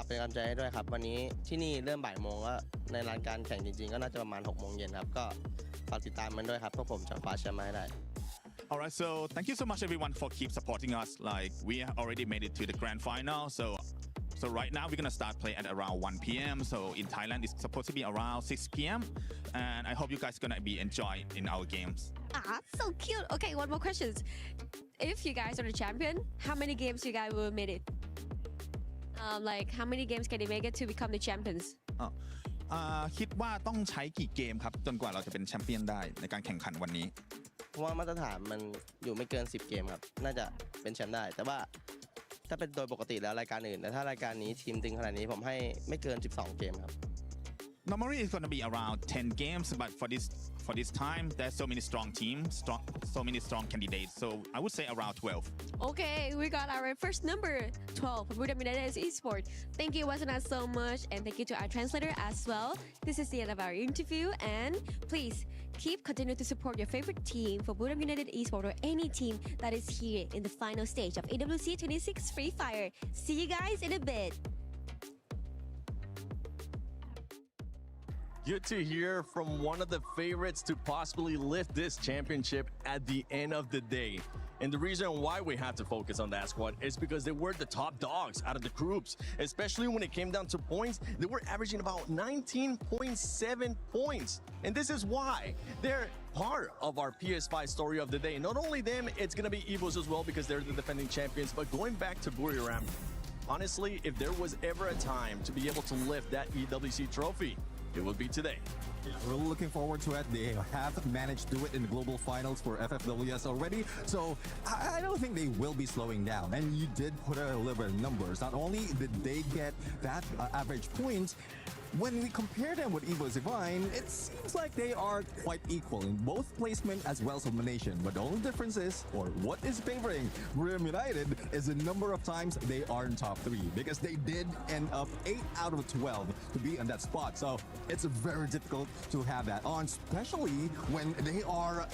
ฝากเป็นกำลังใจให้ด้วยครับวันนี้ที่นี่เริ่มบ่ายโมงก็ในรายการแข่งจริงๆก็น่าจะประมาณ6 โมงเย็นครับก็ฝากติดตามมันด้วยครับพวกผมจะคว้าแชมป์มาให้ได้ Alright, so thank you so much everyone for keep supporting us. Like we already made it to the grand final, so right now we're gonna start play at around 1 p.m. So in Thailand it's supposed to be around 6 p.m. and I hope you guys gonna be enjoying in our games. So cute. Okay, one more question. If you guys are the champion, how many games you guys will made it? Like how many games can they make it to become the champions? คิดว่าต้องใช้กี่เกมครับจนกว่าเราจะเป็นแชมเปี้ยนได้ในการแข่งขันวันนี้เพราะว่ามาตรฐานมันอยู่ไม่เกิน10 เกมครับน่าจะเป็นแชมป์ได้แต่ว่าถ้าเป็นโดยปกติแล้วรายการอื่นแต่ถ้ารายการนี้ทีมตึงขนาดนี้ผมให้ไม่เกิน12 เกมครับ Normally it's gonna be around 10 games, but for this time there's so many strong teams, so many strong candidates. So I would say around 12. Okay, we got our first number 12 for Buddha United Esports. Thank you, Wasana, so much, and thank you to our translator as well. This is the end of our interview, and please continue to support your favorite team for Buddha United Esports or any team that is here in the final stage of EWC 26 Free Fire. See you guys in a bit. Good to hear from one of the favorites to possibly lift this championship at the end of the day. And the reason why we have to focus on that squad is because they were the top dogs out of the groups, especially when it came down to points. They were averaging about 19.7 points. And this is why they're part of our PS5 story of the day. Not only them, it's going to be EVOS as well because they're the defending champions. But going back to Buriram, honestly, if there was ever a time to be able to lift that EWC trophy, it will be today. We're looking forward to it. They have managed to do it in the global finals for FFWS already. So I don't think they will be slowing down. And you did put a little bit of numbers. Not only did they get that average points, when we compare them with EVOS Divine, it seems like they are quite equal in both placement as well as elimination. But the only difference is, or what is favoring Buriram United, is the number of times they are in top 3. Because they did end up 8 out of 12 to be on that spot. So it's very difficult to have that on, especially when they are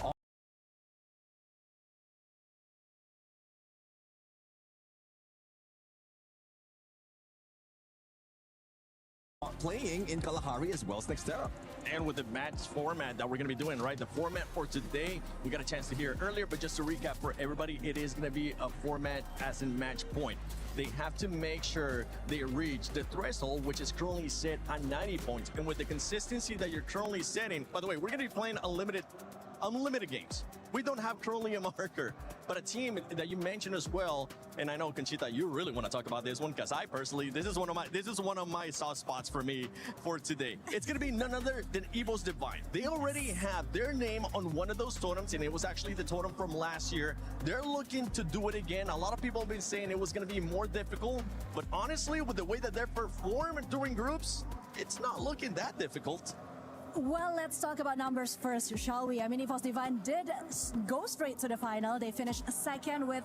playing in Kalahari as well as Nextera. And with the match format that we're going to be doing, right? The format for today, we got a chance to hear it earlier, but just to recap for everybody, it is going to be a format as in match point. They have to make sure they reach the threshold, which is currently set at 90 points. And with the consistency that you're currently setting, by the way, we're going to be playing unlimited games. We don't have currently a marker, but a team that you mentioned as well, and I know Conchita, you really want to talk about this one because I personally, this is one of my soft spots for me for today. It's gonna be none other than EVOS Divine. They already have their name on one of those totems, and it was actually the totem from last year. They're looking to do it again. A lot of people have been saying it was gonna be more difficult, but honestly, with the way that they're performing during groups, it's not looking that difficult. Well, let's talk about numbers first, shall we? I mean, EVOS Divine did go straight to the final. They finished second with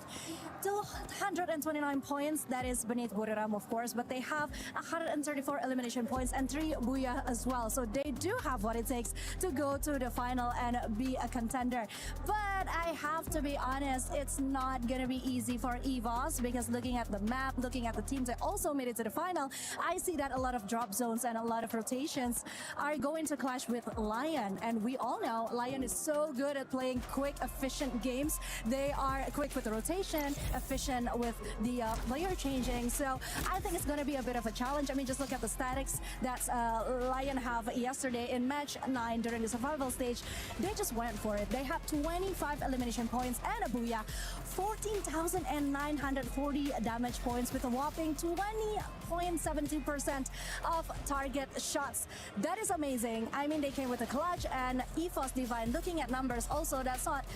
229 points. That is beneath Buriram, of course, but they have 134 elimination points and 3 Booyah as well. So they do have what it takes to go to the final and be a contender. But I have to be honest, it's not going to be easy for EVOS because looking at the map, looking at the teams that also made it to the final, I see that a lot of drop zones and a lot of rotations are going to clash with Lion, and we all know Lion is so good at playing quick, efficient games. They are quick with the rotation, efficient with the player changing. So I think it's going to be a bit of a challenge. I mean, just look at the statics that Lion have yesterday in match 9 during the survival stage. They just went for it. They have 25 elimination points and a Booyah, 14,940 damage points with a whopping 20.72% of target shots. That is amazing. I mean, they came with a clutch, and EVOS Divine, looking at numbers also, that's not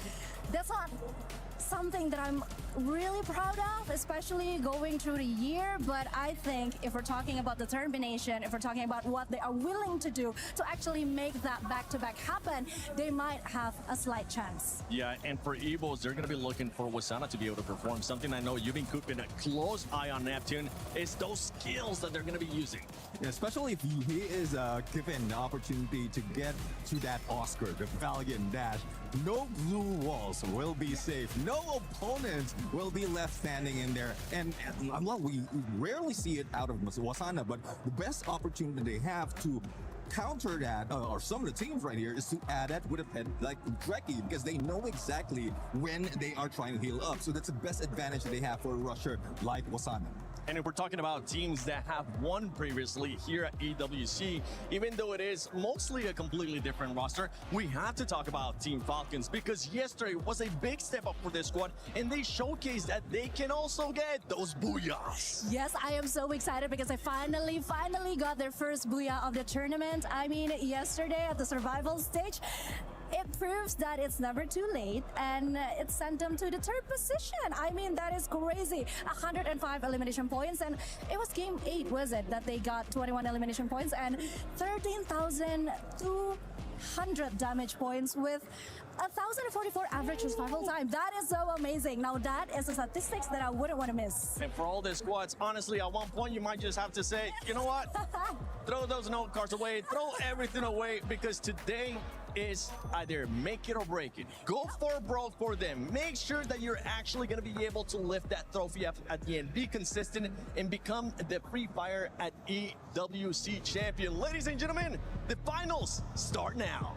something that I'm really proud of, especially going through the year. But I think if we're talking about determination, if we're talking about what they are willing to do to actually make that back-to-back happen, they might have a slight chance. Yeah, and for EVOS, they're going to be looking for Wasana to be able to perform. Something I know you've been keeping a close eye on Neptune is those skills that they're going to be using. Yeah, especially if he is given the opportunity to get to that Oscar, the Valiant Dash. No blue walls will be safe. No opponent will be left standing in there. And well, we rarely see it out of Wasana, but the best opportunity they have to counter that, or some of the teams right here, is to add that with a pet like Dreki, because they know exactly when they are trying to heal up. So that's the best advantage they have for a rusher like Wasana. And if we're talking about teams that have won previously here at EWC, even though it is mostly a completely different roster, we have to talk about Team Falcons, because yesterday was a big step up for this squad, and they showcased that they can also get those booyahs. Yes, I am so excited because I finally got their first booyah of the tournament. I mean, yesterday at the survival stage, it proves that it's never too late, and it sent them to the third position. I mean, that is crazy. 105 elimination points, and it was game 8, was it, that they got 21 elimination points and 13,200 damage points with 1,044 average survival time. That is so amazing. Now that is a statistics that I wouldn't want to miss. And for all the squads, honestly, at one point you might just have to say, you know what? Throw those note cards away, throw everything away, because today is either make it or break it. Go for broke for them. Make sure that you're actually going to be able to lift that trophy up at the end. Be consistent and become the Free Fire at EWC champion. Ladies and gentlemen, the finals start now.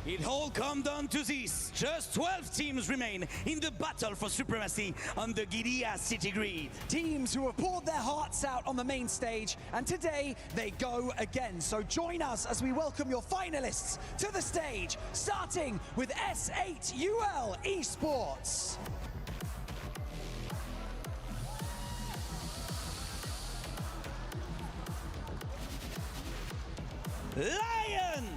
It all come down to this. Just 12 teams remain in the battle for supremacy on the Giria city grid. Teams who have poured their hearts out on the main stage, and today they go again. So join us as we welcome your finalists to the stage, starting with S8UL Esports. Lion!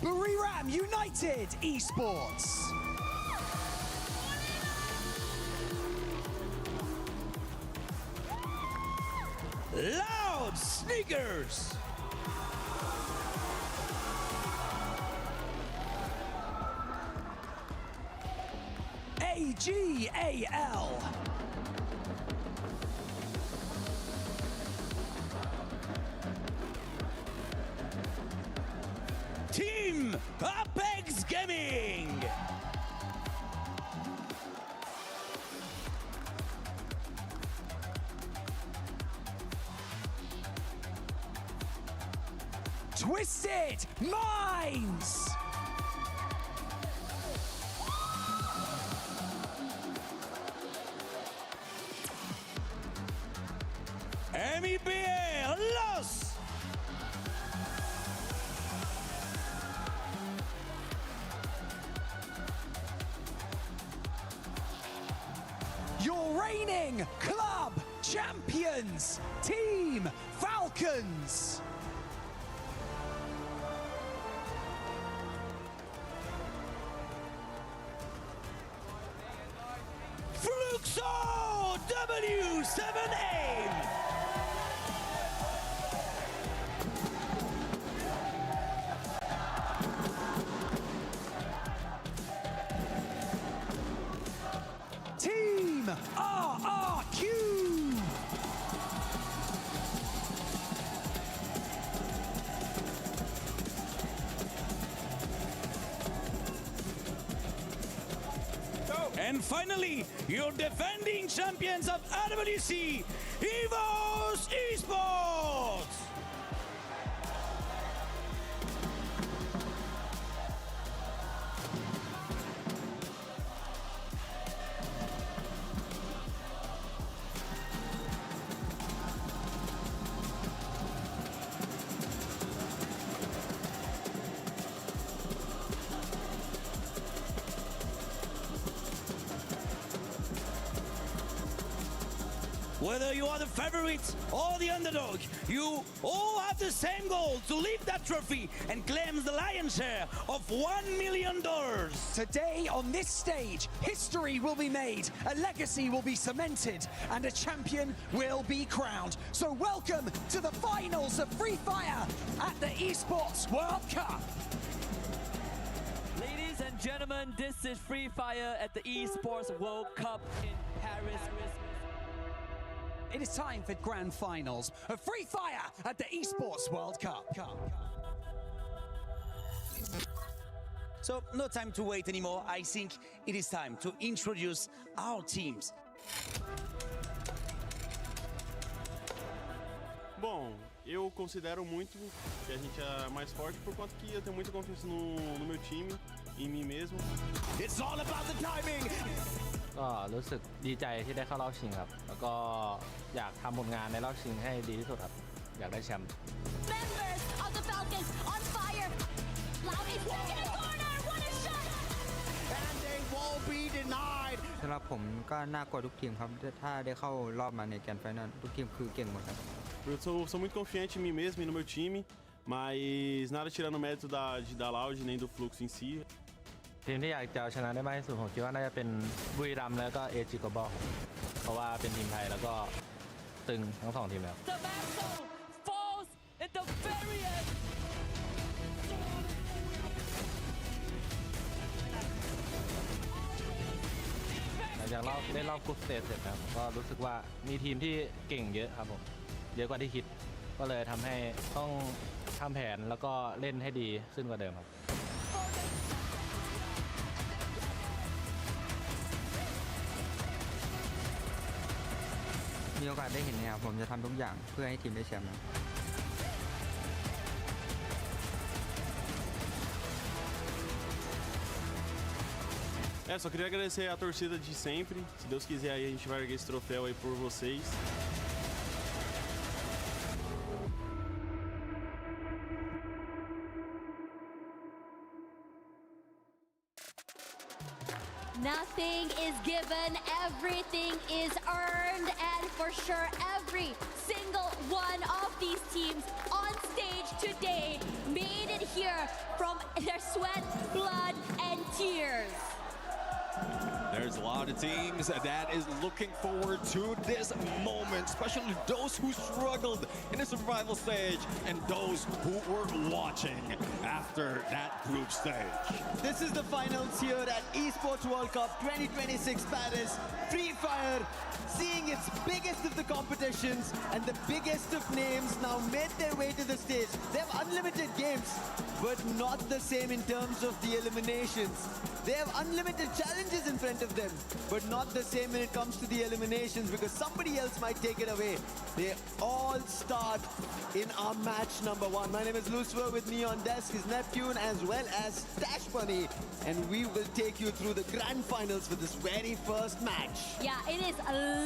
Buriram United Esports. Loud Sneakers! AGAL. Team Apex Gaming! Twisted Minds. MEBA Los! reigning club champions, Team Falcons. Fluxo W7A. Team RRQ. And finally, your defending champions of EWC, EVOS Esports. Whether you are the favorite or the underdog, you all have the same goal to lift that trophy and claim the lion's share of $1 million. Today on this stage, history will be made, a legacy will be cemented, and a champion will be crowned. So welcome to the finals of Free Fire at the Esports World Cup. Ladies and gentlemen, this is Free Fire at the Esports World Cup in Paris. It is time for grand finals of Free Fire at the Esports World Cup. So no time to wait anymore. I think it is time to introduce our teams. Bom, eu considero muito que a gente é mais forte por conta que eu tenho muita confiança no meu time, em mim mesmo. It's all about the timing. ก็รู้สึกดีใจที่ได้เข้ารอบชิงครับแล้วก็อยากทำผลงานในรอบชิงให้ดีที่สุดครับอยากได้แชมป์ Members of the Falcons on fire. Loud is stuck in a corner. What a shot! And they won't be denied. สำหรับผมก็น่ากลัวทุกทีมครับถ้าได้เข้ารอบมาในแกรนด์ไฟนอลทุกทีมคือเก่งหมดครับ Eu sou muito confiante em mim mesmo e no meu time, mas nada tirando o mérito da Loud nem do Fluxo em si. ทีมที่อยากจะเอาชนะได้มากที่สุดผมคิดว่าน่าจะเป็นบุรีรัมย์แล้วก็เอจิโกบอลเพราะว่าเป็นทีมไทยแล้วก็ตึงทั้งสองทีมแล้ว The mantle falls at the very end. หลังจากเล่นรอบกรุ๊ปสเตจเสร็จนะครับก็รู้สึกว่ามีทีมที่เก่งเยอะครับผมเยอะกว่าที่คิดก็เลยทำให้ต้องทำแผนแล้วก็เล่นให้ดีขึ้นกว่าเดิมครับ มีโอกาสได้เห็นเนี่ยผมจะทำทุกอย่างเพื่อให้ทีมได้แชมป์ Só queria agradecer a torcida de sempre. Se Deus quiser aí a gente vai erguer esse troféu aí por vocês. Nothing is given, everything is earned, and for sure, every single one of these teams on stage today made it here from their sweat, blood, and tears. There's a lot of teams that is looking forward to this moment, especially those who struggled in the survival stage and those who were watching after that group stage. This is the finals here at Esports World Cup 2026 Paris. Free Fire seeing its biggest of the competitions and the biggest of names now made their way to the stage. They have unlimited games, but not the same in terms of the eliminations. They have unlimited challenges in front of them, but not the same when it comes to the eliminations because somebody else might take it away. They all start in our match number 1. My name is Lucifer. With me on desk is Neptune as well as Dash Bunny, and we will take you through the grand finals for this very first match. Yeah, it is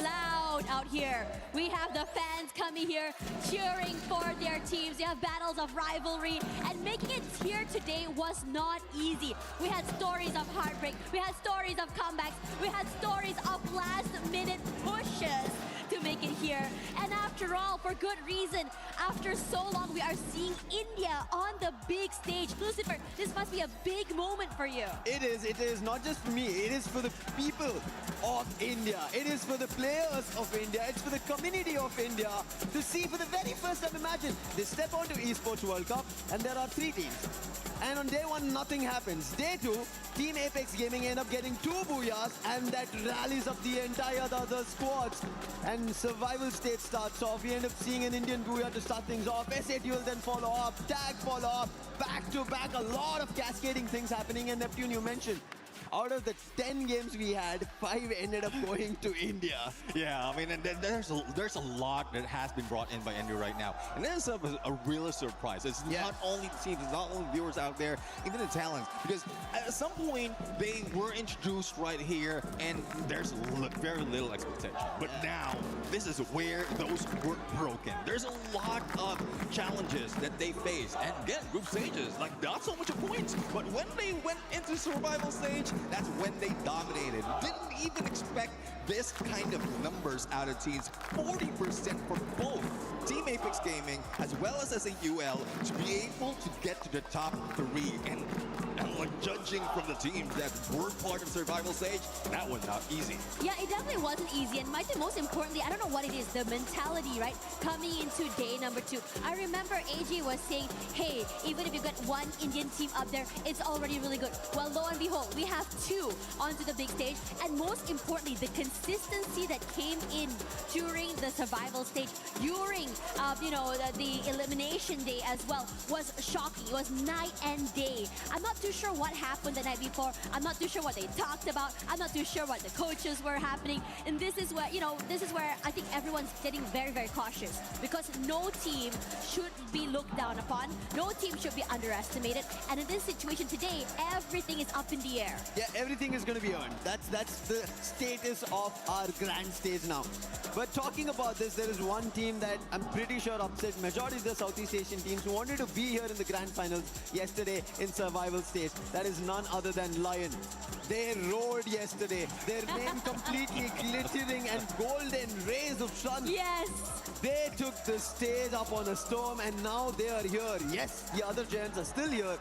loud out here. We have the fans coming here cheering for their teams. You have battles of rivalry, and making it here today was not easy. We had stories of heartbreak, we had stories of comebacks, we had stories of last-minute pushes to make it here. And after all, for good reason, after so long, we are seeing India on the big stage. Lucifer, this must be a big moment for you. It is not just for me, it is for the people of India. It is for the players of India. It's for the community of India to see for the very first time. Imagine, they step onto Esports World Cup and there are 3 teams. And on day 1, nothing happens. Day 2, Team Apex Gaming end up getting 2 booyahs, and that rallies up the entire other squads. And survival state starts off. We end up seeing an Indian booyah to start things off. S8 will then follow up, Tag follow up, back to back, a lot of cascading things happening. And Neptune, you mentioned, out of the 10 games we had, 5 ended up going to India. Yeah, I mean, and there's a lot that has been brought in by India right now, and this is a real surprise. It's not only the teams, it's not only viewers out there, even the talents, because at some point they were introduced right here, and there's very little expectation. But now, this is where those were broken. There's a lot of challenges that they face, and again, group stages, like not so much a point, but when they went into survival stage, that's when they dominated. Didn't even expect this kind of numbers out of teams. 40% for both Team Apex Gaming as well as SAUL to be able to get to the top 3. And like judging from the teams that were part of survival stage, that was not easy. Yeah, it definitely wasn't easy. And I think most importantly, I don't know what it is, the mentality, right? Coming into day number 2. I remember AJ was saying, hey, even if you got 1 Indian team up there, it's already really good. Well, lo and behold, we have 2 onto the big stage. And most importantly, the consistency that came in during the survival stage, during, the elimination day as well, was shocking. It was night and day. I'm not too sure what happened the night before. I'm not too sure what they talked about. I'm not too sure what the coaches were happening. And this is where, this is where I think everyone's getting very, very cautious, because no team should be looked down upon. No team should be underestimated. And in this situation today, everything is up in the air. Yeah, everything is going to be earned. That's the status of our grand stage now. But talking about this, there is one team that I'm pretty sure upset majority of the Southeast Asian teams who wanted to be here in the grand finals yesterday in survival stage. That is none other than Lion. They roared yesterday. Their name completely glittering and golden rays of sun. Yes. They took the stage up on a storm, and now they are here. Yes, the other giants are still here,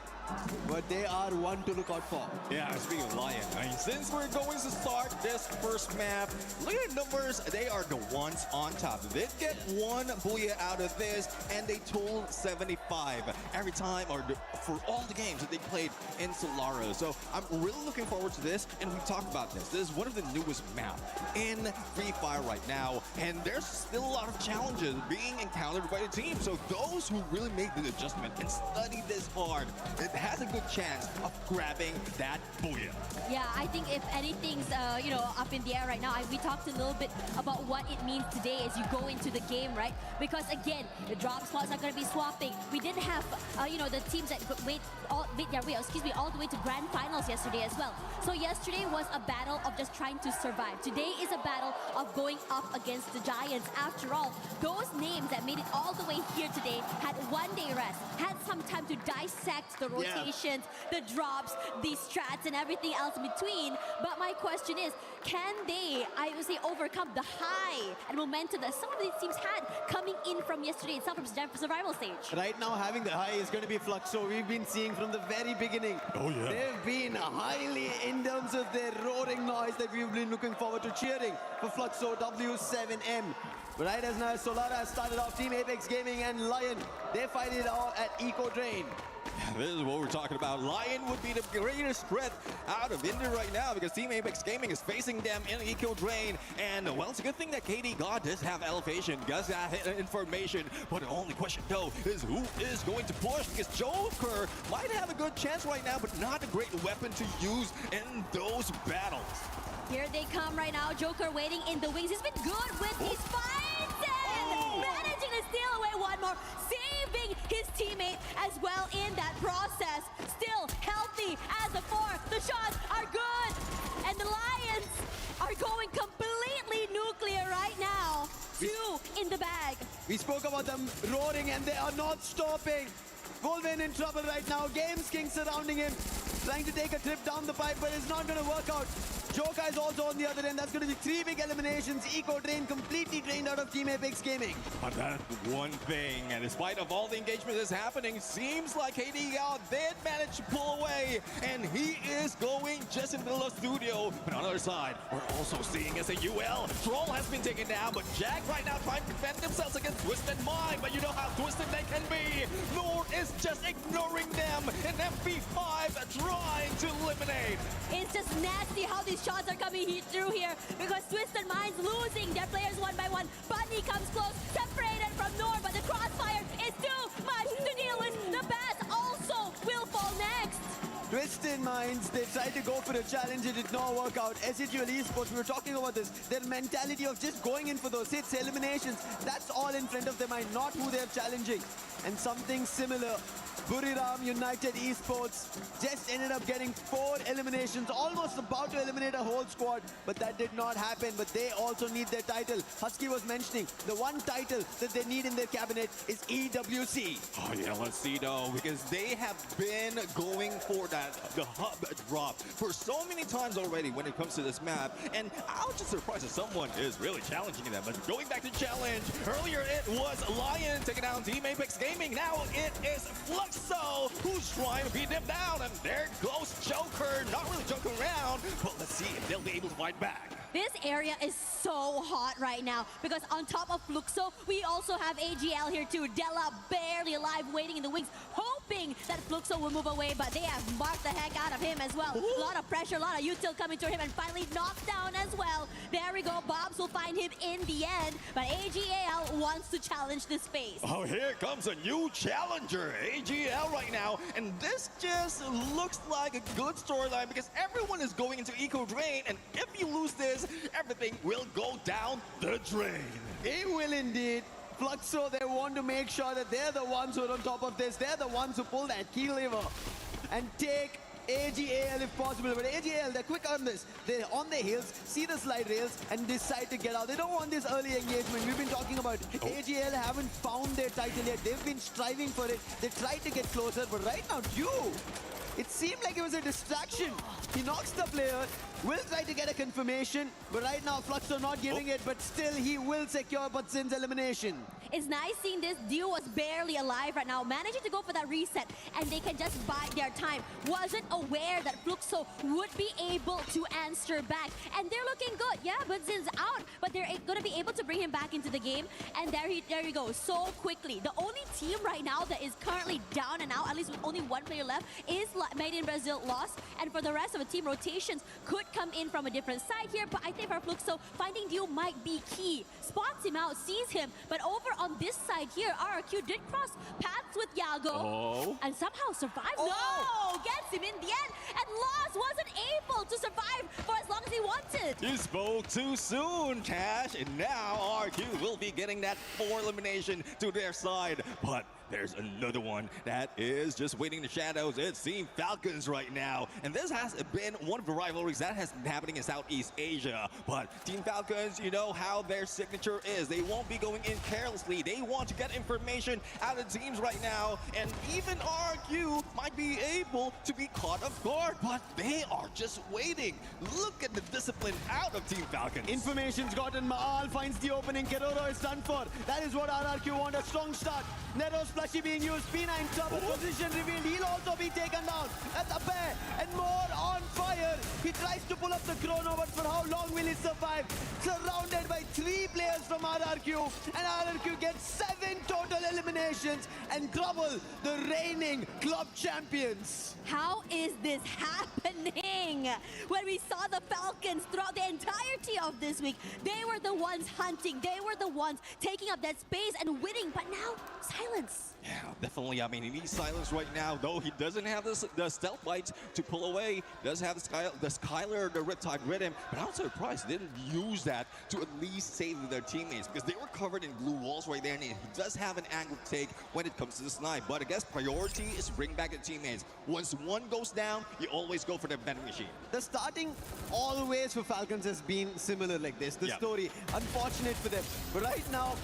but they are one to look out for. Yeah, speaking of Lion, I mean, since we're going to start this first map, look at the numbers. They are the ones on top. They get 1 booyah out of this, and they totaled 75 every time, or for all the games that they played in Solara. So I'm really looking forward to this, and we talked about this. This is one of the newest maps in Free Fire right now, and there's still a lot of challenges being encountered by the team. So those who really make the adjustment and study this hard, it has a good chance of grabbing that booyah. Yeah, I think if anything's up in the air right now, we talked a little bit about what it means today as you go into the game, right? Because again, the drop spots are going to be swapping. We didn't have the teams that wait all the way to grand finals yesterday as well. So yesterday was a battle of just trying to survive. Today is a battle of going up against the giants. After all, those names that made it all the way here today had 1 day rest, had some time to dissect the rotations, the drops, the strats, and everything else in between. But my question is, can they, I would say, overcome the high and momentum that some of these teams had coming in from yesterday itself from survival stage? Right now, having the high is going to be Fluxo. We've been seeing from the very beginning. Oh, yeah. They've been highly in terms of their roaring noise that we've been looking forward to cheering for Fluxo W7M. Right as now, Solara has started off Team Apex Gaming and Lion. They fight it out at Eco Drain. This is what we're talking about. Lion would be the greatest threat out of India right now because Team Apex Gaming is facing them in Eco Drain. And, well, it's a good thing that KD God does have elevation, does have information. But the only question, though, is who is going to push? Because Joker might have a good chance right now, but not a great weapon to use in those battles. Here they come right now. Joker waiting in the wings. He's been good with his fights and managing to steal away 1 more, saving his teammate as well in that process. Still healthy as a 4. The shots are good. And the Lions are going completely nuclear right now. the bag. We spoke about them roaring and they are not stopping. Wolverine in trouble right now. Games King surrounding him, trying to take a trip down the pipe, but it's not going to work out. Joka is also on the other end. That's going to be 3 big eliminations. Eco Drain completely drained out of Team Apex Gaming. But that's one thing, and despite of all the engagement that's happening, seems like KDL did manage to pull away, and he is going just into the studio. But on the other side, we're also seeing as a UL. Troll has been taken down, but Jack right now trying to defend themselves against Twisted Mind, but you know how twisted they can be. Nord is just ignoring them, and MP5 trying to eliminate. It's just nasty how these shots are coming through here because Twisted Minds losing their players one by one. Bunny comes close, separated from Nor, but the crossfire is too much to deal with. The Bats also will fall next. Twisted Minds, they tried to go for a challenge, it did not work out. SHUL Esports, we were talking about this, their mentality of just going in for those hits, eliminations, that's all in front of their mind, not who they're challenging. And something similar, Buriram United Esports just ended up getting 4 eliminations, almost about to eliminate a whole squad, but that did not happen. But they also need their title. Husky was mentioning the one title that they need in their cabinet is EWC. Oh yeah, let's see though, because they have been going for the hub drop for so many times already when it comes to this map, and I was just surprised that someone is really challenging them. But going back to challenge, earlier it was Lion taking down Team Apex Gaming. Now it is Fluxo who's trying to beat them down, and there goes Joker, not really joking around, but let's see if they'll be able to fight back. This area is so hot right now because on top of Fluxo, we also have AGL here too. Della barely alive, waiting in the wings, hoping that Fluxo will move away, but they have marked the heck out of him as well. A lot of pressure, a lot of util coming to him, and finally knocked down as well. There we go, Bobs will find him in the end, but AGL wants to challenge this space. Oh, here comes a new challenger, AGL right now, and this just looks like a good storyline because everyone is going into Eco Drain, and if you lose this, everything will go down the drain. It will indeed. Fluxo, they want to make sure that they're the ones who are on top of this. They're the ones who pull that key lever and take AGL if possible. But AGL, they're quick on this. They're on their heels, see the slide rails, and decide to get out. They don't want this early engagement. We've been talking about AGL haven't found their title yet. They've been striving for it. They tried to get closer, but right now, it seemed like it was a distraction. He knocks the player, will try to get a confirmation, but right now Fluxo not giving it, but still he will secure Butzin's elimination. It's nice seeing this. Dio was barely alive right now, managing to go for that reset, and they can just bide their time. Wasn't aware that Fluxo would be able to answer back, and they're looking good. Yeah, Butzin's out, but they're gonna be able to bring him back into the game, and there you go, so quickly. The only team right now that is currently down and out, at least with only one player left, is Made in Brazil lost, and for the rest of the team, rotations could come in from a different side here, but I think for Fluxo, finding Dio might be key. Spots him out, sees him, but over on this side here, RRQ did cross paths with Yago and somehow survived. No! Gets him in the end, and Lost wasn't able to survive for as long as he wanted. You spoke too soon, Tash, and now RQ will be getting that 4 elimination to their side, but there's another one that is just waiting in the shadows. It's Team Falcons right now. And this has been one of the rivalries that has been happening in Southeast Asia. But Team Falcons, you know how their signature is. They won't be going in carelessly. They want to get information out of teams right now. And even RQ might be able to be caught off guard, but they are just waiting. Look at the discipline out of Team Falcons. Information's gotten. Maal finds the opening. Keroro is done for. That is what RRQ want. A strong start. Nero's Flushy being used, P9 trouble, position revealed, he'll also be taken down. At the pair, and more on fire. He tries to pull up the chrono, but for how long will he survive? Surrounded by 3 players from RRQ, and RRQ gets 7 total eliminations and double the reigning club champions. How is this happening? When we saw the Falcons throughout the entirety of this week, they were the ones hunting, they were the ones taking up that space and winning, but now silence. Yeah, definitely. I mean, he needs silence right now, though he doesn't have this the stealth bites to pull away. Does have the Skylar, the Riptide Rhythm, but I'm surprised they didn't use that to at least save their teammates because they were covered in blue walls right there, and he does have an angle take when it comes to the snipe. But I guess priority is to bring back the teammates. Once one goes down, you always go for the vending machine. The starting always for Falcons has been similar like this. The story, unfortunate for them. But right now,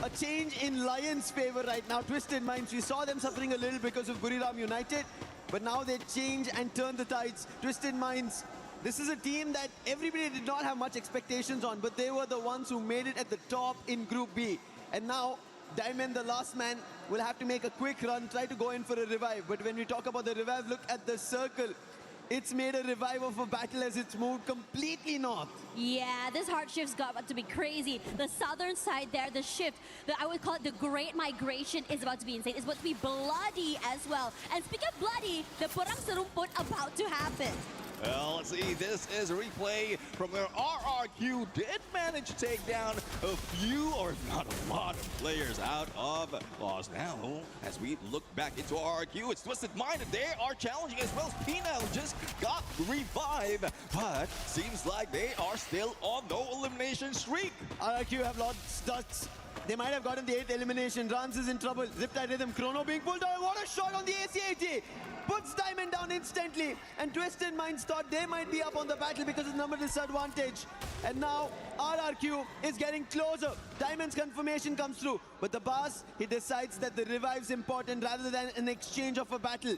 a change in Lions' favor right now. Twisted Minds, we saw them suffering a little because of Buriram United, but now they change and turn the tides. Twisted Minds, this is a team that everybody did not have much expectations on, but they were the ones who made it at the top in Group B. And now, Diamond, the last man, will have to make a quick run, try to go in for a revive. But when we talk about the revive, look at the circle. It's made a revive of a battle as it's moved completely north. Yeah, this hard shift's got about to be crazy. The southern side there, the shift, I would call it the Great Migration, is about to be insane. It's about to be bloody as well. And speaking of bloody, the Perang Serumput about to happen. Well, let's see. This is a replay from where RRQ did manage to take down a few, or if not a lot, of players out of Lost. Now, as we look back into RRQ, it's Twisted Mind, and they are challenging as well. Pina just got revived, but seems like they are still on no elimination streak. RRQ have lost ducks. They might have gotten the 8th elimination. Rans is in trouble. Riptide Rhythm, Chrono being pulled down. What a shot on the AC-80. Puts Diamond down instantly. And Twisted Minds thought they might be up on the battle because of number disadvantage. And now RRQ is getting closer. Diamond's confirmation comes through. But the boss, he decides that the revive's important rather than an exchange of a battle.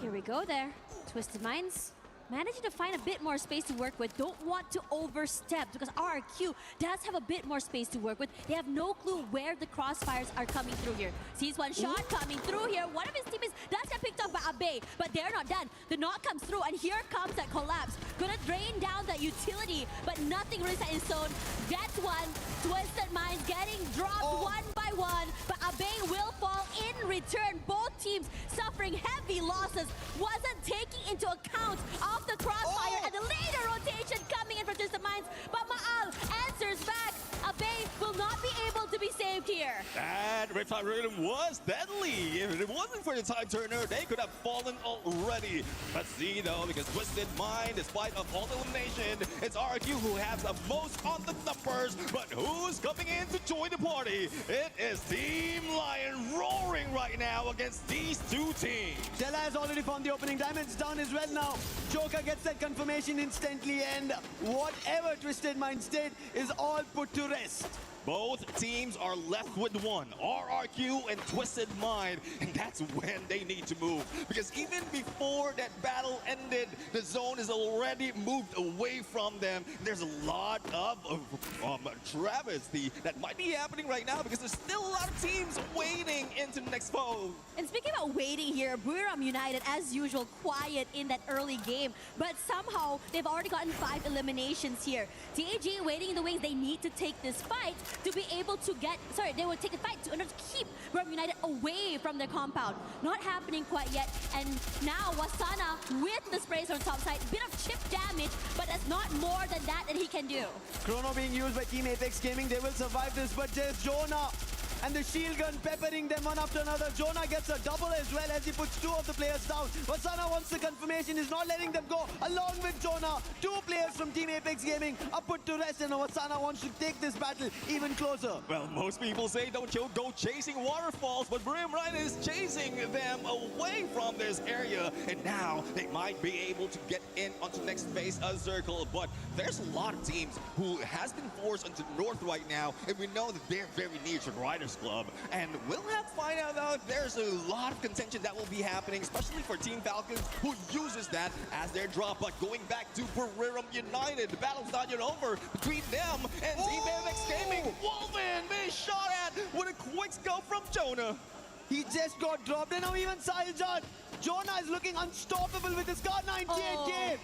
Here we go there. Twisted Minds managing to find a bit more space to work with. Don't want to overstep because RRQ does have a bit more space to work with. They have no clue where the crossfires are coming through here. Sees one shot coming through here. One of his teammates does get picked up by Abe, but they're not done. The knock comes through, and here comes that collapse. Gonna drain down that utility, but nothing really set in stone. Gets one. Twisted Minds getting dropped one by one, but Abe will fall in return. Both teams suffering heavy losses. Wasn't taking into account of the crossfire and the later rotation coming in for Twisted Minds, but Ma'al answers back. Abe will not be able to be saved here. That Riptide Rhythm was deadly. If it wasn't for the Tide Turner, they could have fallen already. Let's see though, because Twisted Mind, despite of all elimination, it's RQ who has the most on the numbers. But who's coming in to join the party? It is Team Lion roaring right now against these two teams. Della has already found the opening. Diamond's down as well now. Joker gets that confirmation instantly, and whatever Twisted Minds did is all put to rest. Both teams are left with one, RRQ and Twisted Mind, and that's when they need to move. Because even before that battle ended, the zone is already moved away from them. There's a lot of travesty that might be happening right now because there's still a lot of teams waiting into the next foe. And speaking about waiting here, Buriram United, as usual, quiet in that early game, but somehow they've already gotten 5 eliminations here. TAG waiting in the wings, they need to take this fight to be able to they will take a fight in order to keep Buriram United away from their compound. Not happening quite yet, and now Wasana with the sprays on top side, bit of chip damage, but that's not more than that he can do. Chrono being used by Team Apex Gaming, they will survive this, but there's Jonah and the shield gun peppering them one after another. Jonah gets a double as well as he puts 2 of the players down. Wasana wants the confirmation, is not letting them go. Along with Jonah, 2 players from Team Apex Gaming are put to rest, and Wasana wants to take this battle even closer. Well, most people say don't go chasing waterfalls, but Brim Ryan is chasing them away from this area, and now they might be able to get in onto the next phase of Circle, but there's a lot of teams who has been forced into the north right now, and we know that they're very near to Riders Club, and we'll have to find out though, there's a lot of contention that will be happening, especially for Team Falcons, who uses that as their drop. But going back to Buriram United, the battle's not yet over between them and Team Apex Gaming. Wolven being shot at with a quick scope from Jonah. He just got dropped, and now even Sahiljan. Jonah is looking unstoppable with his Scar 98K.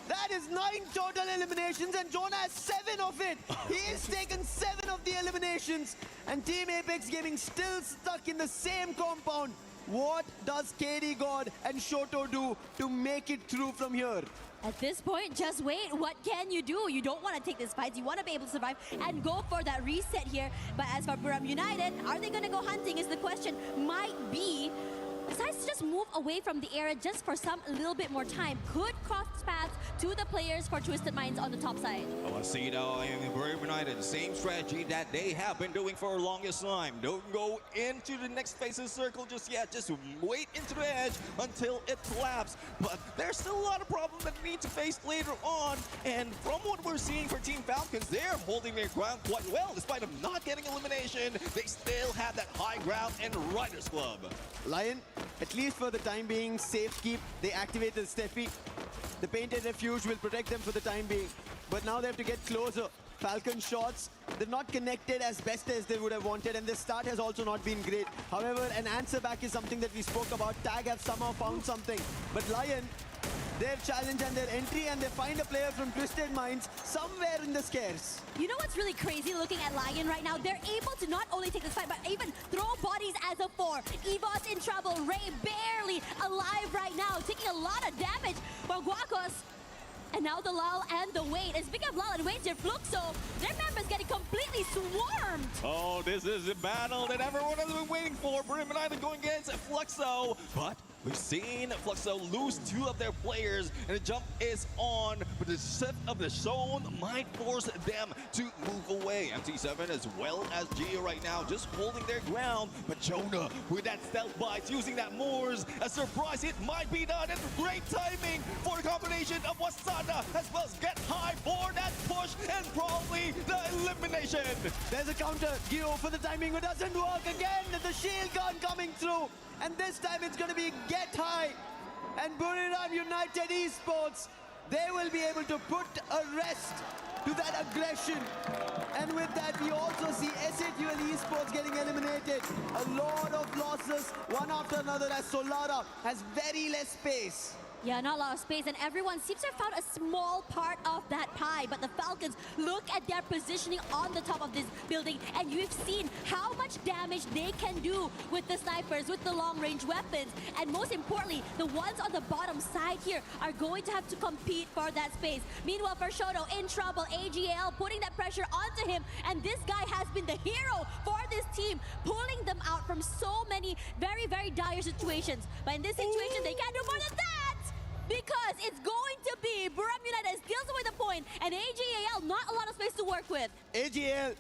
That is 9 total eliminations, and Jonah has 7 of it. He's taken 7 of the eliminations, and Team Apex Gaming still stuck in the same compound. What does KD God and Shoto do to make it through from here? At this point, just wait. What can you do? You don't want to take this fight. You want to be able to survive and go for that reset here. But as for Buriram United, are they going to go hunting is the question. Might be. decides to just move away from the area just for some little bit more time. Could cross paths to the players for Twisted Minds on the top side. I want to see now in Brave United, same strategy that they have been doing for the longest time. Don't go into the next phase of the circle just yet. Just wait into the edge until it collapses. But there's still a lot of problems that need to face later on. And from what we're seeing for Team Falcons, they're holding their ground quite well. Despite of not getting elimination, they still have that high ground in Riders Club. Lion, at least for the time being, safe keep. They activated Steffi. The painted refuge will protect them for the time being. But now they have to get closer. Falcon shots, they're not connected as best as they would have wanted, and the start has also not been great. However, an answer back is something that we spoke about. Tag have somehow found something. But Lion, their challenge and their entry, and they find a player from Twisted Minds somewhere in the scarce. You know what's really crazy looking at Lion right now? They're able to not only take this fight, but even throw bodies as a 4. Evo's in trouble. Ray barely alive right now, taking a lot of damage. While Guacos, and now the lull and the wait. And speaking of lull and wait here, Fluxo, their members getting completely swarmed. Oh, this is a battle that everyone has been waiting for. Brave United going against Fluxo. But we've seen Fluxo lose 2 of their players, and the jump is on. But the shift of the zone might force them to move away. MT7 as well as Gio right now just holding their ground. But Jonah with that stealth bites, using that Moors. A surprise hit might be done. And great timing for the combination of Wasana as well as Get High for that push and probably the elimination. There's a counter. Gio for the timing, but doesn't work again. The shield gun coming through. And this time it's going to be Get High. And Buriram United Esports, they will be able to put a rest to that aggression. And with that, we also see SATUL Esports getting eliminated. A lot of losses, one after another, as Solara has very less space. Yeah, not a lot of space, and everyone seems to have found a small part of that pie. But the Falcons, look at their positioning on the top of this building, and you've seen how much damage they can do with the snipers, with the long-range weapons. And most importantly, the ones on the bottom side here are going to have to compete for that space. Meanwhile, for Shoto in trouble, AGL putting that pressure onto him, and this guy has been the hero for this team, pulling them out from so many very, very dire situations. But in this situation, they can't do more than that! Because it's going to be Buriram United steals away the point, and AGAL not a lot of space to work with. AGL,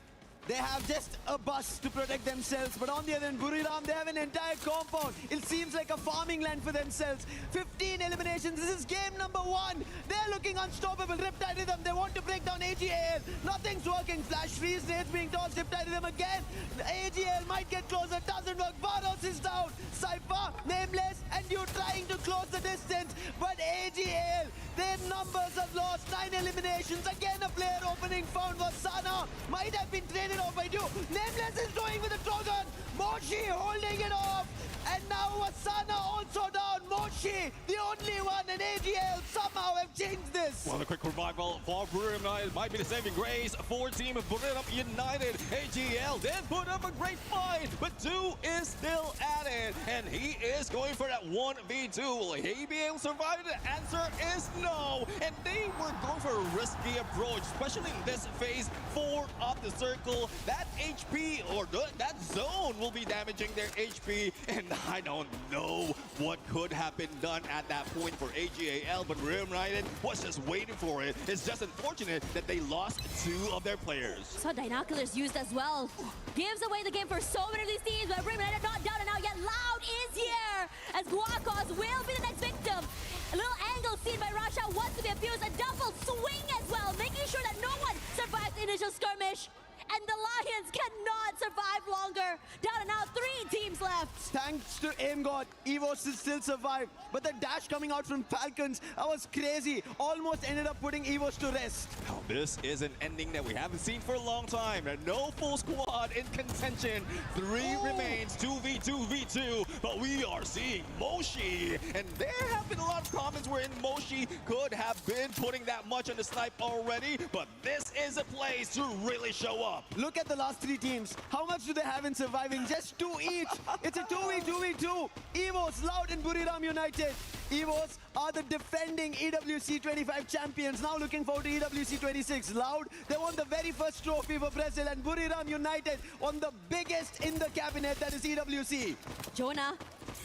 they have just a bus to protect themselves, but on the other end, Buriram, they have an entire compound. It seems like a farming land for themselves. 15 eliminations. This is game number 1. They're looking unstoppable. Riptide Rhythm, they want to break down AGL. Nothing's working. Flash freeze, nades being tossed. Riptide Rhythm again. AGL might get closer. Doesn't work. Varos is down. Cypher, Nameless, and you trying to close the distance. But AGL, their numbers have lost. 9 eliminations. Again, a player opening found was Sana. Might have been traded off by 2. Nameless is going with the Trogon. Moshi holding it off. And now Wasana also down. Moshi, the only one, and AGL somehow have changed this. Well, a quick revival for Buriram United might be the saving grace for Team Buriram United. AGL did put up a great fight, but 2 is still at it. And he is going for that 1v2. Will he be able to survive? The answer is no. And they were going for a risky approach, especially in this phase 4 of the circle. That HP or that zone will be damaging their HP. And I don't know what could have been done at that point for AGAL, but Buriram United was just waiting for it. It's just unfortunate that they lost 2 of their players. So Dinoculars used as well. Gives away the game for so many of these teams, but Buriram United not down and out yet. Loud is here, as Guacos will be the next victim. A little angle seen by Rasha wants to be abused. A double swing as well, making sure that no one survives the initial skirmish. And the Lions cannot survive longer. Down and out, 3 teams left. Thanks to Aim God, EWC still survived. But the dash coming out from Falcons, that was crazy. Almost ended up putting EWC to rest. Now, this is an ending that we haven't seen for a long time. No full squad in contention. 3 remains, 2v2v2. But we are seeing Moshi. And there have been a lot of comments wherein Moshi could have been putting that much on the snipe already. But this is a place to really show up. Look at the last 3 teams. How much do they have in surviving? Just 2 each. It's a 2v2v2. EVOS, Loud, and Buriram United. EVOS are the defending EWC 25 champions. Now looking forward to EWC 26. Loud, they won the very first trophy for Brazil. And Buriram United won the biggest in the cabinet, that is EWC. Jonah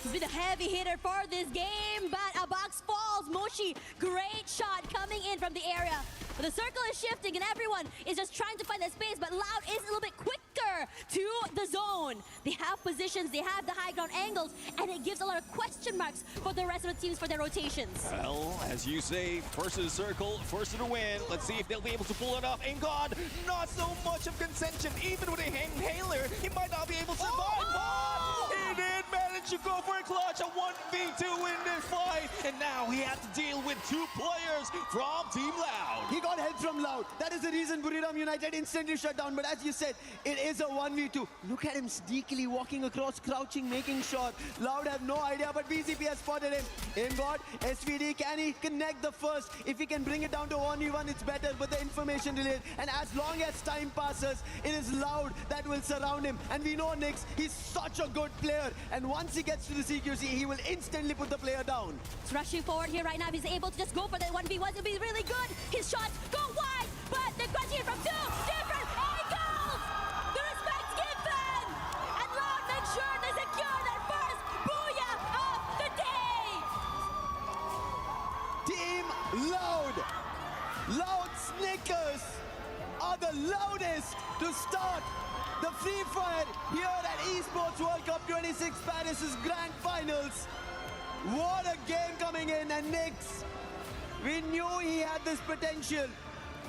He's been a heavy hitter for this game, but a box falls. Moshi, great shot coming in from the area. But the circle is shifting and everyone is just trying to find that space, but Loud is a little bit quicker to the zone. They have positions, they have the high ground angles, and it gives a lot of question marks for the rest of the teams for their rotations. Well, as you say, first to the circle, first to the win. Let's see if they'll be able to pull it off. And God, not so much of contention. Even with a inhaler, he might not be able to survive. But he did manage to go for a clutch, a 1v2 in this fight. And now he has to deal with 2 players from Team Loud. He got help from Loud. That is the reason Buriram United instantly shut down. But as you said, it is a 1v2. Look at him sneakily walking across, crouching, making shot. Loud have no idea, but BCP has spotted him. In God, SVD, can he connect the first? If he can bring it down to 1v1, it's better, but the information delayed. And as long as time passes, it is Loud that will surround him. And we know Nyx, he's such a good player. And once he gets to the CQC, he will instantly put the player down. He's rushing forward here right now. If he's able to just go for the 1v1, it'll be really good. His shots go wide, but they're crunching it from 2 different angles. The respect's given. And Loud makes sure they secure their first booyah of the day. Team Loud. Loud Snickers are the loudest to start the Free Fire here at Esports World Cup 26 Paris' Grand Finals. What a game coming in, and Nyx, we knew he had this potential.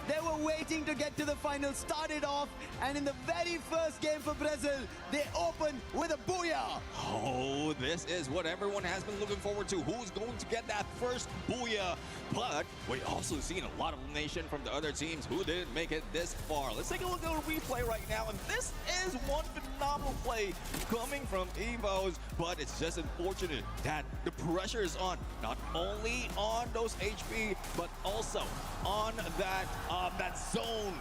They were waiting to get to the final, started off, and in the very first game for Brazil, they opened with a booyah. Oh, this is what everyone has been looking forward to. Who's going to get that first booyah? But we also seen a lot of elimination from the other teams who didn't make it this far. Let's take a look at the replay right now. And this is one phenomenal play coming from Evos. But it's just unfortunate that the pressure is on, not only on those HP, but also on that zone.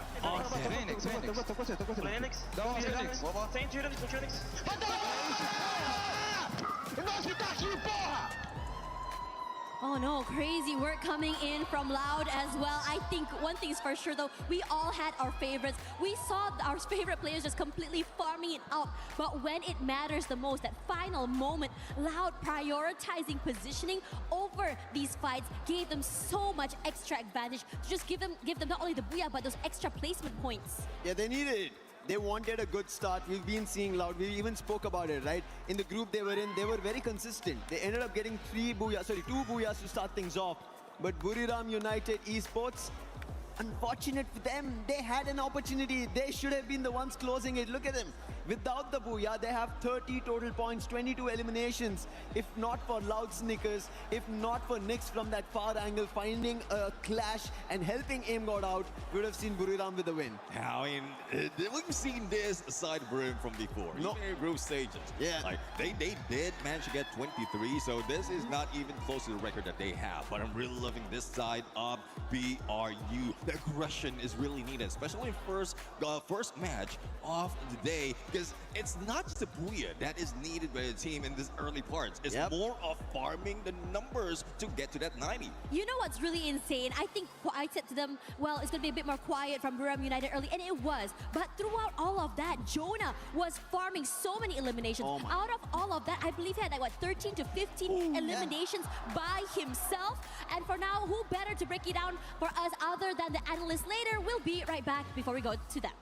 Oh no, crazy work coming in from Loud as well. I think one thing's for sure though, we all had our favorites. We saw our favorite players just completely farming it out. But when it matters the most, that final moment, Loud prioritizing positioning over these fights gave them so much extra advantage to just give them not only the booyah, but those extra placement points. Yeah, they needed it. They wanted a good start. We've been seeing Loud. We even spoke about it, right? In the group they were in, they were very consistent. They ended up getting 2 booyahs to start things off. But Buriram United Esports, unfortunate for them, they had an opportunity. They should have been the ones closing it. Look at them. Without the booyah, they have 30 total points, 22 eliminations. If not for Loud Snickers, if not for Nyx from that far angle, finding a clash and helping Aim God out, we would have seen Buriram with the win. I mean, we've seen this side Brim from before. No. Even in group stages. Yeah. Like, they did manage to get 23, so this is not even close to the record that they have. But I'm really loving this side of BRU. The aggression is really needed, especially in first match of the day, because it's not just a booyah that is needed by the team in this early parts. It's more of farming the numbers to get to that 90. You know what's really insane? I think I said to them, well, it's going to be a bit more quiet from Buriram United early, and it was. But throughout all of that, Jonah was farming so many eliminations. Out of all of that, I believe he had like, what, 13 to 15 eliminations by himself. And for now, who better to break it down for us other than the analysts later? We'll be right back before we go to them.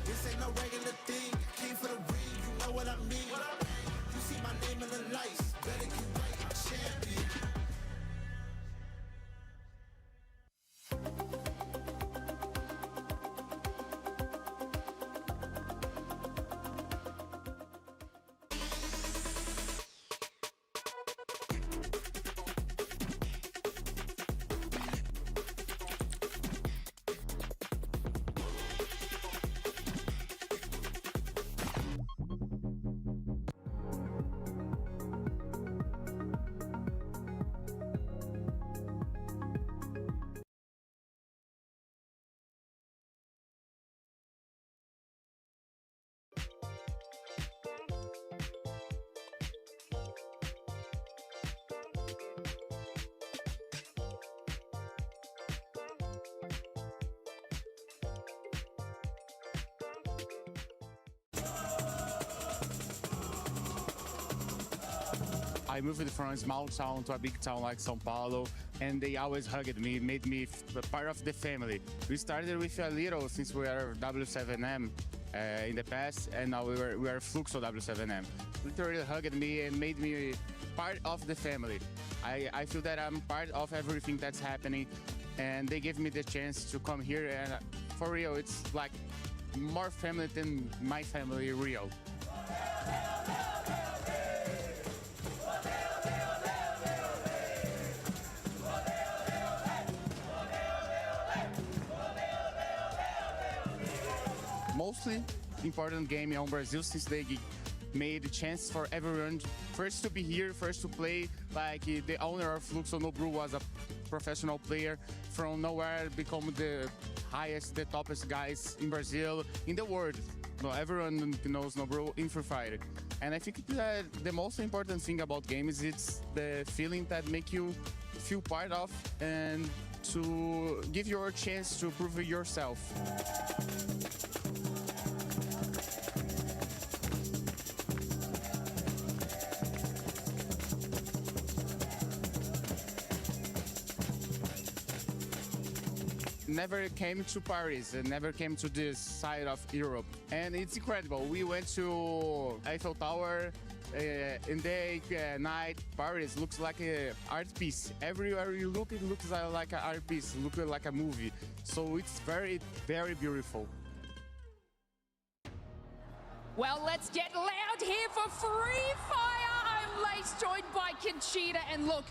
This ain't no regular thing. Came for the ring, you know what I mean. You see my name in the lights. Better get right, champion. I moved from a small town to a big town like São Paulo, and they always hugged me, made me part of the family. We started with a little since we are W7M in the past, and now we are Fluxo W7M. Literally hugged me and made me part of the family. I feel that I'm part of everything that's happening, and they give me the chance to come here, and for real, it's like more family than my family real. Mostly important game on Brazil since they made a chance for everyone first to be here, first to play. Like the owner of Fluxo Nobru was a professional player from nowhere, become the highest, the toppest guys in Brazil, in the world. No, everyone knows Nobru in Free Fire. And I think that the most important thing about games is it's the feeling that make you feel part of and to give you a chance to prove yourself. Never came to Paris and never came to this side of Europe, and it's incredible. We went to Eiffel Tower in day, night. Paris looks like an art piece. Everywhere you look, it looks like an art piece, looks like a movie. So it's very, very beautiful. Well, let's get loud here for Free Fire. I'm Lace, joined by Conchita, and look,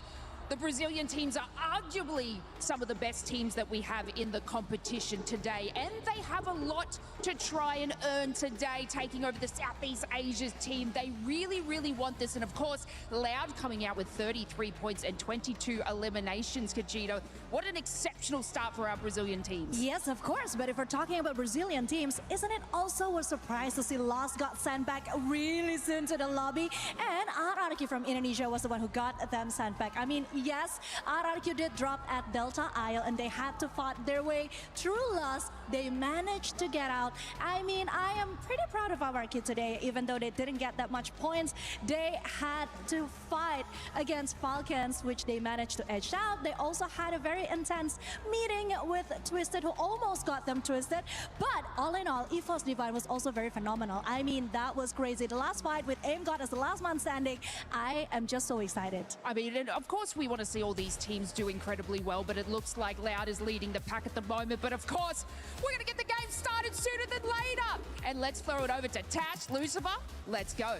the Brazilian teams are arguably some of the best teams that we have in the competition today, and they have a lot to try and earn today, taking over the Southeast Asia's team. They really, really want this, and of course, Loud coming out with 33 points and 22 eliminations, Kajito. What an exceptional start for our Brazilian teams. Yes, of course, but if we're talking about Brazilian teams, isn't it also a surprise to see Lost got sent back really soon to the lobby, and RRQ from Indonesia was the one who got them sent back. I mean, yes, RRQ did drop at Delta Isle and they had to fight their way through Lost. They managed to get out. I mean, I am pretty proud of RRQ today, even though they didn't get that much points. They had to fight against Falcons, which they managed to edge out. They also had a very intense meeting with Twisted, who almost got them twisted. But all in all, EFOS Divine was also very phenomenal. I mean, that was crazy. The last fight with Aim God as the last man standing, I am just so excited. I mean, and of course we want to see all these teams do incredibly well, but it looks like Loud is leading the pack at the moment. But of course, we're going to get the game started sooner than later. And let's throw it over to Tash, Lucifer. Let's go.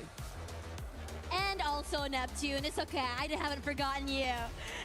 And also Neptune, it's okay, I haven't forgotten you.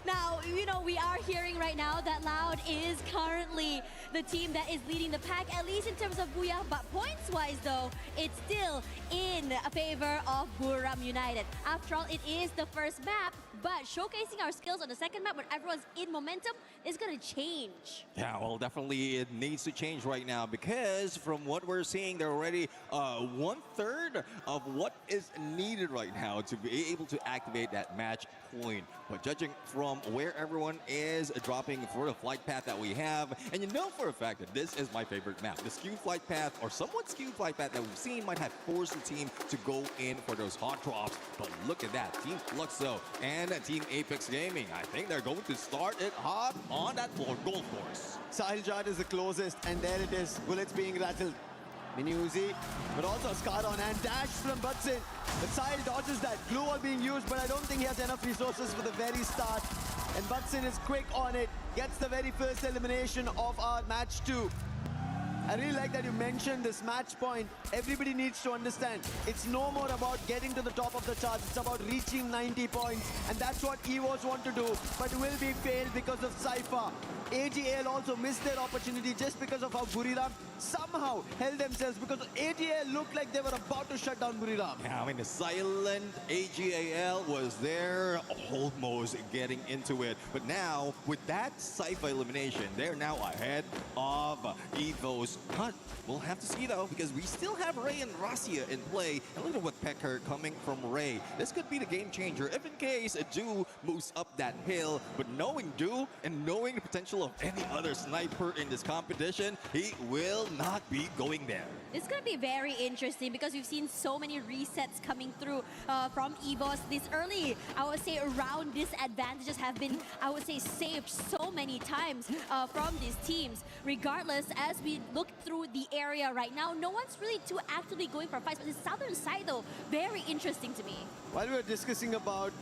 Now, you know, we are hearing right now that Loud is currently the team that is leading the pack, at least in terms of Booyah, but points-wise though, it's still in favor of Buram United. After all, it is the first map, but showcasing our skills on the second map when everyone's in momentum is gonna change. Yeah, well, definitely it needs to change right now, because from what we're seeing, they're already 1/3 of what is needed right now to be able to activate that match point. But judging from where everyone is dropping for the flight path that we have, and you know for a fact that this is my favorite map, the skewed flight path, or somewhat skewed flight path that we've seen, might have forced the team to go in for those hot drops. But look at that, Team Fluxo and Team Apex Gaming, I think they're going to start it hot on that gold course. Sahil Jad is the closest, and there it is, bullets being rattled. Mini Uzi, but also Scar on hand, dash from Butson. But Sahil dodges that, glue wall being used, but I don't think he has enough resources for the very start. And Butson is quick on it, gets the very first elimination of our match 2. I really like that you mentioned this match point. Everybody needs to understand, it's no more about getting to the top of the charts, it's about reaching 90 points, and that's what EVOS want to do, but will be failed because of Cypher. AGL also missed their opportunity just because of how Buriram somehow held themselves, because AGL looked like they were about to shut down Buriram. Yeah, I mean, the silent AGAL was there almost getting into it. But now, with that Cypher elimination, they're now ahead of EVOS first cut. We'll have to see though, because we still have Ray and Rasia in play. And look at what Pecker coming from Ray. This could be the game changer if in case Du moves up that hill. But knowing Du and knowing the potential of any other sniper in this competition, he will not be going there. It's going to be very interesting because we've seen so many resets coming through from EVOS this early. I would say around disadvantages have been, I would say, saved so many times from these teams. Regardless, as we look through the area right now, no one's really too actively going for fights. But the southern side, though, very interesting to me. While we were discussing about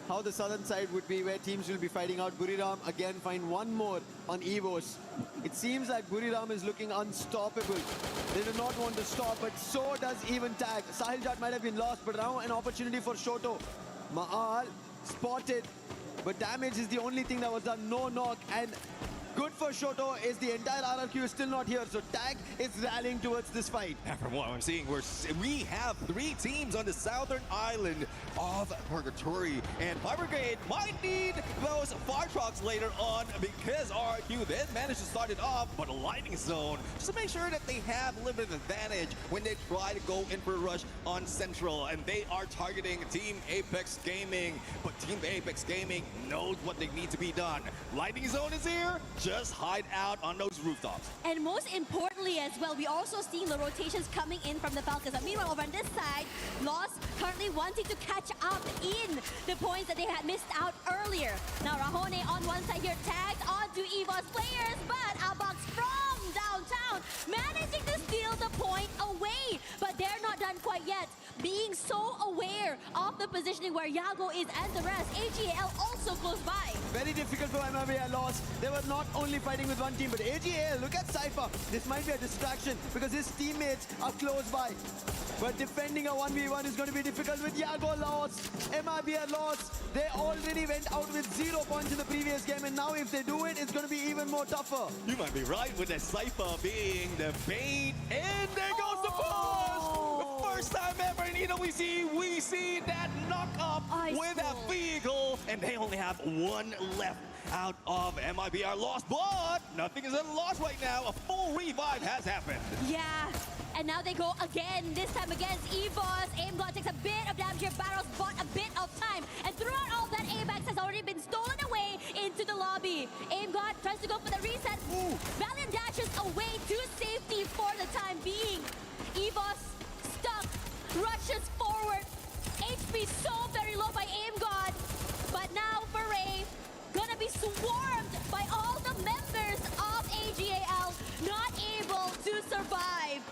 how the southern side would be where teams will be fighting out, Buriram again find one more on EVOS. It seems like Buriram is looking unstoppable. They do not want to stop, but so does even Tag. Sahil Jat might have been lost, but now an opportunity for Shoto. Ma'al spotted, but damage is the only thing that was done. No knock, and good for Shoto is the entire RRQ is still not here, so Tag is rallying towards this fight. And from what I'm seeing, we have 3 teams on the southern island of Purgatory, and Fire Brigade might need those fire trucks later on because RRQ then managed to start it off, but a lightning zone just to make sure that they have a little bit of advantage when they try to go in for a rush on Central, and they are targeting Team Apex Gaming, but Team Apex Gaming knows what they need to be done. Lightning zone is here. Just hide out on those rooftops. And most importantly as well, we also seeing the rotations coming in from the Falcons. But meanwhile, over on this side, Lost currently wanting to catch up in the points that they had missed out earlier. Now Rahone on one side here, tagged onto EVOS players, but Abax from downtown managing to steal the point away. But they're not done quite yet. Being so aware of the positioning where Yago is and the rest, AGL also close by. Very difficult for MRBI Lost. They were not only fighting with one team, but AGL, look at Cypher. This might be a distraction because his teammates are close by. But defending a 1v1 is going to be difficult with Yago lost. MRBI lost. They already went out with 0 points in the previous game, and now if they do it, it's going to be even more tougher. You might be right with that Cypher being the bait, and there goes the push! The first time ever in EWC, we see that knock up with that vehicle, and they only have 1 left out of MIBR lost, but nothing is lost right now. A full revive has happened. Yeah, and now they go again, this time against EVOS. AimGod takes a bit of damage here, Barros bought a bit of time, and throughout all that, AMAX has already been stolen away into the lobby. AimGod tries to go for the reset. Valiant dashes away to safety for the time being. EVOS stuck, rushes forward. HP so very low by AimGod, but now for Ray, gonna be swarmed by all the members of AGAL, not able to survive.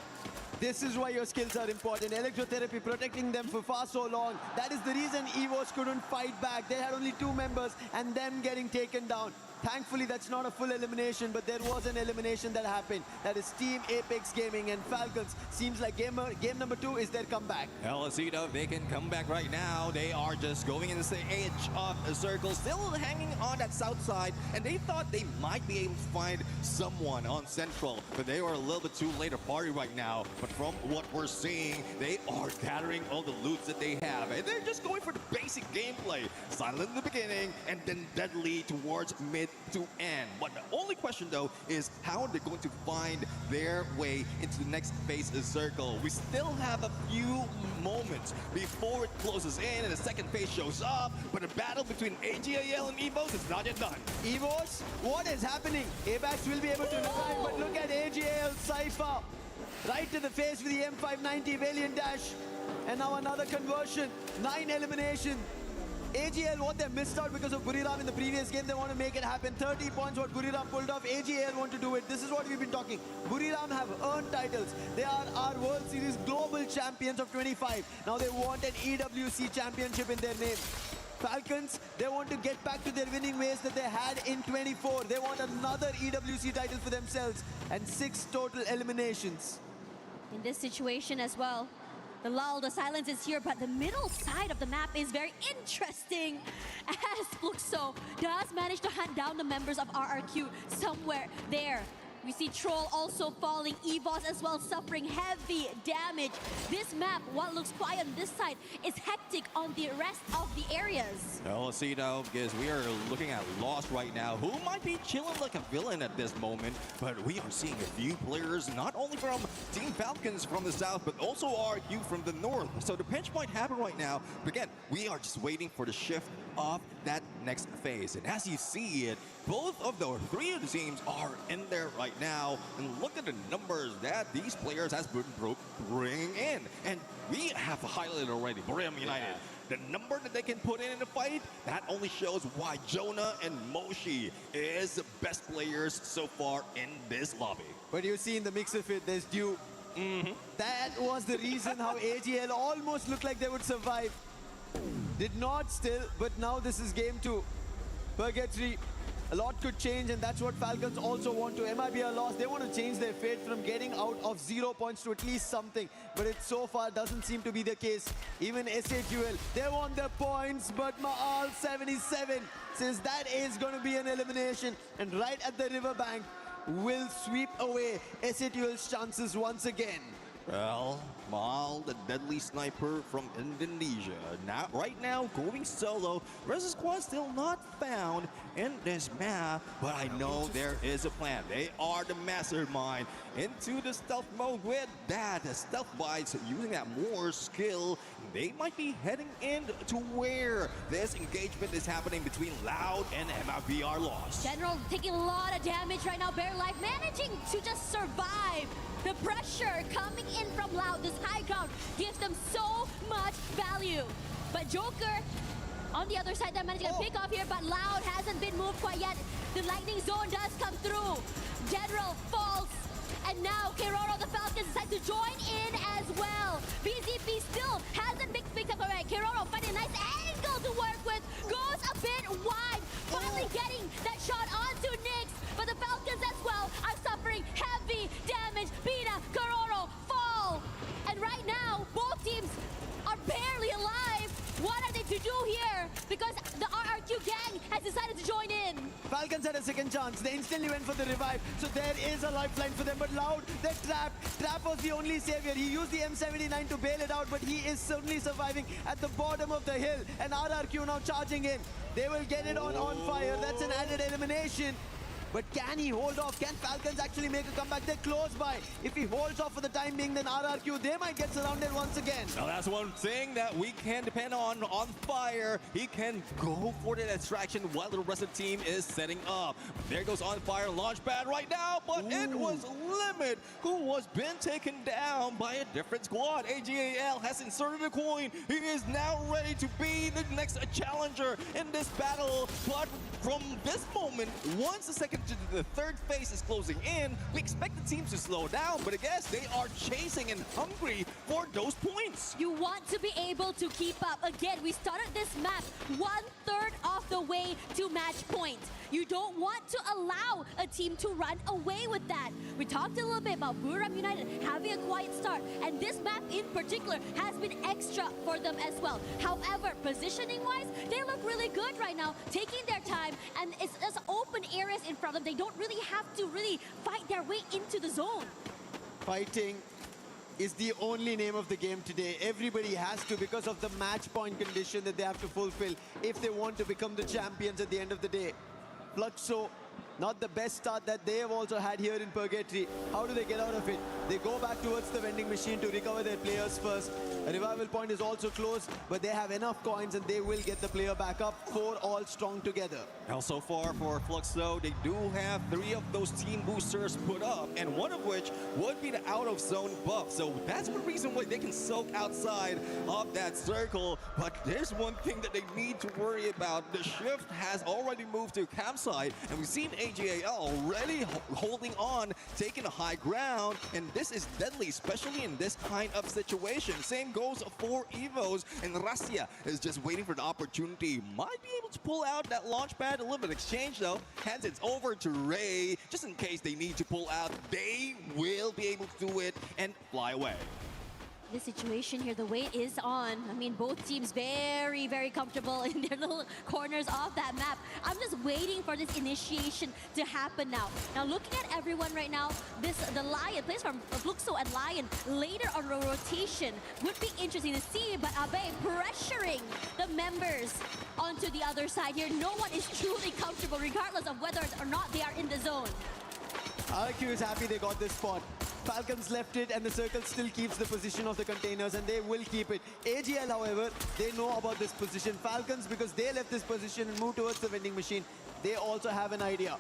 This is why your skills are important. Electrotherapy protecting them for far so long. That is the reason EVOS couldn't fight back. They had only 2 members and them getting taken down. Thankfully, that's not a full elimination, but there was an elimination that happened. That is Team Apex Gaming and Falcons. Seems like game number 2 is their comeback. Well, let's see though, they can come back right now. They are just going in the edge of a circle, still hanging on that south side, and they thought they might be able to find someone on Central, but they were a little bit too late to party right now. But from what we're seeing, they are gathering all the loot that they have, and they're just going for the basic gameplay. Silent in the beginning, and then deadly towards mid to end. But the only question though is how they're going to find their way into the next phase of circle. We still have a few moments before it closes in and the second phase shows up, but the battle between AGAL and EVOS is not yet done. EVOS, what is happening? ABAX will be able to revive, but look at AGAL Cypher. Right to the face with the M590 Valiant Dash. And now another conversion, 9 elimination. AGL, what they missed out because of Buriram in the previous game, they want to make it happen. 30 points what Buriram pulled off. AGL want to do it. This is what we've been talking. Buriram have earned titles. They are our World Series global champions of 25. Now they want an EWC championship in their name. Falcons, they want to get back to their winning ways that they had in 24. They want another EWC title for themselves and 6 total eliminations. In this situation as well, the lull, the silence is here, but the middle side of the map is very interesting as Fluxo does manage to hunt down the members of RRQ somewhere there. We see Troll also falling, EVOS as well suffering heavy damage. This map, what looks quiet on this side, is hectic on the rest of the areas. Well, let's see now, because we are looking at Lost right now, who might be chilling like a villain at this moment, but we are seeing a few players, not only from Team Falcons from the south, but also RQ from the north. So the pinch might happen right now, but again, we are just waiting for the shift of that next phase. And as you see it, both of the three of the teams are in there right now. And look at the numbers that these players has been bringing in. And we have highlighted already, Brim United. The number that they can put in the fight, that only shows why Jonah and Moshi is the best players so far in this lobby. But you see in the mix of it, there's Dew. That was the reason how AGL almost looked like they would survive. Did not still, but now this is game 2. Purgatory, a lot could change, and that's what Falcons also want to. MIB are lost. They want to change their fate from getting out of 0 points to at least something, but it so far doesn't seem to be the case. Even SAQL, they want their points, but Maal 77, since that is going to be an elimination, and right at the riverbank will sweep away SAQL's chances once again. Well, Maal, the deadly sniper from Indonesia, right now going solo. Rest of squad still not found in this map, but I know there is a plan. They are the mastermind into the stealth mode with that. The stealth bites using that more skill. They might be heading in to where this engagement is happening between Loud and MIB are lost. General taking a lot of damage right now. Bear Life managing to just survive. The pressure coming in from Loud, this high ground, gives them so much value. But Joker, on the other side, they're managing to pick off here, but Loud hasn't been moved quite yet. The lightning zone does come through. General falls, and now Keroro, the Falcons, decide to join in as well. BZP still hasn't picked up already. Keroro finding a nice angle to work with, goes a bit wide, finally getting that shot onto Nyx, but the Falcons as well are suffering heavy damage. Pina, Keroro fall, and right now both teams are barely alive. What are they to do here? Because the RRQ gang has decided to join in. Falcons had a second chance. They instantly went for the revive. So there is a lifeline for them. But Loud, they're trapped. Trap was the only savior. He used the M79 to bail it out, but he is certainly surviving at the bottom of the hill. And RRQ now charging in. They will get it on fire. That's an added elimination. But can he hold off? Can Falcons actually make a comeback? They're close by. If he holds off for the time being, then RRQ, they might get surrounded once again. Now that's one thing that we can depend on Fire. He can go for the distraction while the rest of the team is setting up. There goes On Fire, launch pad right now, but it was Limit who was been taken down by a different squad. AGAL has inserted a coin. He is now ready to be the next challenger in this battle. But from this moment, once the second to the third phase is closing in, we expect the teams to slow down, but I guess they are chasing and hungry for those points. You want to be able to keep up. Again, we started this map 1/3 of the way to match point. You don't want to allow a team to run away with that. We talked a little bit about Buriram United having a quiet start, and this map in particular has been extra for them as well. However, positioning-wise, they look really good right now, taking their time, and it's just open areas in front of them. They don't really have to fight their way into the zone. Fighting is the only name of the game today. Everybody has to, because of the match point condition that they have to fulfill if they want to become the champions at the end of the day. Fluxo, not the best start that they have also had here in Purgatory. How do they get out of it? They go back towards the vending machine to recover their players first. A revival point is also close, but they have enough coins and they will get the player back up. 4 all strong together. Now, so far for Fluxo, they do have 3 of those team boosters put up, and one of which would be the out-of-zone buff. So that's the reason why they can soak outside of that circle. But there's one thing that they need to worry about. The shift has already moved to campsite, and we've seen AGAL already holding on, taking a high ground, and this is deadly, especially in this kind of situation. Same goes for Evos, and Rastia is just waiting for the opportunity. Might be able to pull out that launch pad. A little bit of exchange though. Hands it over to Ray, just in case they need to pull out. They will be able to do it and fly away. This situation here, the wait is on. I mean, both teams very, very comfortable in their little corners of that map. I'm just waiting for this initiation to happen now. Now, looking at everyone right now, the Lion, plays from Fluxo and Lion later on the rotation would be interesting to see, but Abe pressuring the members onto the other side here. No one is truly comfortable regardless of whether or not they are in the zone. RQ is happy they got this spot. Falcons left it and the circle still keeps the position of the containers and they will keep it. AGL, however, they know about this position. Falcons, because they left this position and moved towards the vending machine, they also have an idea.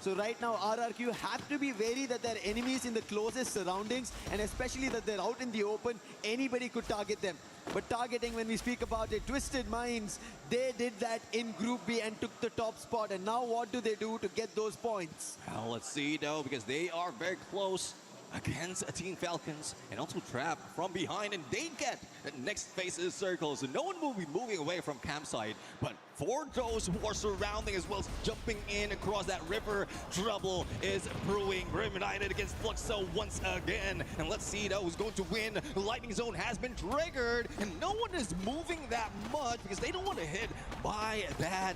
So right now, RRQ have to be wary that they're enemies in the closest surroundings and especially that they're out in the open, anybody could target them. But targeting, when we speak about it, Twisted Minds, they did that in Group B and took the top spot. And now what do they do to get those points? Well, let's see though, because they are very close against Team Falcons and also Trap from behind, and they get the next phase of circle, so no one will be moving away from campsite. But for those who are surrounding as well as jumping in across that river, trouble is brewing. Grim United against Fluxo once again, and let's see though who's going to win. The lightning zone has been triggered and no one is moving that much because they don't want to hit by that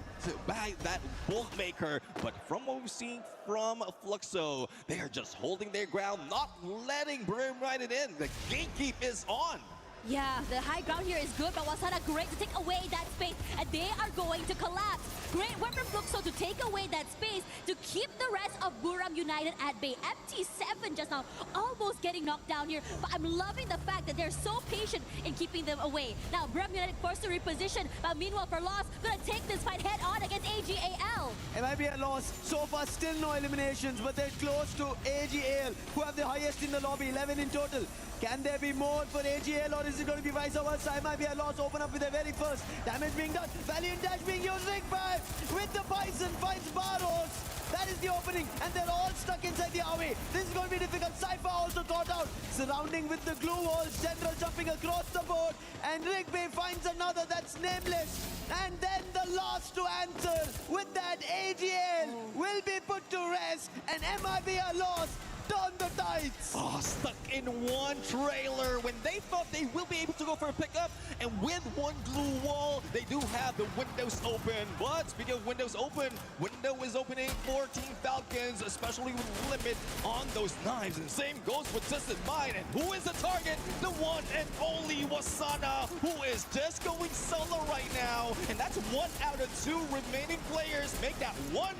bolt maker. But from what we've seen from Fluxo, they are just holding their ground, not letting Grim United in. The gatekeep is on. Yeah, the high ground here is good, but Wasana great to take away that space, and they are going to collapse. Great work from Fluxo to take away that space to keep the rest of Buram United at bay. MT7 just now almost getting knocked down here, but I'm loving the fact that they're so patient in keeping them away. Now, Buram United forced to reposition, but meanwhile for Lost, gonna take this fight head on against AGAL. It might be a loss. So far, still no eliminations, but they're close to AGAL, who have the highest in the lobby, 11 in total. Can there be more for AGL, or is it going to be vice versa? It might be a loss. Open up with their very first. Damage being done. Valiant dash being used. Rigby with the Bison finds Barros. That is the opening, and they're all stuck inside the away. This is going to be difficult. Cypher also caught out. Surrounding with the glue walls. General jumping across the board, and Rigby finds another that's nameless. And then the last to answer with that AGL will be put to rest, and MIB are lost. Turn the tides. Oh, stuck in one trailer when they thought they will be able to go for a pickup, and with one glue wall, they do have the windows open. But speaking of windows open, window is opening for Team Falcons, especially with limit on those knives. And same goes with Twisted Mind. And who is the target? The one and only Wasana, who is just going solo right now. And that's 1 out of 2 remaining players. Make that one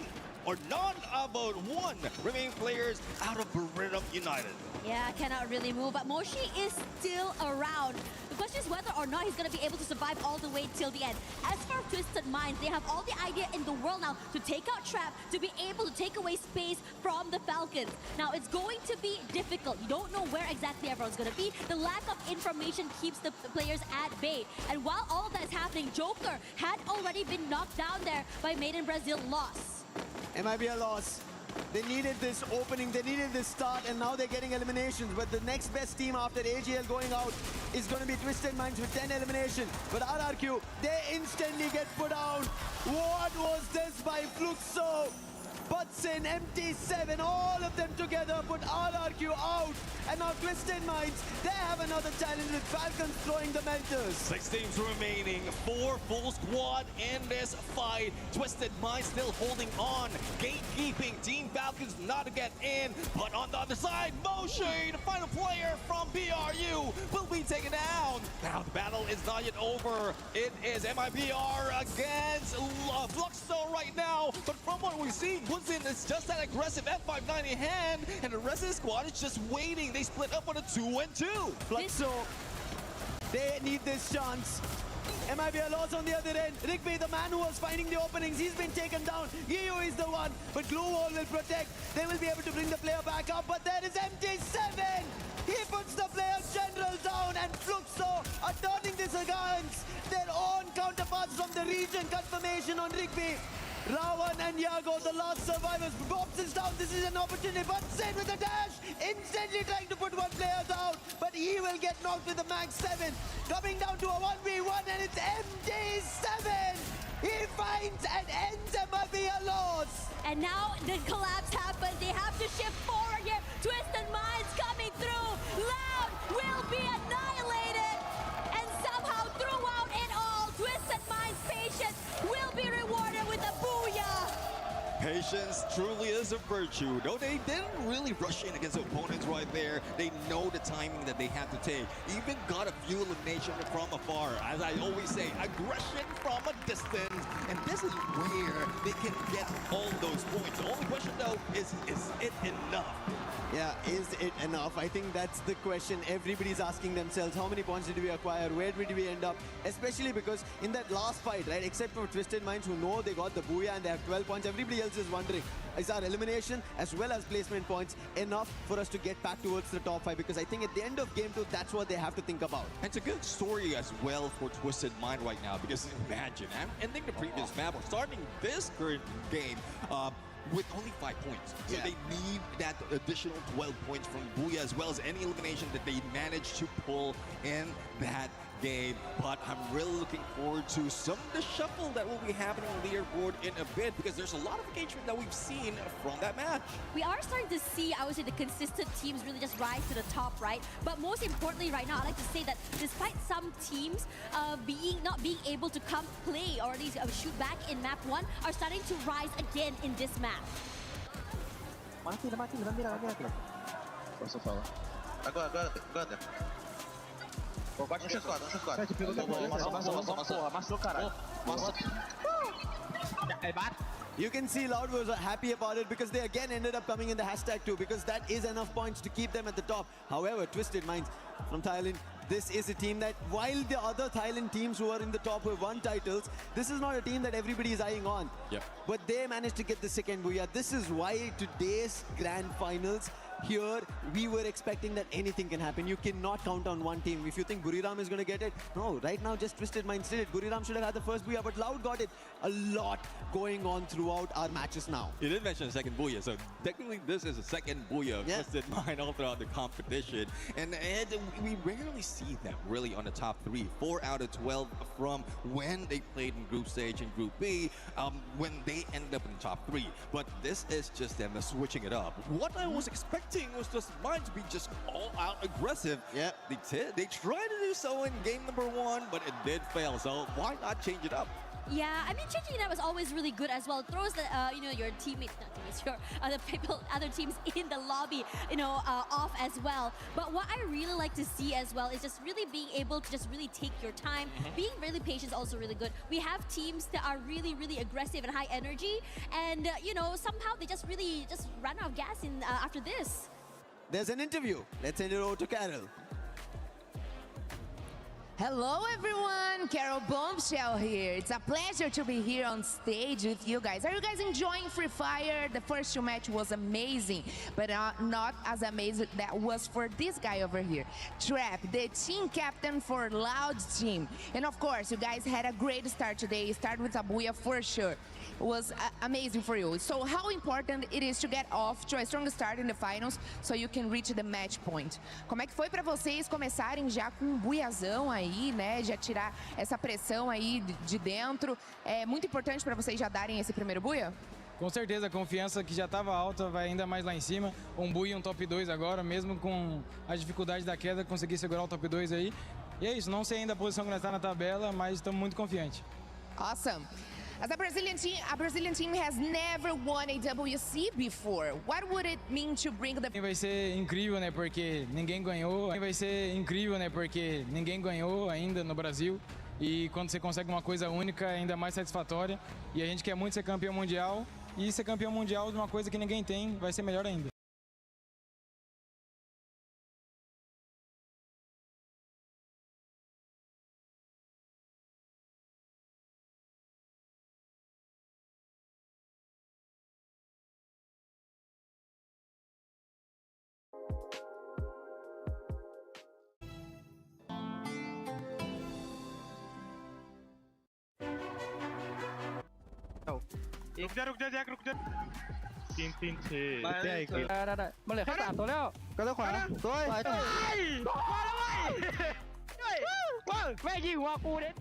or none about one remaining players out of Buram United. Yeah, cannot really move, but Moshi is still around. The question is whether or not he's going to be able to survive all the way till the end. As for Twisted Minds, they have all the idea in the world now to take out Trap, to be able to take away space from the Falcons. Now, it's going to be difficult. You don't know where exactly everyone's going to be. The lack of information keeps the players at bay. And while all of that is happening, Joker had already been knocked down there by Made in Brazil loss. It might be a loss. They needed this opening, they needed this start, and now they're getting eliminations. But the next best team after AGL going out is going to be Twisted Minds with 10 eliminations. But RRQ, they instantly get put down. What was this by Fluxo? Butson, MT7, all of them together put RRQ out. And now Twisted Minds, they have another challenge with Falcons throwing the melters. 6 teams remaining, 4 full squad in this fight. Twisted Minds still holding on, gatekeeping Team Falcons not to get in. But on the other side, Moshe, the final player from BRU, will be taken down. Now the battle is not yet over. It is MIBR against Fluxo right now. But from what we see, Buzin is just that aggressive F590 hand, and the rest of the squad is just waiting. They split up on a 2-2. Fluxo, they need this chance. MIB a loss on the other end. Rigby, the man who was finding the openings, he's been taken down. Yu is the one, but Glue Wall will protect. They will be able to bring the player back up, but there is MT7. He puts the player general down, and Fluxo are turning this against their own counterparts from the region. Confirmation on Rigby. Rawan and Yago, the last survivors. Boxes down. This is an opportunity. But Sen with a dash, instantly trying to put one player down. But he will get knocked with the max 7. Coming down to a 1v1, and it's MD7. He finds and ends MIB a loss. And now the collapse happens. They have to shift forward here. Twisted Minds coming through. Loud will be annihilated. And somehow throughout it all, Twisted Mind's patience will be rewarded with a booyah. Patience truly is a virtue. No, they didn't really rush in against opponents right there. They know the timing that they have to take. Even got a few eliminations from afar. As I always say, aggression from a distance. And this is where they can get all those points. The only question, though, is it enough? Yeah, is it enough? I think that's the question everybody's asking themselves. How many points did we acquire? Where did we end up? Especially because in that last fight, right, except for Twisted Minds who know they got the booyah and they have 12 points, everybody else is wondering, is our elimination as well as placement points enough for us to get back towards the top 5? Because I think at the end of game 2, that's what they have to think about. And it's a good story as well for Twisted Mind right now, because imagine, ending the previous map or starting this current game, with only 5 points. So they need that additional 12 points from Booyah as well as any elimination that they managed to pull in that game. But I'm really looking forward to some of the shuffle that will be happening on the leaderboard in a bit, because there's a lot of engagement that we've seen from that match. We are starting to see, I would say, the consistent teams really just rise to the top, right? But most importantly right now, I'd like to say that despite some teams not being able to come play or at least shoot back in map 1, are starting to rise again in this map. Posso falar? Agora. Pô, bate no squad. Amassou, caralho. You can see Loud was happy about it because they again ended up coming in the hashtag 2, because that is enough points to keep them at the top. However, Twisted Minds from Thailand, this is a team that, while the other Thailand teams who are in the top who have won titles, this is not a team that everybody is eyeing on. Yep. But they managed to get the second booyah. This is why today's grand finals, here we were expecting that anything can happen. You cannot count on one team. If you think Buriram is going to get it, no, right now just Twisted Minds did it. Buriram should have had the first booyah, but Loud got it. A lot going on throughout our matches now. You did mention the second booyah, so technically this is a second booyah of Twisted Mind all throughout the competition. And we rarely see them really on the top 3. 4 out of 12 from when they played in group stage and group B, when they ended up in the top 3. But this is just them switching it up. What I was expecting was just Mind to be just all out aggressive. Yeah, they tried to do so in game number 1, but it did fail. So why not change it up? Yeah, I mean, changing it up is always really good as well. It throws the, your teammates, not teammates, your other teams in the lobby, off as well. But what I really like to see as well is just really being able to just really take your time. Being really patient is also really good. We have teams that are really, really aggressive and high energy, and somehow they just really just run out of gas in after this. There's an interview. Let's send it over to Carol. Hello everyone, Carol Bombshell here. It's a pleasure to be here on stage with you guys. Are you guys enjoying Free Fire? The first 2 match was amazing, but not as amazing that was for this guy over here. Trap, the team captain for Loud's team. And of course, you guys had a great start today. Start with a booyah for sure. It was amazing for you. So how important it is to get off to a strong start in the finals so you can reach the match point. Como é que foi para vocês começarem já com um buiazão aí, né? Já tirar essa pressão aí de dentro. É muito importante para vocês já darem esse primeiro buia? Com certeza, a confiança que já estava alta vai ainda mais lá em cima. Um buia e um top 2 agora, mesmo com a dificuldade da queda, conseguir segurar o top 2 aí. E é isso, não sei ainda a posição que nós está na tabela, mas estamos muito confiantes. Awesome. As a Brazilian team has never won a EWC before. What would it mean to bring the... Vai ser incrível, né? Porque ninguém ganhou. Vai ser incrível, né? Porque ninguém ganhou ainda no Brasil. E quando você consegue uma coisa única, é ainda mais satisfatória. E a gente quer muito ser campeão mundial. E ser campeão mundial de uma coisa que ninguém tem, vai ser melhor ainda. रुक जा Jack रुक जा 3-3-6 ได้มันเหลือแค่3ตัวแล้วก็ต้องขวาตัวมาแล้วเว้ยแม่ยิงหัวกูเด็ด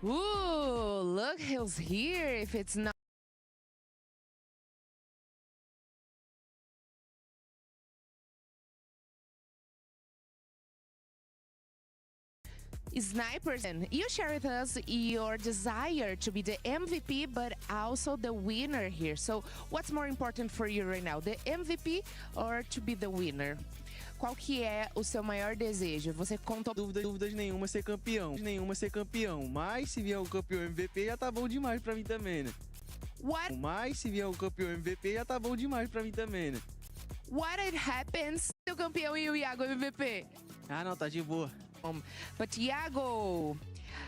Ooh, look who's here. If it's not Snipers, and you share with us your desire to be the MVP, but also the winner here. So what's more important for you right now, the MVP or to be the winner? Qual que é o seu maior desejo? Você contou Dúvidas nenhuma ser campeão, mas se vier o campeão MVP já tá bom demais pra mim também, né? Mas se vier o campeão MVP já tá bom demais pra mim também, né? What it happens se o campeão e o Iago MVP? Ah, não, tá de boa. But Iago,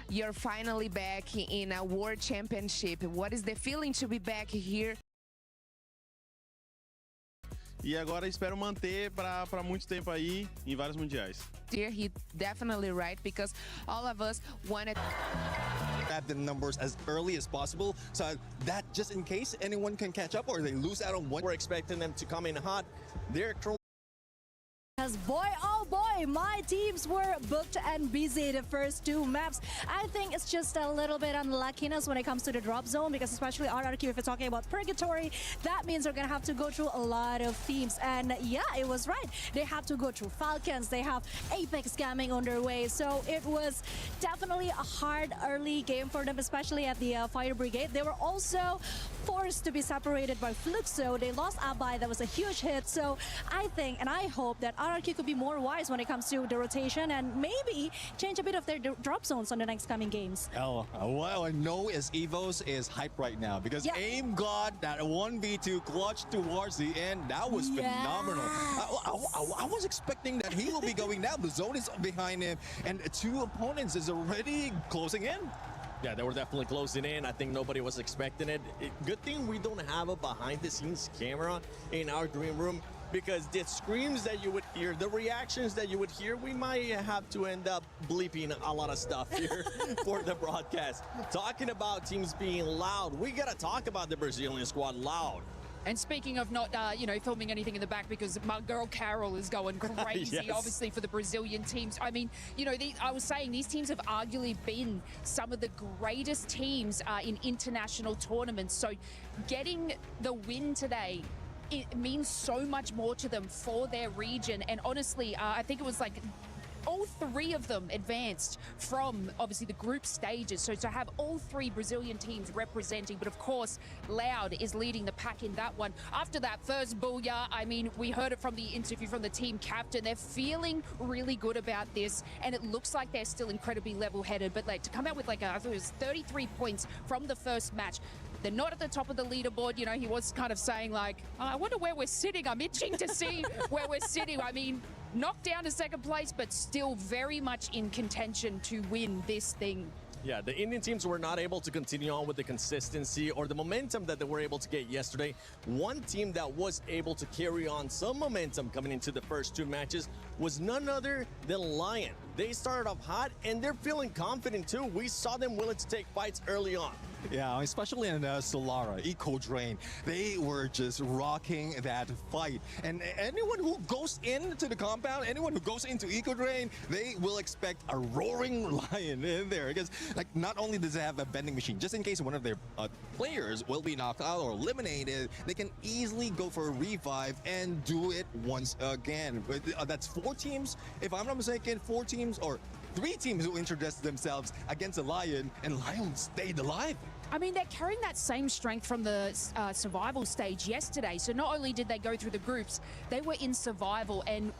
you're finally back in a World Championship. What is the feeling to be back here? E agora espero manter para muito tempo aí em vários mundiais. Dear, he definitely right, because all of us wanted grab the numbers as early as possible so that just in case anyone can catch up or they lose out on one. We're expecting them to come in hot. They're As boy, oh boy, my teams were booked and busy the first two maps. I think it's just a little bit unluckiness when it comes to the drop zone, because especially RRQ, if you're talking about Purgatory, that means they're gonna have to go through a lot of teams. And yeah, it was right. They have to go through Falcons, they have Apex scamming on their way. So it was definitely a hard early game for them, especially at the Fire Brigade. They were also forced to be separated by Fluxo. They lost Abai, that was a huge hit. So I think and I hope that RRQ could be more wise when it comes to the rotation and maybe change a bit of their drop zones on the next coming games. Oh, what I know is Evos is hype right now because AIM got that 1v2 clutch towards the end. That was phenomenal. I was expecting that he will be going down. The zone is behind him and two opponents is already closing in. Yeah, they were definitely closing in. I think nobody was expecting it. Good thing we don't have a behind-the-scenes camera in our green room, because the screams that you would hear, the reactions that you would hear, we might have to end up bleeping a lot of stuff here for the broadcast. Talking about teams being loud, we got to talk about the Brazilian squad loud. And speaking of not, filming anything in the back, because my girl Carol is going crazy, Yes. obviously, for the Brazilian teams. I mean, I was saying these teams have arguably been some of the greatest teams in international tournaments. So getting the win today, it means so much more to them for their region. And honestly, I think it was like all three of them advanced from obviously the group stages. So to have all three Brazilian teams representing, but of course Loud is leading the pack in that one. After that first booyah, I mean, we heard it from the interview from the team captain. They're feeling really good about this, and it looks like they're still incredibly level-headed. But like to come out with like I thought it was 33 points from the first match. They're not at the top of the leaderboard. He was kind of saying like, I wonder where we're sitting. I'm itching to see where we're sitting. I mean, knocked down to second place, but still very much in contention to win this thing. Yeah, the Indian teams were not able to continue on with the consistency or the momentum that they were able to get yesterday. One team that was able to carry on some momentum coming into the first two matches was none other than Lion. They started off hot, and they're feeling confident too. We saw them willing to take fights early on. Yeah, especially in Solara, Eco Drain, they were just rocking that fight. And anyone who goes into the compound, anyone who goes into Eco Drain, they will expect a roaring lion in there. Because like not only does it have a vending machine, just in case one of their players will be knocked out or eliminated, they can easily go for a revive and do it once again. But, that's 4 teams, if I'm not mistaken, 4 teams or 3 teams who introduced themselves against a Lion, and Lion stayed alive. I mean, they're carrying that same strength from the survival stage yesterday. So not only did they go through the groups, they were in survival, and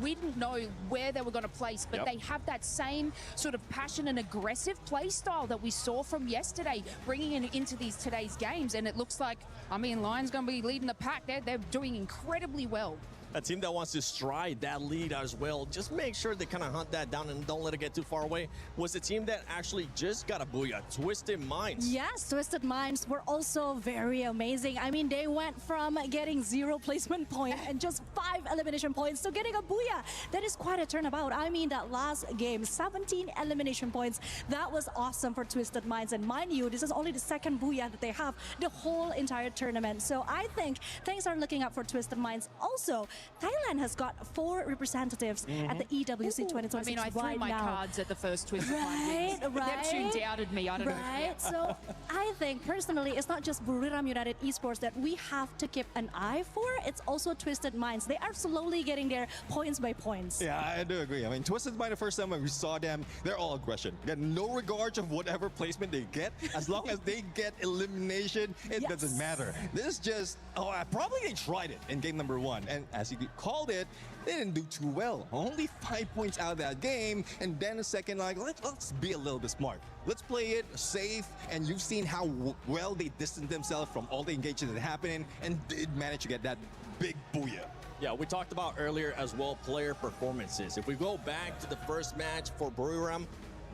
we didn't know where they were going to place, but they have that same sort of passion and aggressive play style that we saw from yesterday, bringing it into today's games. And it looks like, I mean, Lion's going to be leading the pack. They're doing incredibly well. A team that wants to stride that lead as well, just make sure they kind of hunt that down and don't let it get too far away, was a team that actually just got a booyah, Twisted Minds. Yes, Twisted Minds were also very amazing. I mean, they went from getting 0 placement point and just 5 elimination points to getting a booyah. That is quite a turnabout. I mean, that last game, 17 elimination points. That was awesome for Twisted Minds. And mind you, this is only the second booyah that they have the whole entire tournament. So I think things are looking up for Twisted Minds. Also, Thailand has got 4 representatives at the EWC 2026 I mean, I threw right my now. cards at the first Twisted Right, Mind. right. Neptune doubted me. I don't know. Right. So I think personally, it's not just Buriram United Esports that we have to keep an eye for. It's also Twisted Minds. They are slowly getting there points by points. Yeah, I do agree. I mean, Twisted Mind, the first time when we saw them, they're all aggression. They got no regard of whatever placement they get. As long as they get elimination, it doesn't matter. This is just, probably they tried it in game number 1. And as you called it, they didn't do too well. Only 5 points out of that game. And then a second, like, let's be a little bit smart. Let's play it safe. And you've seen how well they distanced themselves from all the engagements that happened and did manage to get that big booyah. Yeah, we talked about earlier as well player performances. If we go back to the first match for Buriram,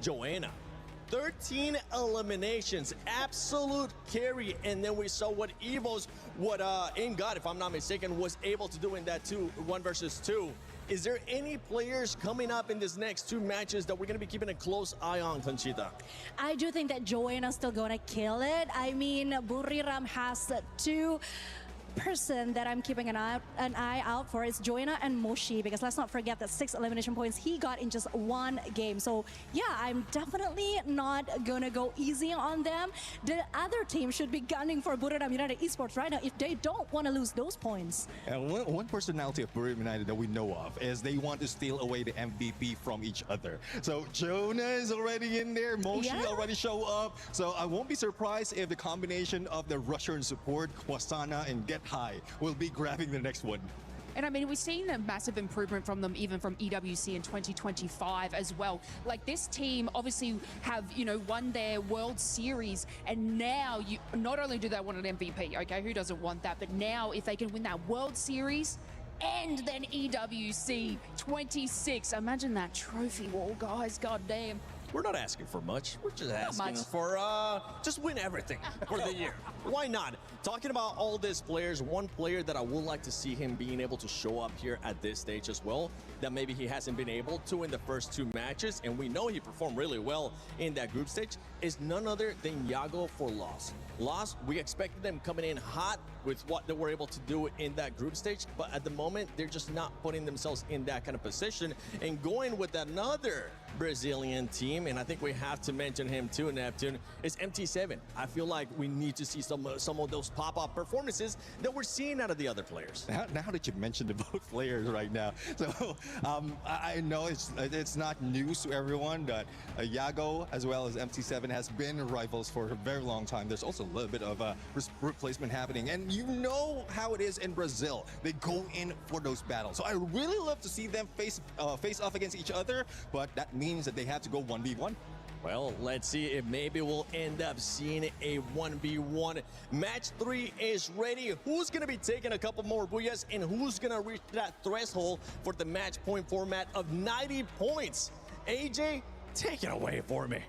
Joanna, 13 eliminations, absolute carry, and then we saw what Ingot, if I'm not mistaken, was able to do in that 1 versus 2. Is there any players coming up in this next 2 matches that we're going to be keeping a close eye on, Conchita? I do think that Joanna's still gonna kill it. I mean, Buriram has 2 person that I'm keeping an eye out for is Joanna and Moshi, because let's not forget that 6 elimination points he got in just 1 game. So yeah, I'm definitely not gonna go easy on them. The other team should be gunning for Buriram United Esports right now if they don't want to lose those points. And one personality of Buriram United that we know of is they want to steal away the MVP from each other. So Jonah is already in there, Moshi already show up. So I won't be surprised if the combination of the Russian support, Wasana and Get High, will be grabbing the next one. And I mean, we've seen a massive improvement from them, even from EWC in 2025 as well. Like, this team obviously have, won their World Series, and now not only do they want an MVP, okay, who doesn't want that, but now if they can win that World Series and then EWC 26, imagine that trophy wall, guys, goddamn. We're not asking for much. We're just asking for just win everything for the year. Why not? Talking about all these players, one player that I would like to see him being able to show up here at this stage as well, that maybe he hasn't been able to in the first 2 matches, and we know he performed really well in that group stage, is none other than Yago for Lost. Lost, we expected them coming in hot with what they were able to do in that group stage, but at the moment, they're just not putting themselves in that kind of position and going with another Brazilian team, and I think we have to mention him too, Neptune, is MT7. I feel like we need to see some of those pop-up performances that we're seeing out of the other players. Now that you mentioned the both players right now, so I know it's not news to everyone that Yago as well as MT7 has been rivals for a very long time. There's also a little bit of a replacement happening, and you know how it is in Brazil. They go in for those battles. So I really love to see them face off against each other, but that means that they have to go 1v1. Well, let's see if maybe we'll end up seeing a 1v1. Match 3 is ready. Who's going to be taking a couple more booyahs, and who's going to reach that threshold for the match point format of 90 points? AJ, take it away for me.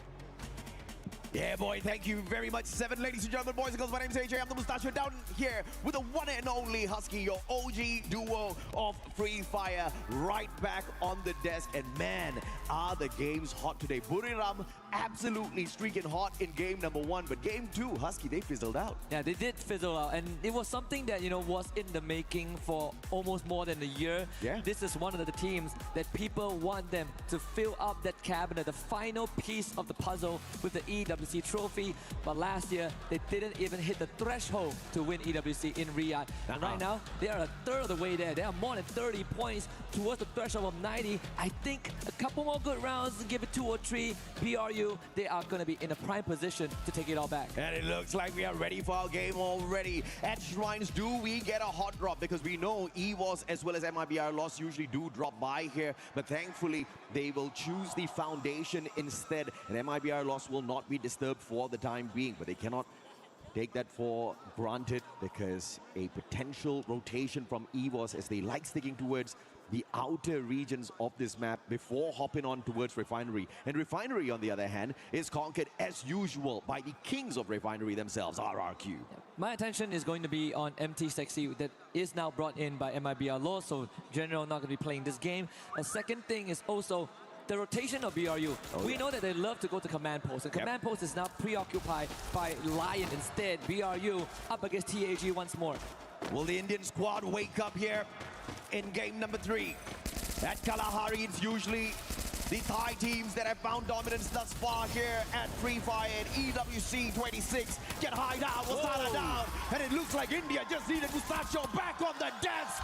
Yeah, boy, thank you very much, 7. Ladies and gentlemen, boys and girls, my name is AJ. I'm the Mustachio down here with the one and only Husky, your OG duo of Free Fire, right back on the desk. And man, are the games hot today. Buriram absolutely streaking hot in game number 1, but game 2, Husky, they fizzled out. Yeah, they did fizzle out, and it was something that, was in the making for almost more than a year. Yeah. This is one of the teams that people want them to fill up that cabinet, the final piece of the puzzle with the EWC trophy. But last year, they didn't even hit the threshold to win EWC in Riyadh. And right now, they are a third of the way there. They are more than 30 points towards the threshold of 90. I think a couple more good rounds, give it 2 or 3, BRU, they are going to be in a prime position to take it all back. And it looks like we are ready for our game already. At Shrines, do we get a hot drop? Because we know EWOS as well as MIBR Lost usually do drop by here, but thankfully they will choose the Foundation instead, and MIBR Lost will not be disturbed for the time being, but they cannot take that for granted because a potential rotation from EWOS, as they like sticking towards the outer regions of this map before hopping on towards Refinery. And Refinery, on the other hand, is conquered as usual by the kings of Refinery themselves, RRQ. My attention is going to be on MT Sexy, that is now brought in by MIBR Law, so General not going to be playing this game. A second thing is also the rotation of BRU. We know that they love to go to command post, and command post is now preoccupied by Lion instead. BRU up against TAG once more. Will the Indian squad wake up here? in game number 3. At Kalahari, it's usually the Thai teams that have found dominance thus far here at Free Fire and EWC 26. Get high down, Wasana down, and it looks like India just needed Mustacho back on the desk.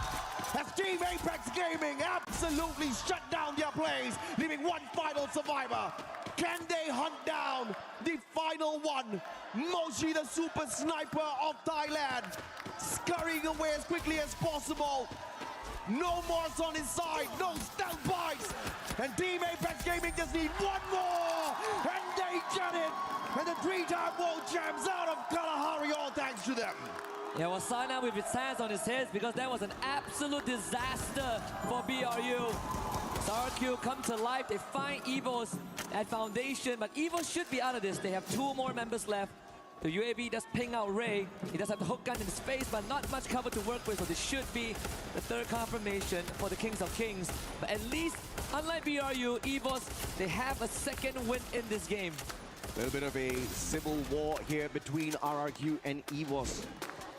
As Team Apex Gaming absolutely shut down their plays, leaving one final survivor. Can they hunt down the final one? Moshi, the super sniper of Thailand, scurrying away as quickly as possible. No Morse on his side, no stealth bites. And Team Apex Gaming just need one more. And they get it. And the 3-time world champs out of Kalahari, all thanks to them. Yeah, Wasana with his hands on his head because that was an absolute disaster for BRU. So RRQ come to life, they find EVOS at Foundation, but EVOS should be out of this. They have 2 more members left. The UAV does ping out Ray. He does have the hook gun in his face, but not much cover to work with, so this should be the 3rd confirmation for the Kings of Kings. But at least, unlike BRU, EVOS, they have a 2nd win in this game. A little bit of a civil war here between RRQ and EVOS.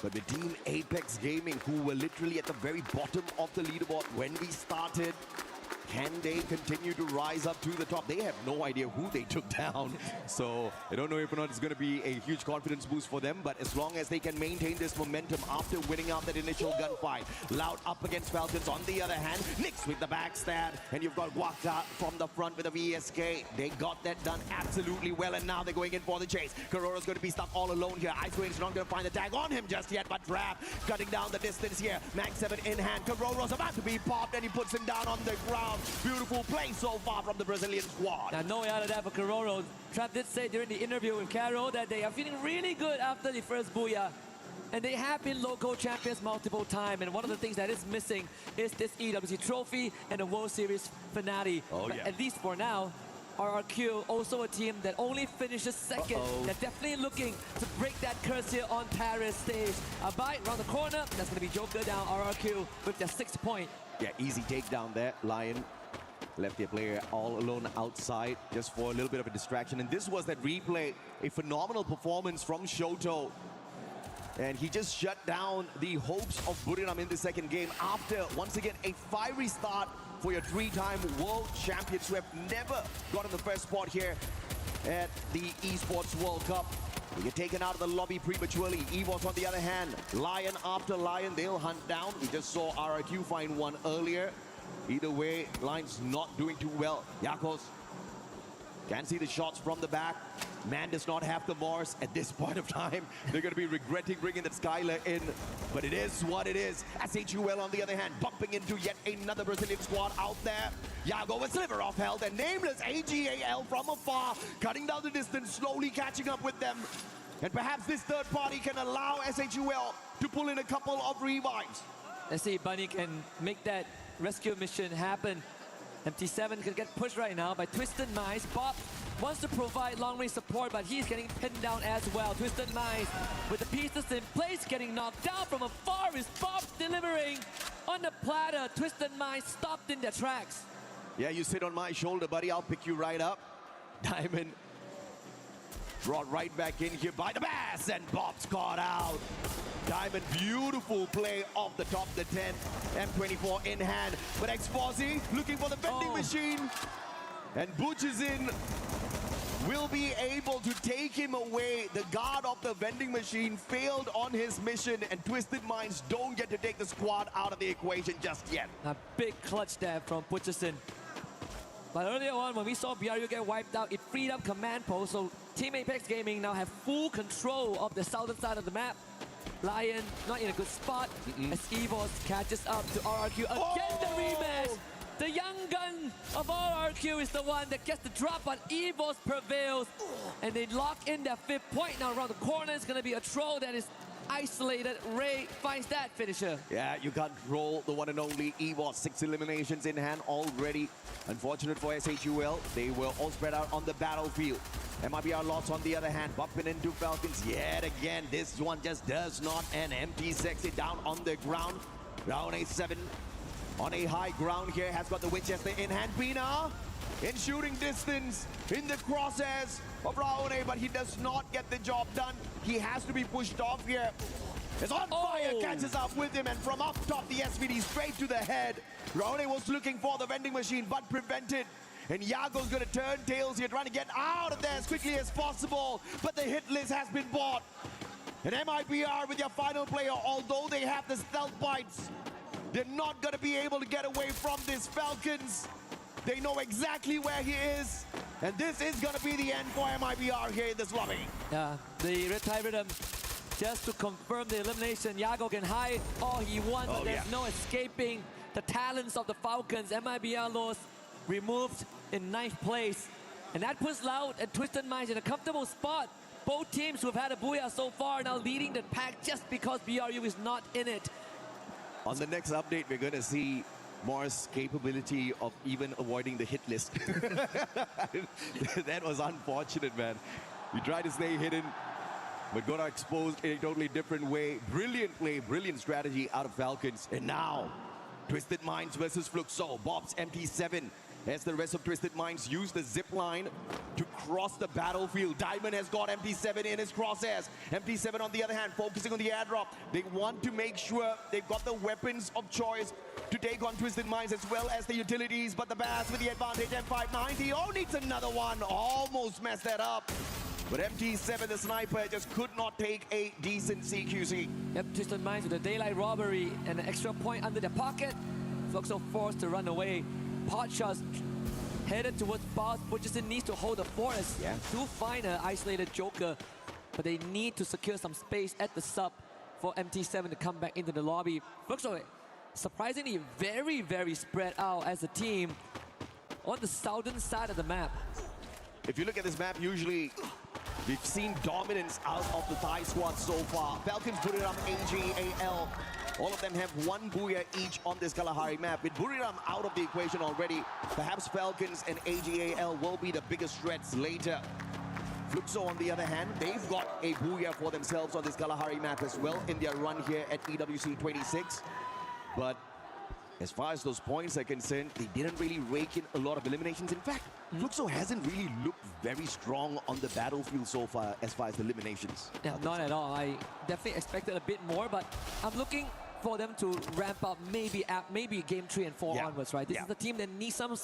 But the Team Apex Gaming, who were literally at the very bottom of the leaderboard when we started, can they continue to rise up to the top? They have no idea who they took down. So I don't know if or not it's going to be a huge confidence boost for them, but as long as they can maintain this momentum after winning out that initial gunfight. Loud up against Falcons. On the other hand, Nix with the backstab, and you've got Waka from the front with a VSK. They got that done absolutely well, and now they're going in for the chase. Karoro's going to be stuck all alone here. Ice Queen's not going to find the tag on him just yet, but Trap cutting down the distance here. Max 7 in hand. Karoro's about to be popped, and he puts him down on the ground. Beautiful play so far from the Brazilian squad. Now, no way out of that for Karoro. Trap did say during the interview with Caro that they are feeling really good after the first Booyah. And they have been local champions multiple times. And one of the things that is missing is this EWC trophy and the World Series finale. But at least for now, RRQ, also a team that only finishes 2nd. They're definitely looking to break that curse here on Paris stage. A bite around the corner. That's going to be Joker down RRQ with their 6th point. Yeah, easy takedown there. Lion left their player all alone outside just for a little bit of a distraction. And this was that replay, a phenomenal performance from Shoto. And he just shut down the hopes of Buriram in the 2nd game after, once again, a fiery start for your 3-time world champions who have never gotten the first spot here at the Esports World Cup. They get taken out of the lobby prematurely. EVOS, on the other hand, Lion after Lion, they'll hunt down. We just saw RRQ find one earlier. Either way, Lion's not doing too well. Yakos can see the shots from the back. Man does not have the Morse at this point of time. They're going to be regretting bringing that Skylar in, but it is what it is. SHUL, on the other hand, bumping into yet another Brazilian squad out there. Yago, a sliver of health, and nameless AGAL from afar, cutting down the distance, slowly catching up with them. And perhaps this 3rd party can allow SHUL to pull in a couple of revives. Let's see if Bunny can make that rescue mission happen. MT7 can get pushed right now by Twisted Minds. Bob wants to provide long-range support, but he's getting pinned down as well. Twisted Minds with the pieces in place, getting knocked down from afar. Is Bob delivering on the platter? Twisted Minds stopped in their tracks. Yeah, you sit on my shoulder, buddy. I'll pick you right up. Diamond brought right back in here by the Bass, and Bob's caught out. Diamond, beautiful play off the top of the 10. M24 in hand, but Exposi looking for the vending machine. And Butch is in. Will be able to take him away. The guard of the vending machine failed on his mission, and Twisted Minds don't get to take the squad out of the equation just yet. A big clutch there from Butcherson. But earlier on, when we saw BRU get wiped out, it freed up command post, so Team Apex Gaming now have full control of the southern side of the map. Lion not in a good spot as EVOS catches up to RRQ. Again, the rematch! The young gun of RRQ is the one that gets the drop, but EVOS prevails. And they lock in their 5th point. Now around the corner, it's going to be a troll that is isolated. Ray finds that finisher. Yeah, you can't roll the one and only EVOS. 6 eliminations in hand already. Unfortunate for SHUL. They were all spread out on the battlefield. MIBR lost on the other hand, bumping into Falcons yet again. This one just does not end. Empty Sexy down on the ground. Round A7 on a high ground here, has got the Winchester in hand. Pina in shooting distance, in the crosshairs of Raone, but he does not get the job done. He has to be pushed off here. It's on fire, catches up with him, and from up top, the SVD straight to the head. Raone was looking for the vending machine, but prevented. And Yago's gonna turn tails here, trying to get out of there as quickly as possible. But the hit list has been bought. And MIBR with their final player, although they have the stealth bites, they're not gonna be able to get away from this Falcons. They know exactly where he is. And this is gonna be the end for MIBR here in this lobby. Yeah, the Red Tide Rhythm, just to confirm the elimination, Yago can hide all he wants, but there's no escaping the talents of the Falcons. MIBR lost, removed in 9th place. And that puts Loud and Twisted Minds in a comfortable spot. Both teams who have had a booyah so far now leading the pack just because BRU is not in it. On the next update, we're gonna see Mars' capability of even avoiding the hit list. That was unfortunate, man. He tried to stay hidden, but got exposed in a totally different way. Brilliant play, brilliant strategy out of Falcons. And now, Twisted Minds versus Fluxo. Bob's MT7 as the rest of Twisted Minds use the zip line to cross the battlefield. Diamond has got MT7 in his crosshairs. MT7 on the other hand, focusing on the airdrop. They want to make sure they've got the weapons of choice to take on Twisted Minds as well as the utilities. But the Bass with the advantage, M590. Oh, needs another one. Almost messed that up. But MT7, the sniper, just could not take a decent CQC. Yep, Twisted Minds with the daylight robbery and an extra point under their pocket. Fluxo forced to run away. Pot shots headed towards Boss. Butcherson needs to hold the forest to find an isolated Joker. But they need to secure some space at the sub for MT7 to come back into the lobby. Fluxo, surprisingly, very, very spread out as a team on the southern side of the map. If you look at this map, usually we've seen dominance out of the Thai squad so far. Falcons Buriram, AGAL. All of them have one booyah each on this Kalahari map. With Buriram out of the equation already, perhaps Falcons and AGAL will be the biggest threats later. Fluxo, on the other hand, they've got a booyah for themselves on this Kalahari map as well in their run here at EWC 26. But as far as those points are concerned, they didn't really rake in a lot of eliminations. In fact, Fluxo hasn't really looked very strong on the battlefield so far as the eliminations. Yeah, not at all. I definitely expected a bit more, but I'm looking for them to ramp up maybe game 3 and 4 onwards, right? This is the team that needs some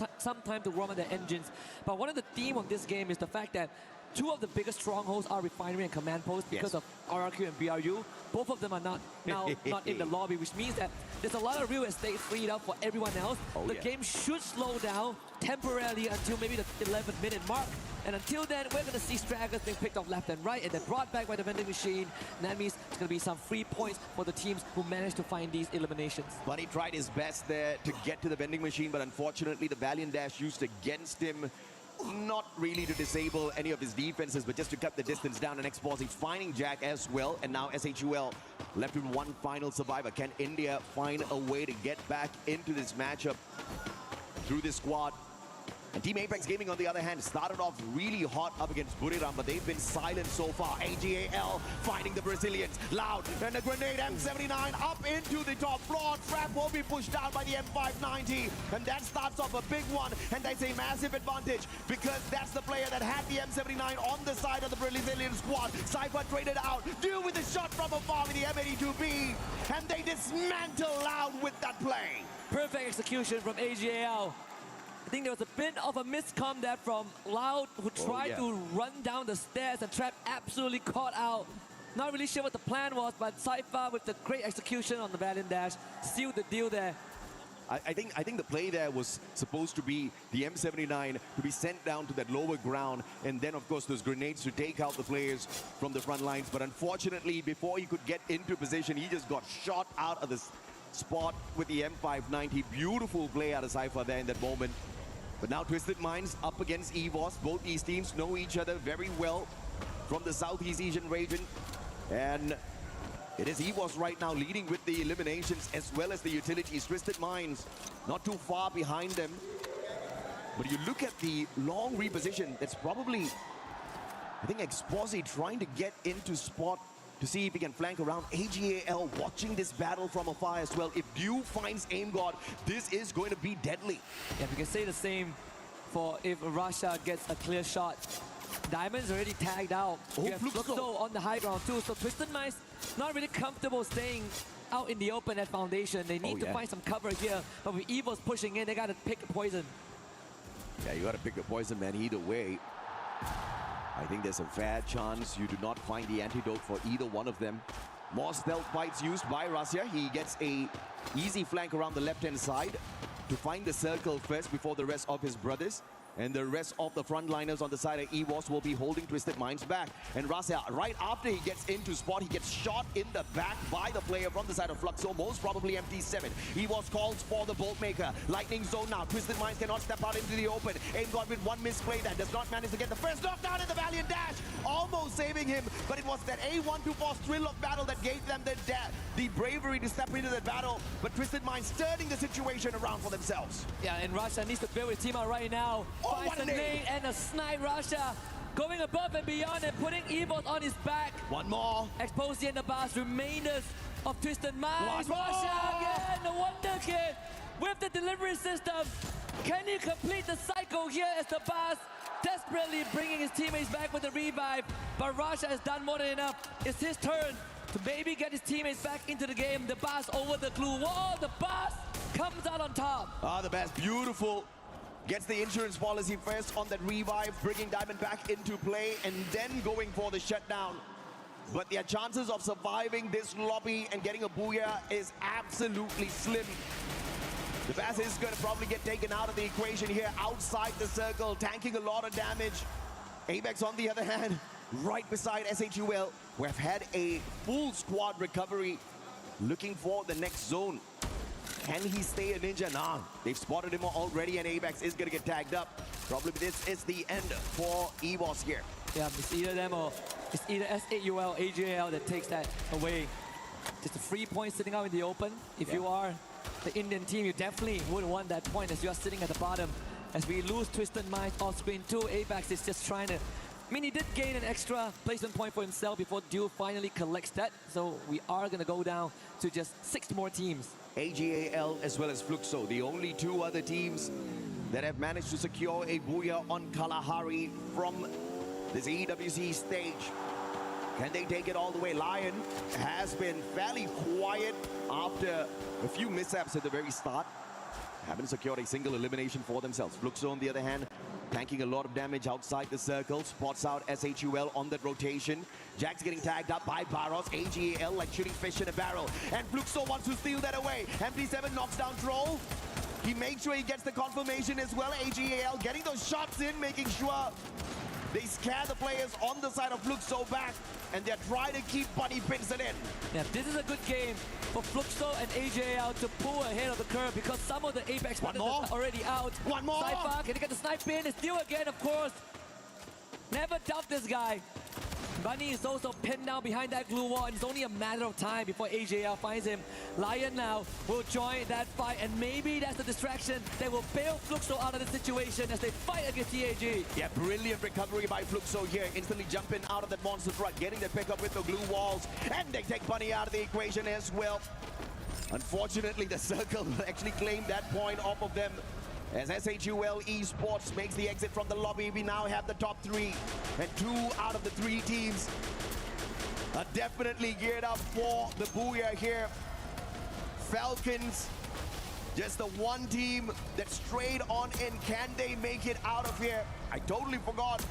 time to warm up their engines. But one of the theme of this game is the fact that two of the biggest strongholds are Refinery and Command Post because of RRQ and BRU. Both of them are not in the lobby, which means that there's a lot of real estate freed up for everyone else. The game should slow down temporarily until maybe the 11th minute mark. And until then, we're going to see stragglers being picked off left and right and then brought back by the vending machine. And that means it's going to be some free points for the teams who managed to find these eliminations. Buddy tried his best there to get to the vending machine, but unfortunately the Valiant Dash used against him. Not really to disable any of his defenses, but just to cut the distance down. And Exposing finding Jack as well. And now SHUL left with one final survivor. Can India find a way to get back into this matchup through this squad? And Team Apex Gaming, on the other hand, started off really hot up against Buriram, but they've been silent so far. AGAL finding the Brazilians. Loud, and a grenade M79 up into the top floor. Trap will be pushed down by the M590, and that starts off a big one, and that's a massive advantage because that's the player that had the M79 on the side of the Brazilian squad. Cypher traded out, deal with the shot from afar with the M82B, and they dismantle Loud with that play. Perfect execution from AGAL. I think there was a bit of a miscom there from Loud, who tried to run down the stairs and Trap absolutely caught out. Not really sure what the plan was, but Cypher with the great execution on the Valiant Dash sealed the deal there. I think the play there was supposed to be the M79 to be sent down to that lower ground, and then of course those grenades to take out the players from the front lines. But unfortunately, before he could get into position, he just got shot out of this spot with the M590. Beautiful play out of Cypher there in that moment. But now Twisted Minds up against EVOS. Both these teams know each other very well from the Southeast Asian region. And it is EVOS right now leading with the eliminations as well as the utilities. Twisted Minds not too far behind them. But you look at the long reposition, that's probably, I think, Exposi trying to get into spot to see if he can flank around. AGAL watching this battle from afar as well. If Dew finds Aim God, this is going to be deadly. Yeah, we can say the same for if Russia gets a clear shot Diamond's already tagged out. Oh, You have Fluxo on the high ground too, so Twisted Minds not really comfortable staying out in the open at Foundation. They need to find some cover here, but with Evo's pushing in, they gotta pick a poison. Yeah, you gotta pick a poison, man, either way. I think there's a fair chance you do not find the antidote for either one of them. More stealth bites used by Russia. He gets a easy flank around the left-hand side to find the circle first before the rest of his brothers. And the rest of the frontliners on the side of EWOS will be holding Twisted Minds back. And Rasia, right after he gets into spot, he gets shot in the back by the player from the side of Fluxo, most probably MT7. EWOS calls for the Bolt Maker. Lightning zone now. Twisted Minds cannot step out into the open. Aim God with one misplay that does not manage to get the first knockdown in the Valiant Dash. Almost saving him, but it was that A124 thrill of battle that gave them the bravery to step into the battle. But Twisted Minds turning the situation around for themselves. Yeah, and Russia needs to build his team out right now. Finds a nade and a snipe. Russia going above and beyond and putting Evos on his back. One more. Expose the Bars, remainders of Twisted Minds. Russia again, the Wonder Kid with the delivery system. Can he complete the cycle here as the Bars desperately bringing his teammates back with the revive? But Russia has done more than enough. It's his turn to maybe get his teammates back into the game. The Bars over the glue wall. The Bars comes out on top. Ah, the Bars, beautiful. Gets the insurance policy first on that revive, bringing Diamond back into play and then going for the shutdown. But their chances of surviving this lobby and getting a booyah is absolutely slim. The Bass is going to probably get taken out of the equation here outside the circle, tanking a lot of damage. Apex, on the other hand, right beside SHUL, who have had a full squad recovery, looking for the next zone. Can he stay a ninja? Nah, they've spotted him already and Apex is going to get tagged up. Probably this is the end for EWOS here. Yeah, it's either them or it's either SAUL, AJL that takes that away. Just a free point sitting out in the open. If you are the Indian team, you definitely wouldn't want that point as you are sitting at the bottom. As we lose Twisted Minds off screen too, Apex is just trying to... I mean, he did gain an extra placement point for himself before Dew finally collects that. So we are going to go down to just 6 more teams. AGAL as well as Fluxo, the only 2 other teams that have managed to secure a booyah on Kalahari from this EWC stage. Can they take it all the way? Lion has been fairly quiet after a few mishaps at the very start. Haven't secured a single elimination for themselves. Fluxo, on the other hand, tanking a lot of damage outside the circle. Spots out SHUL on that rotation. Jack's getting tagged up by Baros. AGAL like shooting fish in a barrel. And Fluxo wants to steal that away. MT7 knocks down Troll. He makes sure he gets the confirmation as well. AGAL getting those shots in, making sure they scare the players on the side of Fluxo back. And they're trying to keep Buddy Pinson in. Yeah, this is a good game for Fluxo and AJL to pull ahead of the curve because some of the Apex players are already out. One more! Cypher, can he get the snipe in? It's Dew again, of course. Never doubt this guy. Bunny is also pinned down behind that glue wall, and it's only a matter of time before AJL finds him. Lion now will join that fight, and maybe that's the distraction that will bail Fluxo out of the situation as they fight against TAG. Yeah, brilliant recovery by Fluxo here, instantly jumping out of that monster truck, getting the pickup with the glue walls, and they take Bunny out of the equation as well. Unfortunately, the circle actually claimed that point off of them. As SHUL Esports makes the exit from the lobby, we now have the top 3. And 2 out of the 3 teams are definitely geared up for the booyah here. Falcons, just the one team that strayed on in. Can they make it out of here? I totally forgot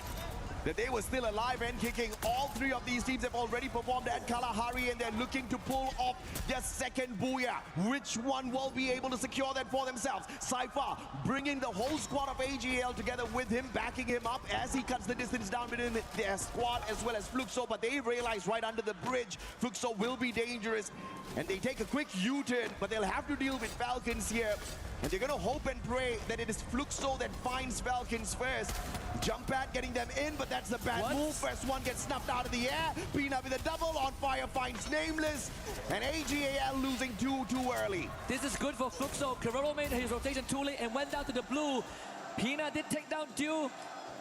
that they were still alive and kicking. All 3 of these teams have already performed at Kalahari, and they're looking to pull off their second booyah. Which one will be able to secure that for themselves? Cypher bringing the whole squad of AGL together with him, backing him up as he cuts the distance down between their squad as well as Fluxo, but they realize right under the bridge, Fluxo will be dangerous, and they take a quick U-turn, but they'll have to deal with Falcons here. And they're going to hope and pray that it is Fluxo that finds Falcons first. Jump pad getting them in, but that's a bad move. First one gets snuffed out of the air. Pina with a double. On fire finds Nameless. And AGAL losing 2 too early. This is good for Fluxo. Carrero made his rotation too late and went down to the blue. Pina did take down Dew,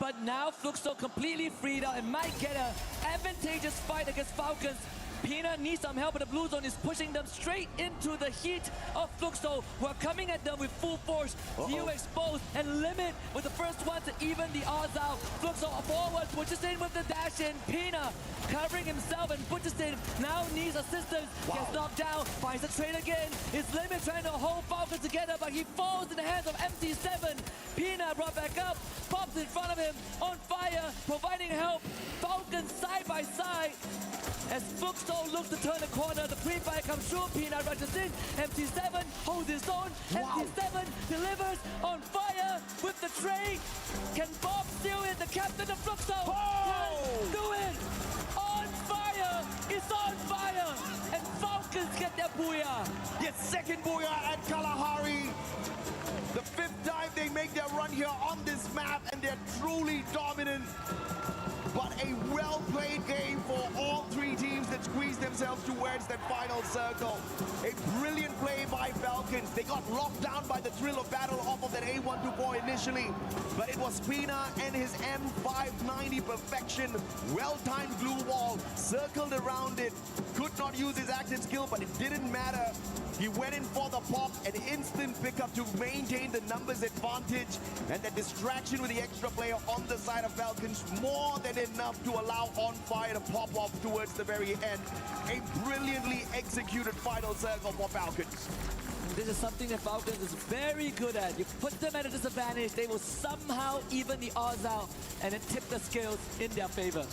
but now Fluxo completely freed out and might get an advantageous fight against Falcons. Peanut needs some help, but the blue zone is pushing them straight into the heat of Fluxo. We're coming at them with full force. You expose and limit with the first one to even the odds out. Fluxo forward, pushes in with the dash in. Peanut covering himself, and Butcherson now needs assistance. Gets knocked down, finds the trade again. It's Limit trying to hold Falcon together, but he falls in the hands of MC7. Peanut brought back up, pops in front of him, on fire, providing help. Falcon side by side. As Fluxo looks to turn the corner, the pre-fire comes through. Peanut rushes in. MC7 holds his own. MC7 delivers on fire with the trade. Can Bob steal it? The captain of Fluxo can do it. On fire. It's on fire. And Falcons get their booyah. Yes, second booyah at Kalahari. The fifth time they make their run here on this map, and they're truly dominant. But a well-played game for all three teams that squeeze themselves towards that final circle. A brilliant play by Falcons. They got locked down by the thrill of battle off of that A124 initially. But it was Pina and his M590 perfection. Well-timed glue wall, circled around it. Could not use his active skill, but it didn't matter. He went in for the pop, an instant pickup to maintain the numbers advantage, and the distraction with the extra player on the side of Falcons more than enough to allow On Fire to pop off towards the very end. A brilliantly executed final circle for Falcons. This is something that Falcons is very good at. You put them at a disadvantage, they will somehow even the odds out and then tip the scales in their favor.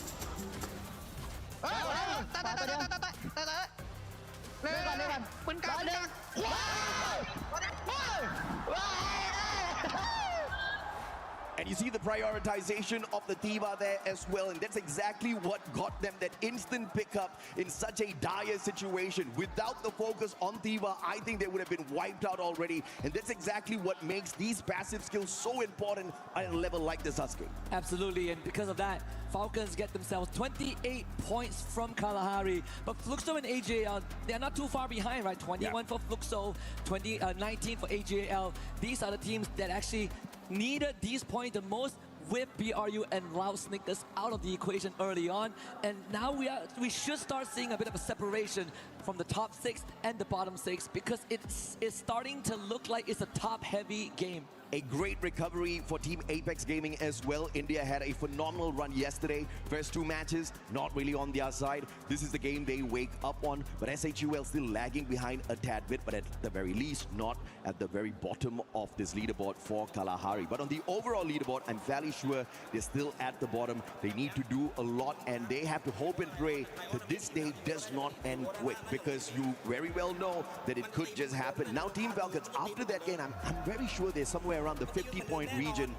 And you see the prioritization of the Diva there as well, and that's exactly what got them that instant pickup in such a dire situation. Without the focus on Diva, I think they would have been wiped out already, and that's exactly what makes these passive skills so important at a level like this, Sasuke. Absolutely, and because of that, Falcons get themselves 28 points from Kalahari, but Fluxo and AJL, they're not too far behind, right? 21 for Fluxo, 19 for AJL. These are the teams that actually needed these points the most, with BRU and Loud Snickers out of the equation early on, and now we should start seeing a bit of a separation from the top 6 and the bottom 6, because it's starting to look like it's a top-heavy game. A great recovery for Team Apex Gaming as well. India had a phenomenal run yesterday. First 2 matches, not really on their side. This is the game they wake up on, but SHUL still lagging behind a tad bit, but at the very least, not at the very bottom of this leaderboard for Kalahari. But on the overall leaderboard, I'm fairly sure they're still at the bottom. They need to do a lot, and they have to hope and pray that this day does not end quick, because you very well know that it could just happen. Now Team Falcons, after that game, I'm very sure they're somewhere around the 50-point region.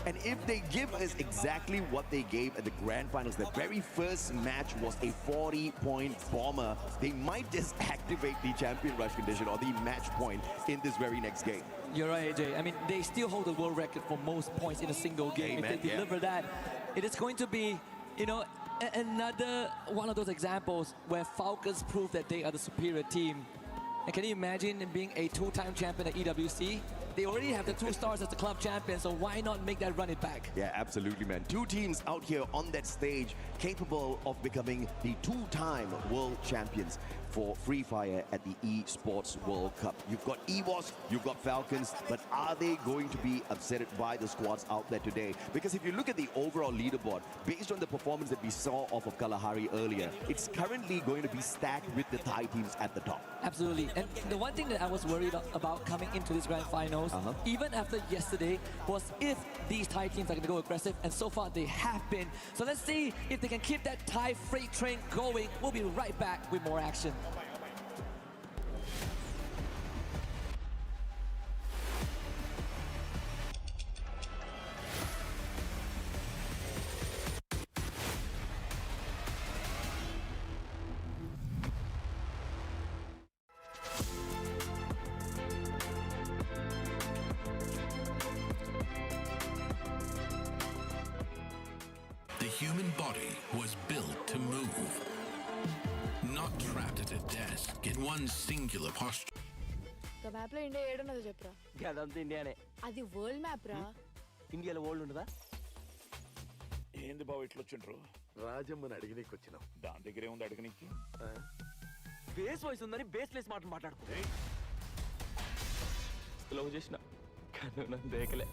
And if they give us exactly what they gave at the grand finals, the very first match was a 40-point bomber, they might just activate the champion rush condition or the match point in this very next game. You're right, AJ. I mean, they still hold the world record for most points in a single game. If they deliver that, it is going to be, you know, another one of those examples where Falcons prove that they are the superior team. And can you imagine them being a 2-time champion at EWC? They already have the 2 stars as the club champion, so why not make that run it back? Yeah, absolutely, man. 2 teams out here on that stage capable of becoming the 2-time world champions for Free Fire at the Esports World Cup. You've got EWOS, you've got Falcons, but are they going to be upset by the squads out there today? Because if you look at the overall leaderboard, based on the performance that we saw off of Kalahari earlier, it's currently going to be stacked with the Thai teams at the top. Absolutely. And the one thing that I was worried about coming into this grand finals, even after yesterday, was if these Thai teams are going to go aggressive, and so far they have been. So let's see if they can keep that Thai freight train going. We'll be right back with more action. The human body was built to move, not trapped at a desk in one singular posture. The map lo India ఏడున్నదో చెప్పరా గదంతా ఇండియానే అది world map రా ఇండియాలో world ఉండదా ఏంది బావ ఇట్లా వచ్చిండ్రు రాజమ్మని అడిగినీకి వచ్చినాం. దాని దగ్గరే ఉంది అడగనికి. బేస్ వాయిస్ ఉందని బేస్లెస్ మాటలు మాట్లాడుకో. లవ్ చేసిన కానీ నన్ను దేకలే.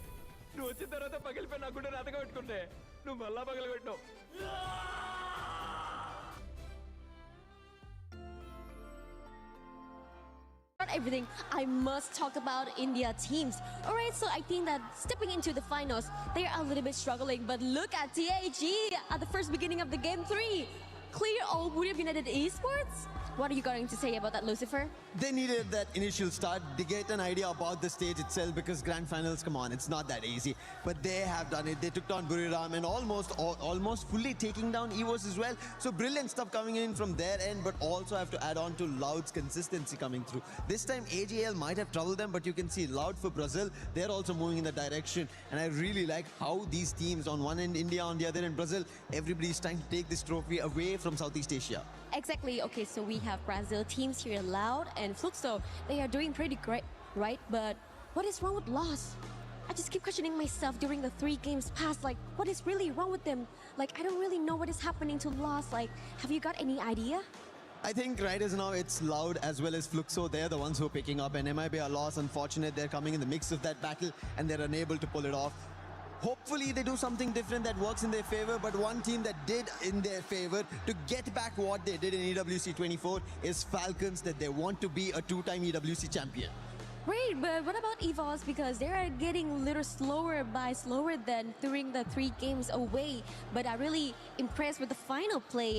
నువ్వు వచ్చిన తర్వాత పగిలిపోయి నా గుండె రాతగా పెట్టుకుంటే నువ్వు మళ్ళా పగలగొట్టినావు. Everything, I must talk about India teams. Alright, so I think that stepping into the finals, they are a little bit struggling, but look at TAG at the first beginning of the game 3. Clear all Woodham United Esports? What are you going to say about that, Lucifer? They needed that initial start to get an idea about the stage itself, because grand finals, come on, it's not that easy. But they have done it. They took down Buriram and almost fully taking down EWC as well. So brilliant stuff coming in from their end, but also have to add on to Loud's consistency coming through. This time AJL might have troubled them, but you can see Loud for Brazil, they're also moving in that direction. And I really like how these teams, on one end India, on the other end Brazil, everybody's trying to take this trophy away from Southeast Asia. Exactly. Okay, so we have Brazil teams here, Loud and Fluxo. They are doing pretty great, right? But what is wrong with Loss? I just keep questioning myself during the 3 games past. Like, what is really wrong with them? Like, I don't really know what is happening to Loss. Like, have you got any idea? I think right as now it's Loud as well as Fluxo. They're the ones who are picking up, and MIBR Loss, unfortunate, they're coming in the mix of that battle and they're unable to pull it off. Hopefully they do something different that works in their favor, but one team that did in their favor to get back what they did in EWC 24 is Falcons, that they want to be a 2-time EWC champion. Great, but what about EVOS? Because they are getting a little slower than during the 3 games away. But I'm really impressed with the final play.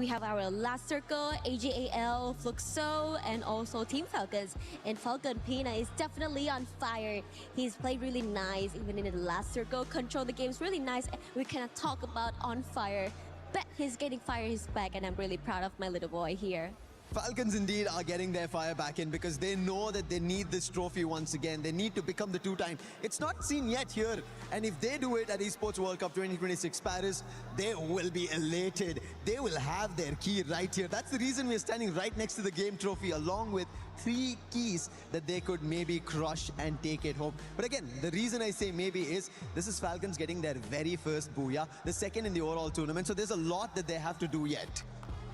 We have our last circle, AJAL, Fluxo, and also Team Falcons. And Falcon Pina is definitely on fire. He's played really nice, even in the last circle. Control the games really nice. We cannot talk about on fire. But he's getting fire in his back, and I'm really proud of my little boy here. Falcons indeed are getting their fire back in, because they know that they need this trophy once again. They need to become the 2-time. It's not seen yet here. And if they do it at Esports World Cup 2026 Paris, they will be elated. They will have their key right here. That's the reason we're standing right next to the game trophy, along with 3 keys that they could maybe crush and take it home. But again, the reason I say maybe is this is Falcons getting their very first booyah, the second in the overall tournament. So there's a lot that they have to do yet.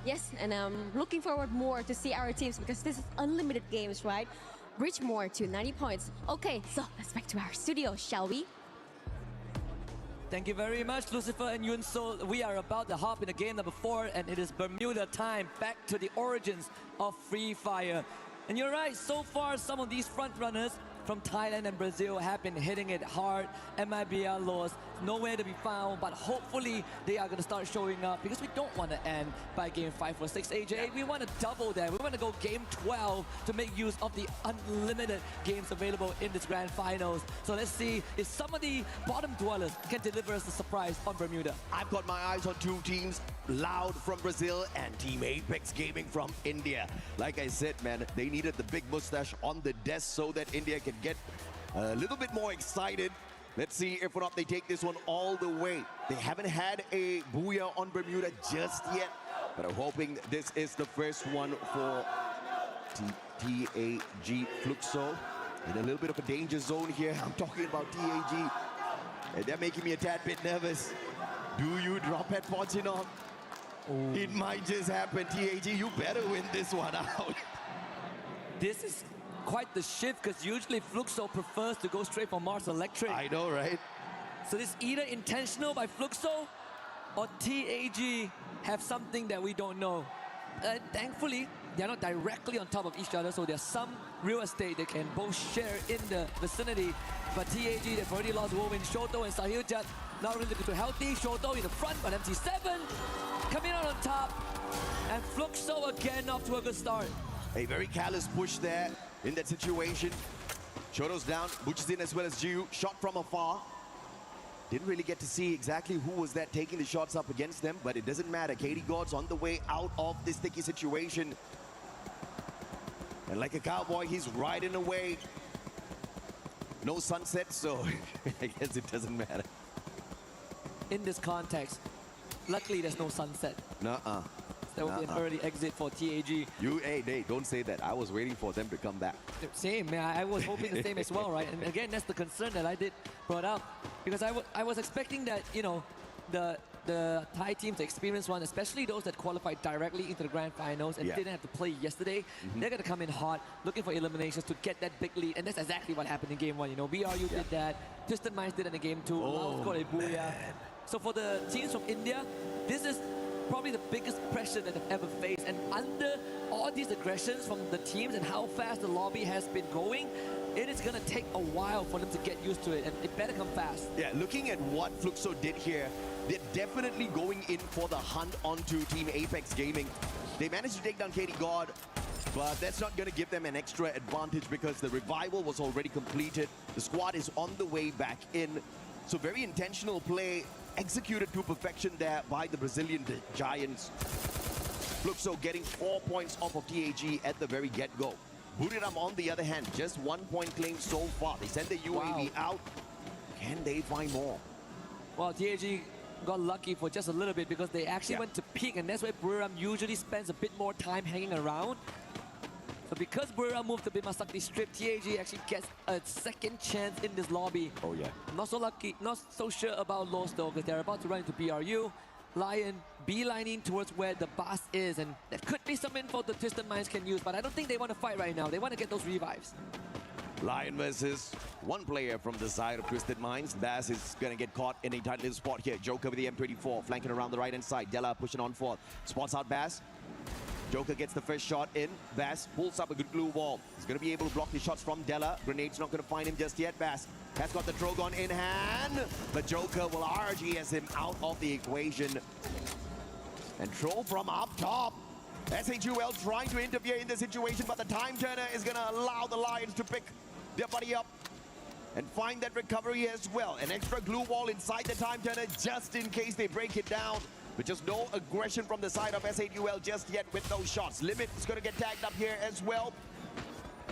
Yes, and I'm looking forward more to see our teams, because this is unlimited games, right? Reach more to 90 points. Okay, so let's back to our studio, shall we? Thank you very much, Lucifer and Yun So. We are about to hop into game number 4, and it is Bermuda time, back to the origins of Free Fire. And you're right, so far some of these front runners from Thailand and Brazil have been hitting it hard. MIBR lost, nowhere to be found, but hopefully they are going to start showing up, because we don't want to end by game 5 or 6 AJ. We want to double that. We want to go game 12 to make use of the unlimited games available in this grand finals. So let's see if some of the bottom dwellers can deliver us a surprise on Bermuda. I've got my eyes on 2 teams, Loud from Brazil and Team Apex Gaming from India. Like I said, man, they needed the big mustache on the desk so that India can get a little bit more excited. Let's see if or not they take this one all the way. They haven't had a booyah on Bermuda just yet, but I'm hoping this is the first one for TAG Fluxo. In a little bit of a danger zone here. I'm talking about TAG. And they're making me a tad bit nervous. Do you drop at Fortunon? It might just happen. TAG, you better win this one out. This is quite the shift, because usually Fluxo prefers to go straight for Mars Electric. I know, right? So this is either intentional by Fluxo or TAG have something that we don't know. Thankfully, they're not directly on top of each other, so there's some real estate they can both share in the vicinity. But TAG, they've already lost Woven, Shoto and Sahil Jat. Not really too healthy. Shoto in the front, but MT7 coming out on top. And Fluxo again off to a good start. A very callous push there in that situation. Shoto's down, Butch is in as well as Jiu. Shot from afar. Didn't really get to see exactly who was that taking the shots up against them, but it doesn't matter. Katie God's on the way out of this sticky situation. And like a cowboy, he's riding away. No sunset, so I guess it doesn't matter. In this context, luckily there's no sunset. Nuh-uh. There will be an early exit for TAG. Hey, don't say that. I was waiting for them to come back. Same, man. I was hoping the same as well, right? And again, that's the concern that I did brought up, because I was expecting that, you know, the Thai teams, the experienced one, especially those that qualified directly into the grand finals and didn't have to play yesterday, they're going to come in hot, looking for eliminations to get that big lead. And that's exactly what happened in game one. You know, BRU did that, Twisted Minds did it in game two, Lao scored a booyah. So for the teams from India, this is probably the biggest pressure that they've ever faced. And under all these aggressions from the teams and how fast the lobby has been going, it is going to take a while for them to get used to it, and it better come fast. Yeah, looking at what Fluxo did here, they're definitely going in for the hunt onto Team Apex Gaming. They managed to take down Katie God, but that's not going to give them an extra advantage because the revival was already completed. The squad is on the way back in. So very intentional play, executed to perfection there by the Brazilian Giants. Fluxo getting 4 points off of TAG at the very get-go. Buriram, on the other hand, just 1 point claim so far. They send the UAV out. Can they find more? Well, TAG got lucky for just a little bit because they actually went to peak, and that's where Buriram usually spends a bit more time hanging around. So because Buriram moved to Bimasakti Strip, TAG actually gets a second chance in this lobby. Oh yeah. Not so lucky, not so sure about Los though, because they're about to run into BRU. Lion beelining towards where the boss is, and that could be some info the Twisted Minds can use, but I don't think they want to fight right now. They want to get those revives. Lion versus one player from the side of Twisted Minds. Bass is going to get caught in a tight little spot here. Joker with the M24, flanking around the right-hand side. Della pushing on forth. Spots out Bass. Joker gets the first shot in. Bass pulls up a good glue wall. He's going to be able to block the shots from Della. Grenade's not going to find him just yet. Bass has got the Drogon in hand, but Joker will RGS him out of the equation. And Troll from up top. SHUL trying to interfere in the situation, but the time turner is going to allow the Lions to pick their buddy up and find that recovery as well. An extra glue wall inside the time turner just in case they break it down. But just no aggression from the side of SHUL just yet with those shots. Limit is going to get tagged up here as well.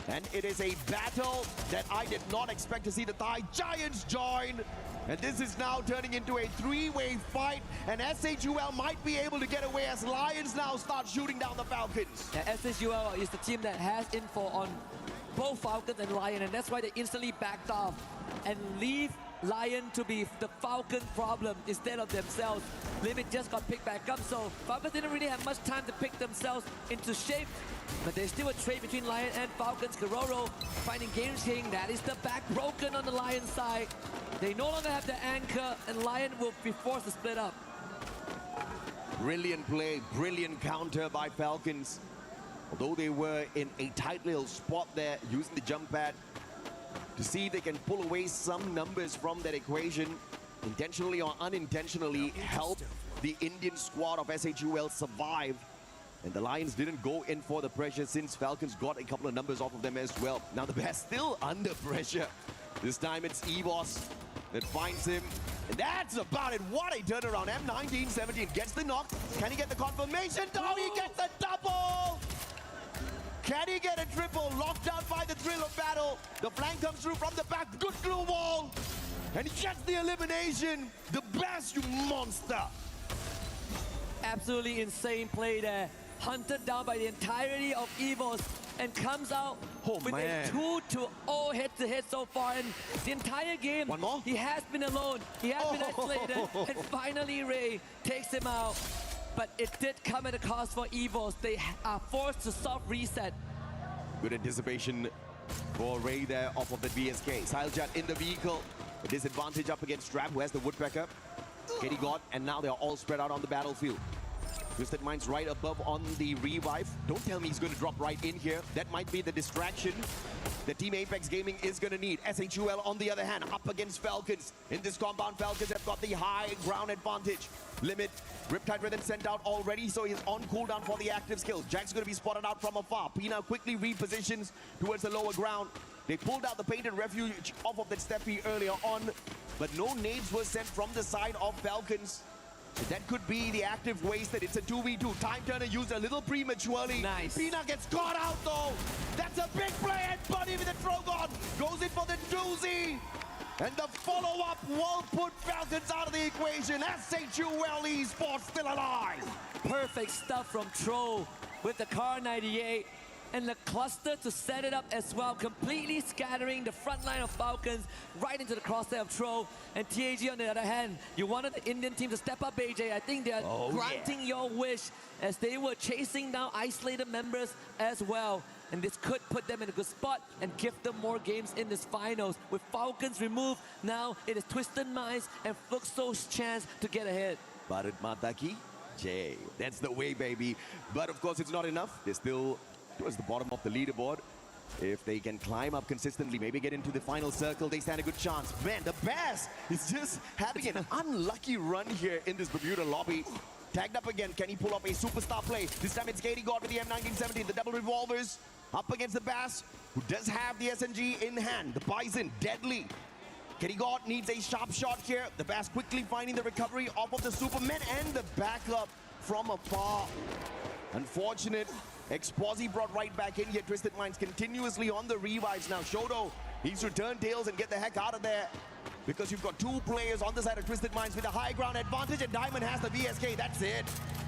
And it is a battle that I did not expect to see the Thai Giants join. And this is now turning into a three-way fight. And SHUL might be able to get away as Lions now start shooting down the Falcons. Yeah, SHUL is the team that has info on both Falcons and Lion, and that's why they instantly backed off and leave Lion to be the Falcon problem instead of themselves. Limit just got picked back up, so Falcons didn't really have much time to pick themselves into shape. But there's still a trade between Lion and Falcons. Karoro finding Game King. That is the back broken on the Lion side. They no longer have the anchor, and Lion will be forced to split up. Brilliant play, brilliant counter by Falcons. Although they were in a tight little spot there, using the jump pad to see if they can pull away some numbers from that equation, intentionally or unintentionally help the Indian squad of SHUL survive. And the Lions didn't go in for the pressure since Falcons got a couple of numbers off of them as well. Now the Bears still under pressure. This time it's EVOS that finds him. And that's about it. What a turnaround. M1917 gets the knock. Can he get the confirmation? No, he gets a double! Can he get a triple? Locked down by the thrill of battle. The flank comes through from the back. Good glue wall. And he gets the elimination. The best, you monster. Absolutely insane play there. Hunted down by the entirety of EVOS and comes out with a 2-0 head-to-head so far. And the entire game, he has been alone. He has been isolated. And finally, Ray takes him out. But it did come at a cost for EVOS. They are forced to soft reset. Good anticipation for Ray there off of the VSK. Silejet in the vehicle. A disadvantage up against Strap, who has the Woodpecker. Katie God, and now they're all spread out on the battlefield. Twisted Minds right above on the revive. Don't tell me he's going to drop right in here. That might be the distraction that Team Apex Gaming is going to need. SHUL, on the other hand, up against Falcons. In this compound, Falcons have got the high ground advantage. Limit, Riptide Rhythm sent out already, so he's on cooldown for the active skills. Jack's going to be spotted out from afar. Pina quickly repositions towards the lower ground. They pulled out the Painted Refuge off of that Steppy earlier on, but no nades were sent from the side of Falcons. That could be the active wasted. It's a 2v2. Time Turner used a little prematurely. Nice. Pina gets caught out though. That's a big play, and Buddy with the Drogon goes in for the doozy. And the follow-up will put Falcons out of the equation. SHUL Esports still alive. Perfect stuff from Tro with the Car 98. and the cluster to set it up as well, completely scattering the front line of Falcons right into the crosshair of Troll. And TAG on the other hand, you wanted the Indian team to step up, AJ. I think they're granting your wish as they were chasing down isolated members as well. And this could put them in a good spot and give them more games in this finals. With Falcons removed, now it is Twisted Minds and Fluxo's chance to get ahead. Bharat Mata Ki Jai. That's the way, baby. But of course, it's not enough. They're still towards the bottom of the leaderboard. If they can climb up consistently, maybe get into the final circle, they stand a good chance. Man, the Bears is just having an unlucky run here in this Bermuda lobby. Tagged up again. Can he pull off a superstar play? This time it's Katie God with the M1917. The double revolvers up against the Bass, who does have the SMG in hand. The Bison, deadly. Katie God needs a sharp shot here. The Bass quickly finding the recovery off of the Superman and the backup from afar. Unfortunate. Exposi brought right back in here. Twisted Minds continuously on the revives now. Shoto needs to turn tails and get the heck out of there, because you've got two players on the side of Twisted Minds with a high ground advantage, and Diamond has the VSK. That's it.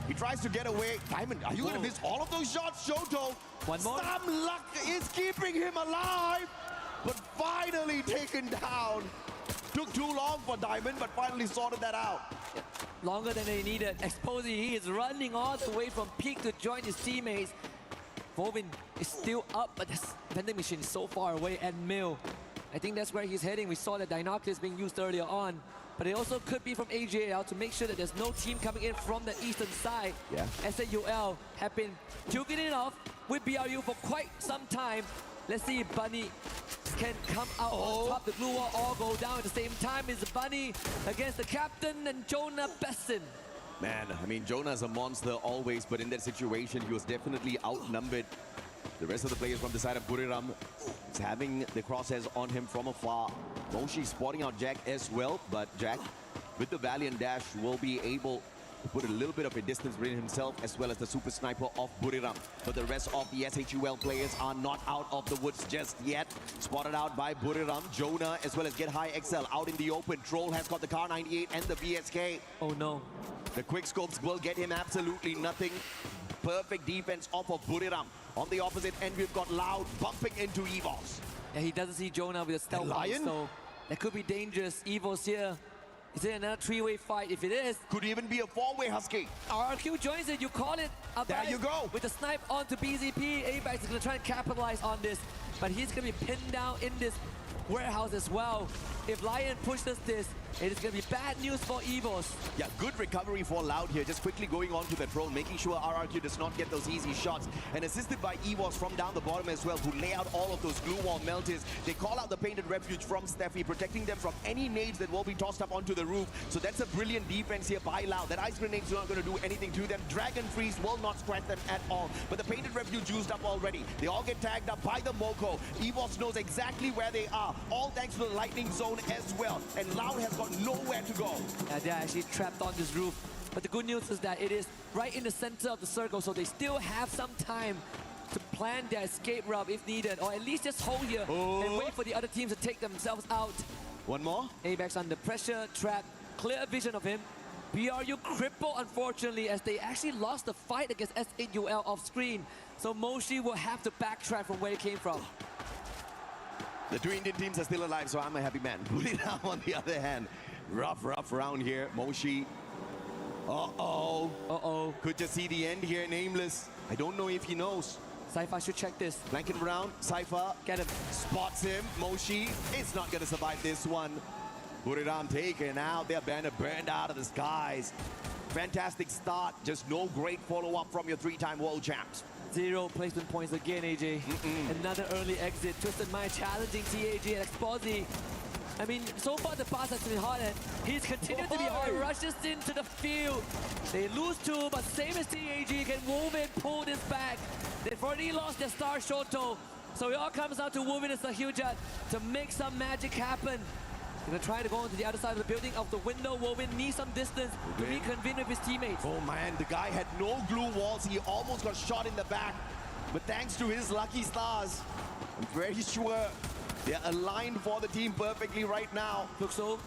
He tries to get away. Diamond, are you going to miss all of those shots, Shoto? One more. Some luck is keeping him alive, but finally taken down. Took too long for Diamond, but finally sorted that out. Longer than they needed. Exposi, he is running all the way from peak to join his teammates. Vovin is still up, but this vending machine is so far away. And Mill, I think that's where he's heading. We saw the Dinoculus being used earlier on, but it also could be from AJL to make sure that there's no team coming in from the eastern side. Yeah. SAUL have been duking it off with BRU for quite some time. Let's see if Bunny can come out on top. The blue wall all go down at the same time. Is Bunny against the captain and Jonah Besson. Man, I mean, Jonah's a monster always, but in that situation, he was definitely outnumbered. The rest of the players from the side of Buriram is having the crosshairs on him from afar. Moshi spotting out Jack as well, but Jack, with the Valiant Dash, will be able to put a little bit of a distance between himself as well as the super sniper of Buriram. But the rest of the SHUL players are not out of the woods just yet. Spotted out by Buriram, Jonah, as well as Get High XL out in the open. Troll has got the Car 98 and the VSK. Oh no. The quick scopes will get him absolutely nothing. Perfect defense off of Buriram. On the opposite end, we've got Loud bumping into EVOS. Yeah, he doesn't see Jonah with a stealth Lion? so that could be dangerous. EVOS here. Is it another three-way fight? If it is, could even be a four-way, Husky. RRQ joins it. You call it. There you go. With the snipe onto BZP. ABAX is going to try and capitalize on this, but he's going to be pinned down in this warehouse as well. If Lion pushes this, it is going to be bad news for EVOS. Yeah, good recovery for Loud here. Just quickly going on to the drone, making sure RRQ does not get those easy shots. And assisted by EVOS from down the bottom as well, who lay out all of those glue wall melters. They call out the Painted Refuge from Steffi, protecting them from any nades that will be tossed up onto the roof. So that's a brilliant defense here by Loud. That ice grenade's not going to do anything to them. Dragon Freeze will not scratch them at all. But the Painted Refuge used up already. They all get tagged up by the Moko. EVOS knows exactly where they are. All thanks to the Lightning Zone as well. And Loud has got nowhere to go. They're actually trapped on this roof. But the good news is that it is right in the center of the circle, so they still have some time to plan their escape route if needed, or at least just hold here and wait for the other teams to take themselves out. One more. ABAX under pressure, trap, clear vision of him. BRU crippled, unfortunately, as they actually lost the fight against SAUL off screen. So Moshi will have to backtrack from where he came from. The two Indian teams are still alive, so I'm a happy man. Buriram on the other hand, rough round here. Moshi. Could just see the end here, Nameless. I don't know if he knows. Cypher should check this. Flanking around, Cypher. Get him. Spots him. Moshi is not going to survive this one. Buriram taken out. Their banner burned out of the skies. Fantastic start. Just no great follow-up from your three-time world champs. 0 placement points again, AJ. Another early exit. Twisted Mind challenging TAG and Exposi. I mean, so far the pass has been hot and he's continued to be hot. Rushes into the field. They lose 2, but same as TAG, can Wolvin pull this back? They've already lost their star Shoto. So it all comes down to Wolvin and Sahujat to make some magic happen. Gonna try to go into the other side of the building of the window. Wolvin needs some distance to reconvene with his teammates. Oh man, the guy had no glue walls. He almost got shot in the back. But thanks to his lucky stars, I'm very sure they're aligned for the team perfectly right now. Fluxo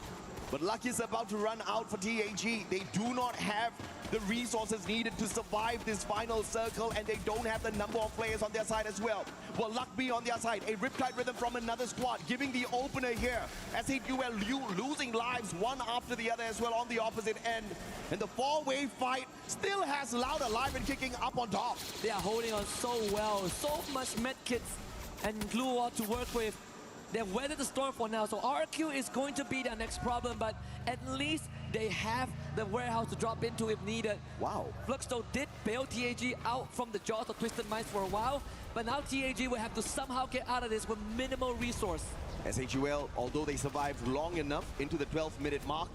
But luck is about to run out for TAG. They do not have the resources needed to survive this final circle, and they don't have the number of players on their side as well. Well, luck be on their side. A Riptide Rhythm from another squad, giving the opener here. SHUL losing lives one after the other as well on the opposite end. And the four-way fight still has Loud alive and kicking up on top. They are holding on so well. So much medkits and glue wall to work with. They've weathered the storm for now, so RRQ is going to be their next problem, but at least they have the warehouse to drop into if needed. Wow. Fluxo did bail TAG out from the jaws of Twisted Minds for a while, but now TAG will have to somehow get out of this with minimal resource. SHUL, although they survived long enough into the 12-minute mark,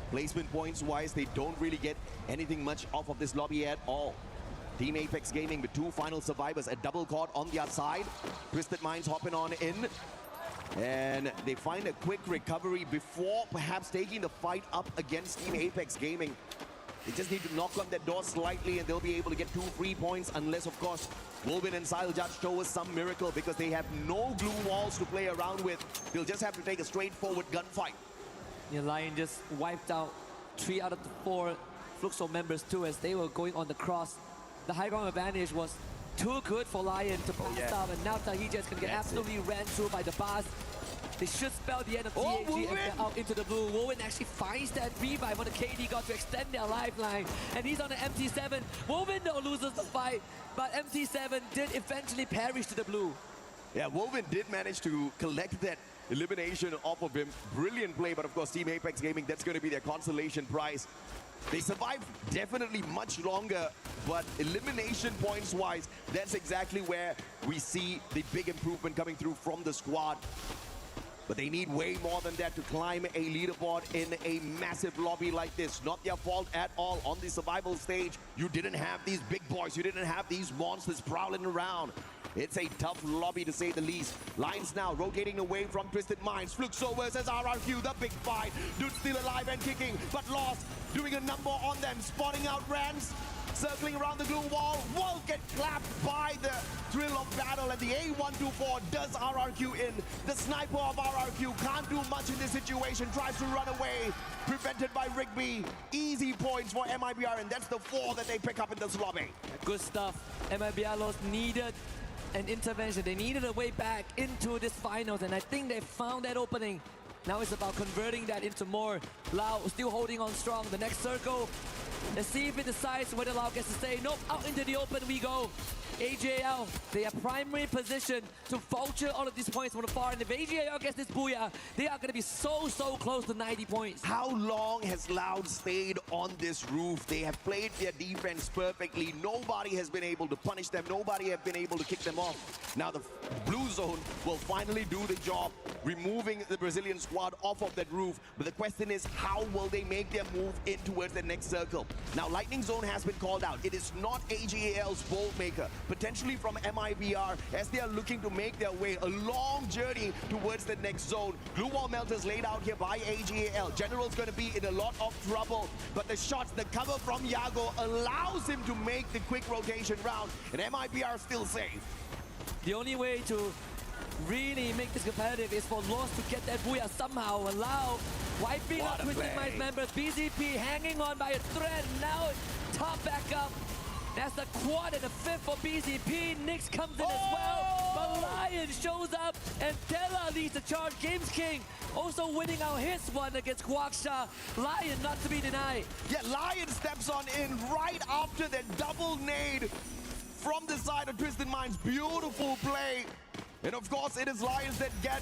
placement points-wise, they don't really get anything much off of this lobby at all. Team Apex Gaming with two final survivors, a double caught on their side. Twisted Minds hopping on in. And they find a quick recovery before perhaps taking the fight up against Team Apex Gaming. They just need to knock on that door slightly and they'll be able to get 2 free points, unless, of course, Wolvin and Sileljudge show us some miracle because they have no glue walls to play around with. They'll just have to take a straightforward gunfight. Yeah, Lion just wiped out 3 out of the 4 Fluxo members too as they were going on the cross. The high ground advantage was too good for Lion to pass up, and now Tahijas can get absolutely ran through by the bars. They should spell the end of TAG and get out into the blue. Wolvin actually finds that revive on the KD God to extend their lifeline, and he's on the MT7. Wolvin though loses the fight, but MT7 did eventually perish to the blue. Yeah, Wolvin did manage to collect that elimination off of him. Brilliant play, but of course Team Apex Gaming, that's going to be their consolation prize. They survived definitely much longer, but elimination points-wise, that's exactly where we see the big improvement coming through from the squad. But they need way more than that to climb a leaderboard in a massive lobby like this. Not their fault at all. On the survival stage, you didn't have these big boys. You didn't have these monsters prowling around. It's a tough lobby to say the least. Lions now rotating away from Twisted Minds. Fluxo versus RRQ, the big fight. Dude still alive and kicking, but lost. Doing a number on them, spotting out Rans. Circling around the glue wall, won't get clapped by the thrill of battle, and the A124 does RRQ in. The sniper of RRQ can't do much in this situation, tries to run away, prevented by Rigby. Easy points for MIBR, and that's the 4 that they pick up in this lobby. Good stuff. MIBR lost needed an intervention. They needed a way back into this finals, and I think they found that opening. Now it's about converting that into more. Lau still holding on strong. The next circle, let's see if it decides whether Lau gets to stay. Nope, out into the open we go. AJL, they are primary position to vulture all of these points from afar. And if AJL gets this booyah, they are going to be so close to 90 points. How long has Loud stayed on this roof? They have played their defense perfectly. Nobody has been able to punish them. Nobody has been able to kick them off. Now the blue zone will finally do the job, removing the Brazilian squad off of that roof. But the question is, how will they make their move in towards the next circle? Now Lightning Zone has been called out. It is not AGAL's bold maker. Potentially from MIBR, as they are looking to make their way a long journey towards the next zone. Glue wall melters laid out here by AGAL. General's going to be in a lot of trouble, but the shots, the cover from Yago allows him to make the quick rotation round, and MIBR still safe. The only way to really make this competitive is for Lost to get that booyah somehow. Allow wiping out Twisted Minds members. BZP hanging on by a thread. Now top back up. That's the quad and the 5th for BZP. Nix comes in as well. But Lion shows up and Della leads the charge. Games King also winning out his one against Guaksha. Lion not to be denied. Yeah, Lion steps on in right after that double nade from the side of Twisted Minds. Beautiful play. And of course, it is Lions that get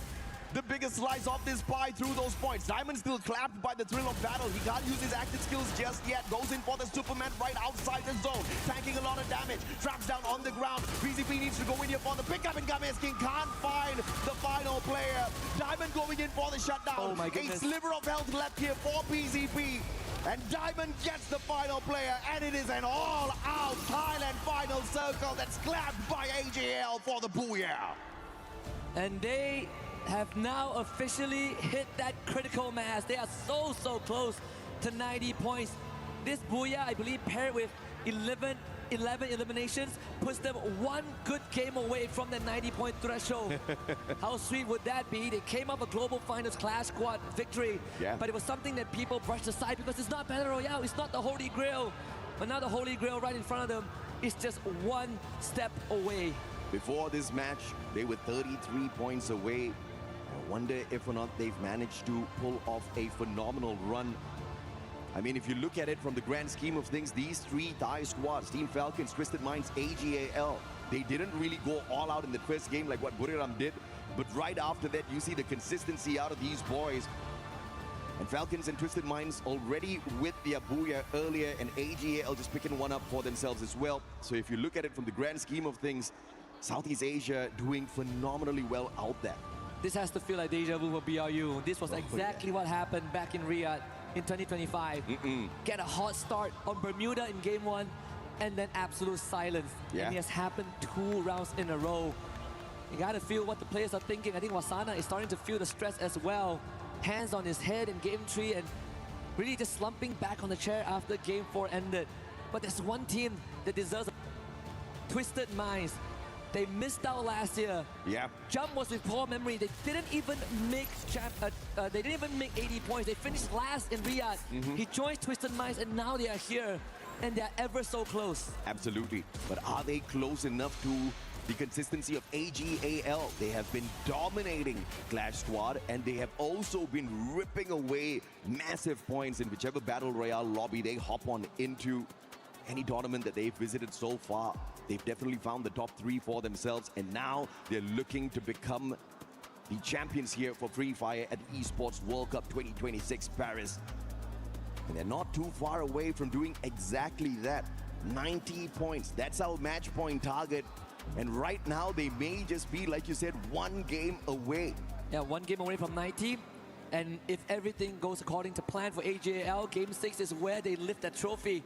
the biggest slice of this pie through those points. Diamond still clapped by the thrill of battle. He can't use his active skills just yet. Goes in for the Superman right outside the zone. Tanking a lot of damage. Traps down on the ground. BZP needs to go in here for the pickup, and Games King can't find the final player. Diamond going in for the shutdown. Oh my goodness. A sliver of health left here for BZP. And Diamond gets the final player, and it is an all-out Thailand final circle that's clapped by AJL for the booyah. And they have now officially hit that critical mass. They are so close to 90 points. This booyah, I believe, paired with 11 11 eliminations puts them one good game away from the 90-point threshold. How sweet would that be? They came up a global finals clash squad victory, but it was something that people brushed aside because it's not Battle Royale, it's not the Holy Grail. But now the Holy Grail right in front of them is just one step away. Before this match, they were 33 points away. I wonder if or not they've managed to pull off a phenomenal run. I mean, if you look at it from the grand scheme of things, these three Thai squads, Team Falcons, Twisted Minds, AGAL, they didn't really go all out in the first game like what Buriram did. But right after that, you see the consistency out of these boys. And Falcons and Twisted Minds already with the Abuya earlier, and AGAL just picking one up for themselves as well. So if you look at it from the grand scheme of things, Southeast Asia doing phenomenally well out there. This has to feel like deja vu for BRU. This was exactly what happened back in Riyadh in 2025. Get a hot start on Bermuda in game one, and then absolute silence. And it has happened 2 rounds in a row. You gotta feel what the players are thinking. I think Wasana is starting to feel the stress as well. Hands on his head in game 3 and really just slumping back on the chair after game 4 ended. But there's one team that deserves Twisted Minds. They missed out last year. Jump was with poor memory. They didn't even make 80 points. They finished last in Riyadh. He joined Twisted Minds, and now they are here, and they're ever so close. Absolutely. But are they close enough to the consistency of AGAL? They have been dominating Clash Squad, and they have also been ripping away massive points in whichever Battle Royale lobby they hop on into. Any tournament that they've visited so far, they've definitely found the top 3 for themselves, and now they're looking to become the champions here for Free Fire at Esports World Cup 2026 Paris. And they're not too far away from doing exactly that. 90 points, that's our match point target. And right now, they may just be, like you said, 1 game away. Yeah, 1 game away from 90. And if everything goes according to plan for AGAL, Game 6 is where they lift that trophy.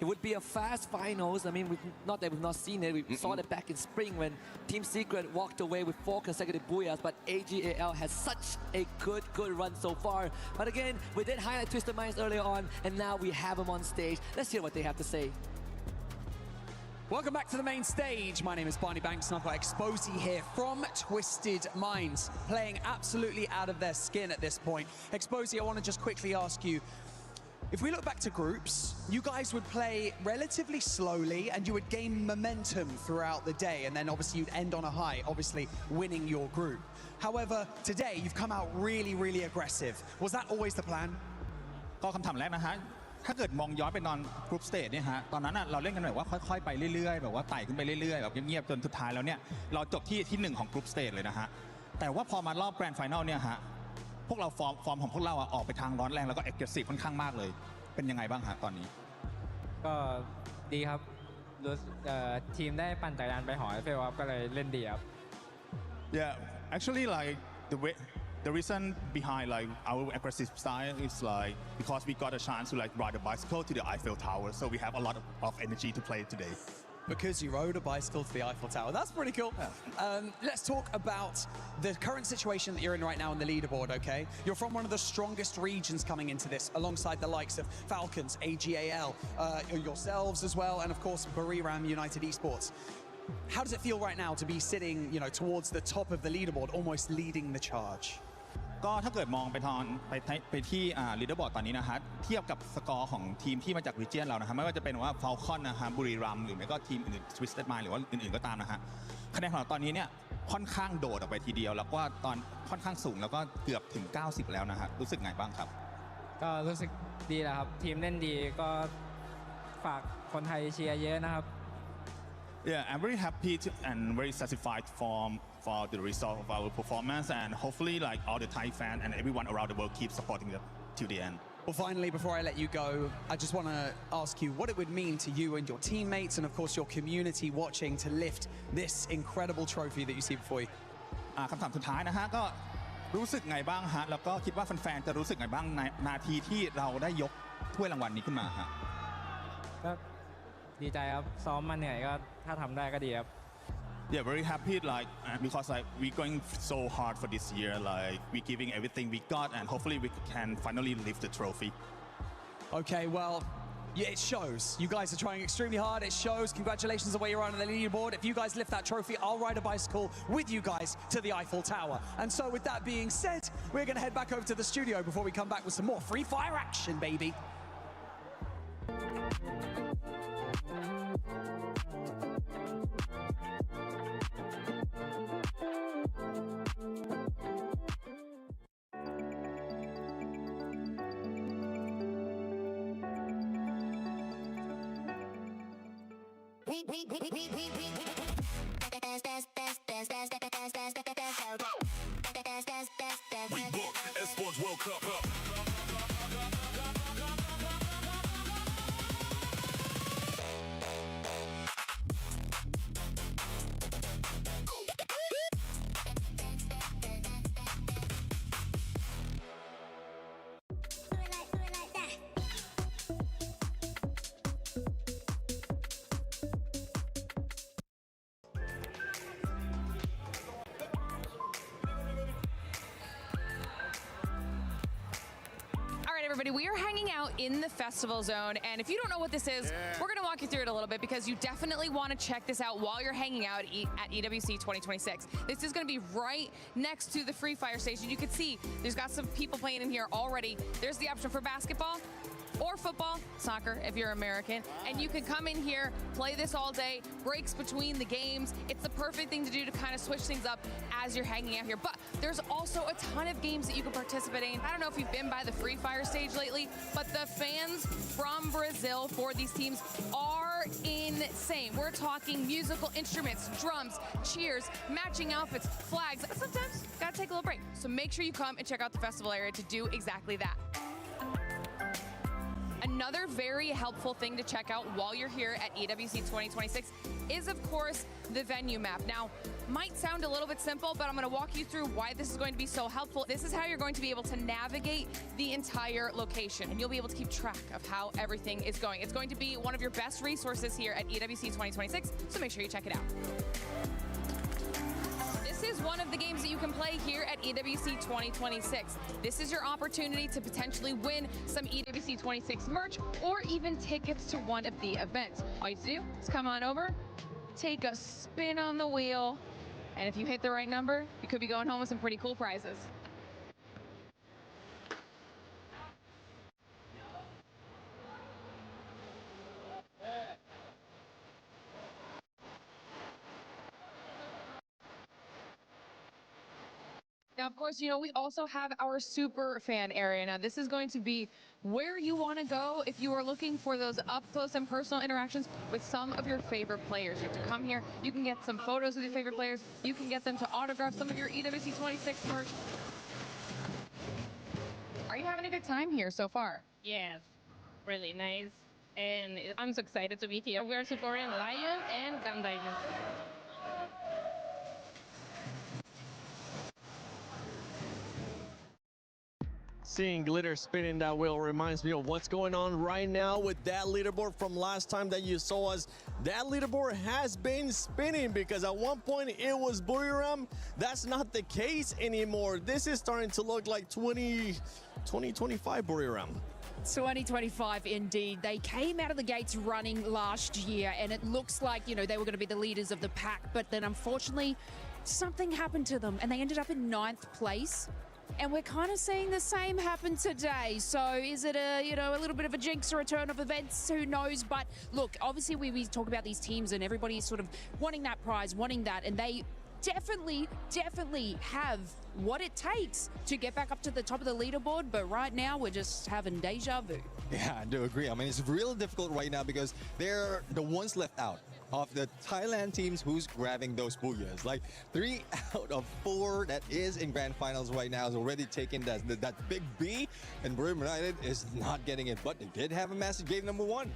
It would be a fast finals. I mean, not that we've not seen it. We saw that back in spring when Team Secret walked away with 4 consecutive booyahs, but AGAL has such a good run so far. But again, we did highlight Twisted Minds earlier on, and now we have them on stage. Let's hear what they have to say. Welcome back to the main stage. My name is Barney Banks, and I've got Exposé here from Twisted Minds, playing absolutely out of their skin at this point. Exposé, I want to just quickly ask you, if we look back to groups, you guys would play relatively slowly and you would gain momentum throughout the day, and then obviously you'd end on a high, obviously winning your group. However, today you've come out really aggressive. Was that always the plan? ก็คำถามแรกนะฮะถ้าเกิดมองย้อนไปตอนกรุ๊ปสเตจเนี่ยฮะตอนนั้นเราเล่นกันแบบว่าค่อยๆไปเรื่อยๆแบบว่าไต่ขึ้นไปเรื่อยๆแบบเงียบๆจนสุดท้ายแล้วเนี่ยเราจบที่1ของกรุ๊ปสเตจเลยนะฮะแต่ว่าพอมารอบแกรนด์ไฟนอลเนี่ยฮะพวกเราฟอร์มของพวกเราออกไปทางร้อนแรงแล้วก็เอ็กซ์เซสซีฟค่อนข้างมากเลยเป็นยังไงบ้างฮะตอนนี้ก็ดีครับทีมได้ปั่นจักรยานไปหอไอเฟลครับก็เลยเล่นดีครับ Yeah, actually like the reason behind like our aggressive style is like because we got a chance to like ride a bicycle to the Eiffel Tower, so we have a lot of energy to play today. Because you rode a bicycle to the Eiffel Tower. That's pretty cool. Let's talk about the current situation that you're in right now on the leaderboard, okay? You're from one of the strongest regions coming into this, alongside the likes of Falcons, AGAL, yourselves as well, and of course, Buriram United Esports. How does it feel right now to be sitting, towards the top of the leaderboard, almost leading the charge? ก็ถ้าเกิดมองไปที่ลีดเดอร์บอร์ดตอนนี้นะฮะเทียบกับสกอร์ของทีมที่มาจากรีเจียนเรานะฮะไม่ว่าจะเป็นว่าฟาลคอนนะฮะบุรีรัมย์หรือไม่ก็ทีมอื่นสวิสเตอร์มายหรือว่าอื่นๆก็ตามนะฮะคะแนนของเราตอนนี้เนี่ยค่อนข้างโดดออกไปทีเดียวแล้วก็ตอนค่อนข้างสูงแล้วก็เกือบถึง90แล้วนะฮะรู้สึกไงบ้างครับก็รู้สึกดีแล้วครับทีมเล่นดีก็ฝากคนไทยเชียร์เยอะนะครับ Yeah, I'm very happy and very satisfied for the result of our performance, and hopefully like all the Thai fans and everyone around the world keep supporting them till the end. Well, finally, before I let you go, I just want to ask you what it would mean to you and your teammates and, of course, your community watching to lift this incredible trophy that you see before you. คำถามสุดท้ายนะฮะก็รู้สึกไงบ้างฮะแล้วก็คิดว่าแฟนๆจะรู้สึกไงบ้างในนาทีที่เราได้ยกถ้วยรางวัลนี้ขึ้นมาฮะก็ดีใจครับซ้อมมาเหนื่อยก็ถ้าทำได้ก็ดีครับ Yeah, very happy like because like we're going so hard for this year, like we're giving everything we got, and hopefully we can finally lift the trophy. Okay, well, Yeah, it shows. You guys are trying extremely hard. It shows. Congratulations on where you're on the leaderboard. If you guys lift that trophy, I'll ride a bicycle with you guys to the Eiffel Tower. And so with that being said, we're going to head back over to the studio before we come back with some more Free Fire action, baby. We book Esports World Cup up. Everybody, we are hanging out in the festival zone, and if you don't know what this is, we're going to walk you through it a little bit because you definitely want to check this out while you're hanging out at EWC 2026. This is going to be right next to the Free Fire station. You can see there's got some people playing in here already. There's the option for basketball or football, soccer if you're American, and you can come in here, play this all day, breaks between the games. It's the perfect thing to do to kind of switch things up as you're hanging out here. But there's also a ton of games that you can participate in. I don't know if you've been by the Free Fire stage lately, but the fans from Brazil for these teams are insane. We're talking musical instruments, drums, cheers, matching outfits, flags. Sometimes gotta take a little break. So make sure you come and check out the festival area to do exactly that. Another very helpful thing to check out while you're here at EWC 2026 is, of course, the venue map. Now, might sound a little bit simple, but I'm going to walk you through why this is going to be so helpful. This is how you're going to be able to navigate the entire location, and you'll be able to keep track of how everything is going. It's going to be one of your best resources here at EWC 2026, so make sure you check it out. This is one of the games that you can play here at EWC 2026. This is your opportunity to potentially win some EWC 26 merch or even tickets to one of the events. All you have to do is come on over, take a spin on the wheel, and if you hit the right number, you could be going home with some pretty cool prizes. Now, of course, you know, we also have our super fan area. Now, this is going to be where you want to go if you are looking for those up close and personal interactions with some of your favorite players. You have to come here. You can get some photos with your favorite players. You can get them to autograph some of your EWC 26 merch. Are you having a good time here so far? Yes, really nice. And I'm so excited to be here. We're supporting Lion and Gandai. Seeing glitter spinning that wheel reminds me of what's going on right now with that leaderboard from last time that you saw us. That leaderboard has been spinning because at one point it was Buriram. That's not the case anymore. This is starting to look like 2025 Buriram. 2025 indeed. They came out of the gates running last year, and it looks like, you know, they were going to be the leaders of the pack, but then unfortunately something happened to them and they ended up in 9th place. And we're kind of seeing the same happen today. So is it a, you know, a little bit of a jinx or a turn of events? Who knows? But look, obviously we talk about these teams and everybody's sort of wanting that prize, wanting that, and they definitely have what it takes to get back up to the top of the leaderboard. But right now we're just having deja vu. Yeah, I do agree. I mean, it's really difficult right now because they're the ones left out of the Thailand teams who's grabbing those booyahs. Like 3 out of 4 that is in grand finals right now is already taken that big B, and Buriram United is not getting it, but they did have a massive game number 1.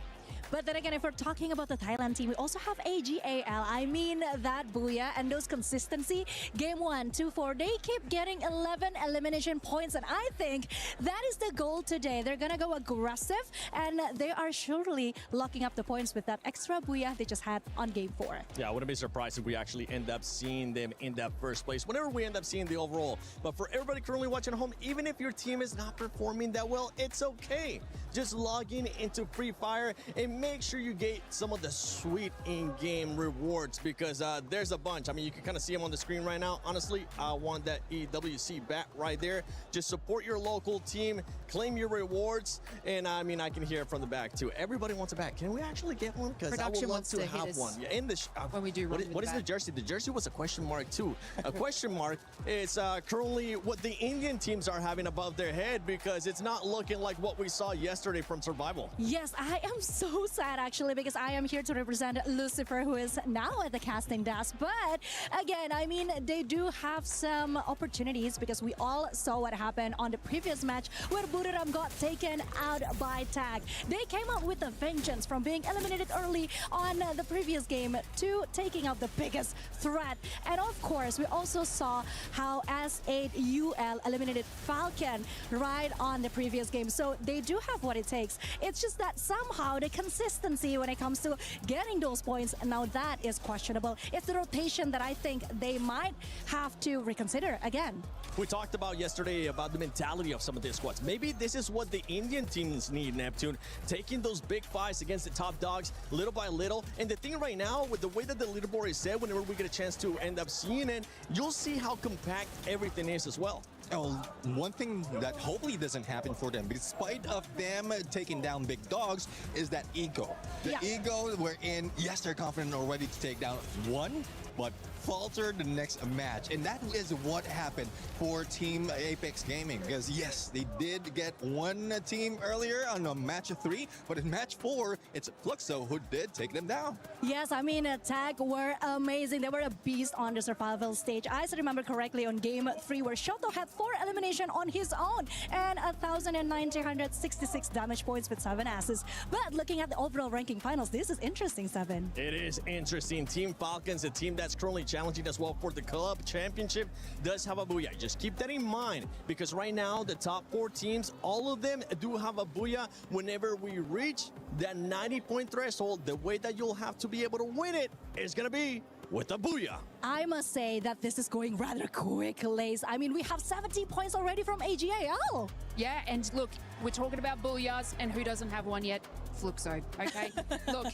But then again, if we're talking about the Thailand team, we also have AGAL. I mean, that Booyah and those consistency. Game 1, 2, 4, they keep getting 11 elimination points. And I think that is the goal today. They're going to go aggressive, and they are surely locking up the points with that extra Booyah they just had on Game 4. Yeah, I wouldn't be surprised if we actually end up seeing them in that first place whenever we end up seeing the overall. But for everybody currently watching at home, even if your team is not performing that well, it's okay. Just log into Free Fire and make sure you get some of the sweet in-game rewards, because there's a bunch. I mean, you can kind of see them on the screen right now. Honestly, I want that EWC bat right there. Just support your local team, claim your rewards, and I mean, I can hear it from the back too. Everybody wants a bat. Can we actually get one? Because I would Production love wants to to have hit us one. Yeah, in the when we do what is the jersey? The jersey was a question mark too. A question mark is currently what the Indian teams are having above their head, because it's not looking like what we saw yesterday from Survival. Yes, I am so sad actually, because I am here to represent Lucifer, who is now at the casting desk. But again, I mean, they do have some opportunities, because we all saw what happened on the previous match where Buriram got taken out by Tag. They came out with a vengeance from being eliminated early on the previous game to taking out the biggest threat. And of course, we also saw how S8UL eliminated Falcon right on the previous game. So they do have what it takes. It's just that somehow the consistency when it comes to getting those points, now that is questionable. It's the rotation that I think they might have to reconsider again. We talked about yesterday about the mentality of some of these squads. Maybe this is what the Indian teams need, Neptune. Taking those big fights against the top dogs little by little. And the thing right now, with the way that the leaderboard is set, whenever we get a chance to end up seeing it, you'll see how compact everything is as well. Oh, one thing that hopefully doesn't happen for them, despite of them taking down big dogs, is that ego. The ego wherein, yes, they're confident already to take down one, but falter the next match. And that is what happened for Team Apex Gaming, because yes, they did get one team earlier on match 3, but in match 4, it's Fluxo who did take them down. Yes, I mean, Tag were amazing. They were a beast on the survival stage. I still remember correctly on Game 3 where Shoto had 4 elimination on his own and 1,966 damage points with 7 assists. But looking at the overall ranking finals, this is interesting, 7. It is interesting. Team Falcons, a team that's currently challenging as well for the club championship, does have a Booyah. Just keep that in mind, because right now the top 4 teams, all of them do have a Booyah. Whenever we reach that 90-point threshold, the way that you'll have to be able to win it is going to be with a Booyah. I must say that this is going rather quick, Lace. I mean, we have 70 points already from AGAL. Yeah, and look, we're talking about Booyahs, and who doesn't have one yet? Fluxo, okay? Look,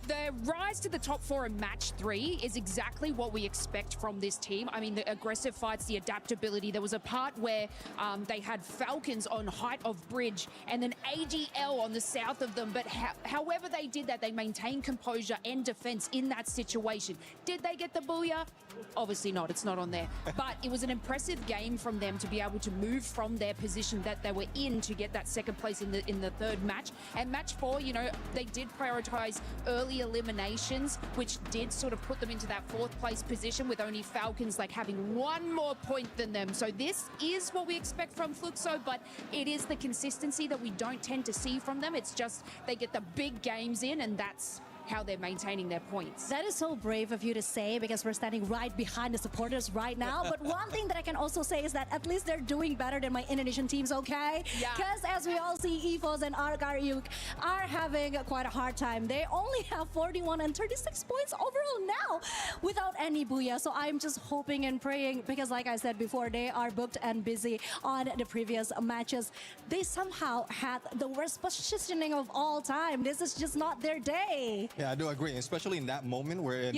the rise to the top 4 in match 3 is exactly what we expect from this team. I mean, the aggressive fights, the adaptability. There was a part where they had Falcons on height of bridge and then AGL on the south of them. But however they did that, they maintained composure and defense in that situation. Did they get the Booyah? Obviously not. It's not on there. But it was an impressive game from them to be able to move from their position that they were in to get that second place in the third match. And match 4, you know, they did prioritize early eliminations, which did sort of put them into that 4th place position, with only Falcons like having 1 more point than them. So this is what we expect from Fluxo, but it is the consistency that we don't tend to see from them. It's just they get the big games in, and that's how they're maintaining their points. That is so brave of you to say, because we're standing right behind the supporters right now. But one thing that I can also say is that at least they're doing better than my Indonesian teams, okay? Yeah. Because as we all see, EFOS and Arkaryuk are having quite a hard time. They only have 41 and 36 points overall now without any Booyah. So I'm just hoping and praying, because like I said before, they are booked and busy on the previous matches. They somehow had the worst positioning of all time. This is just not their day. Yeah, I do agree, especially in that moment where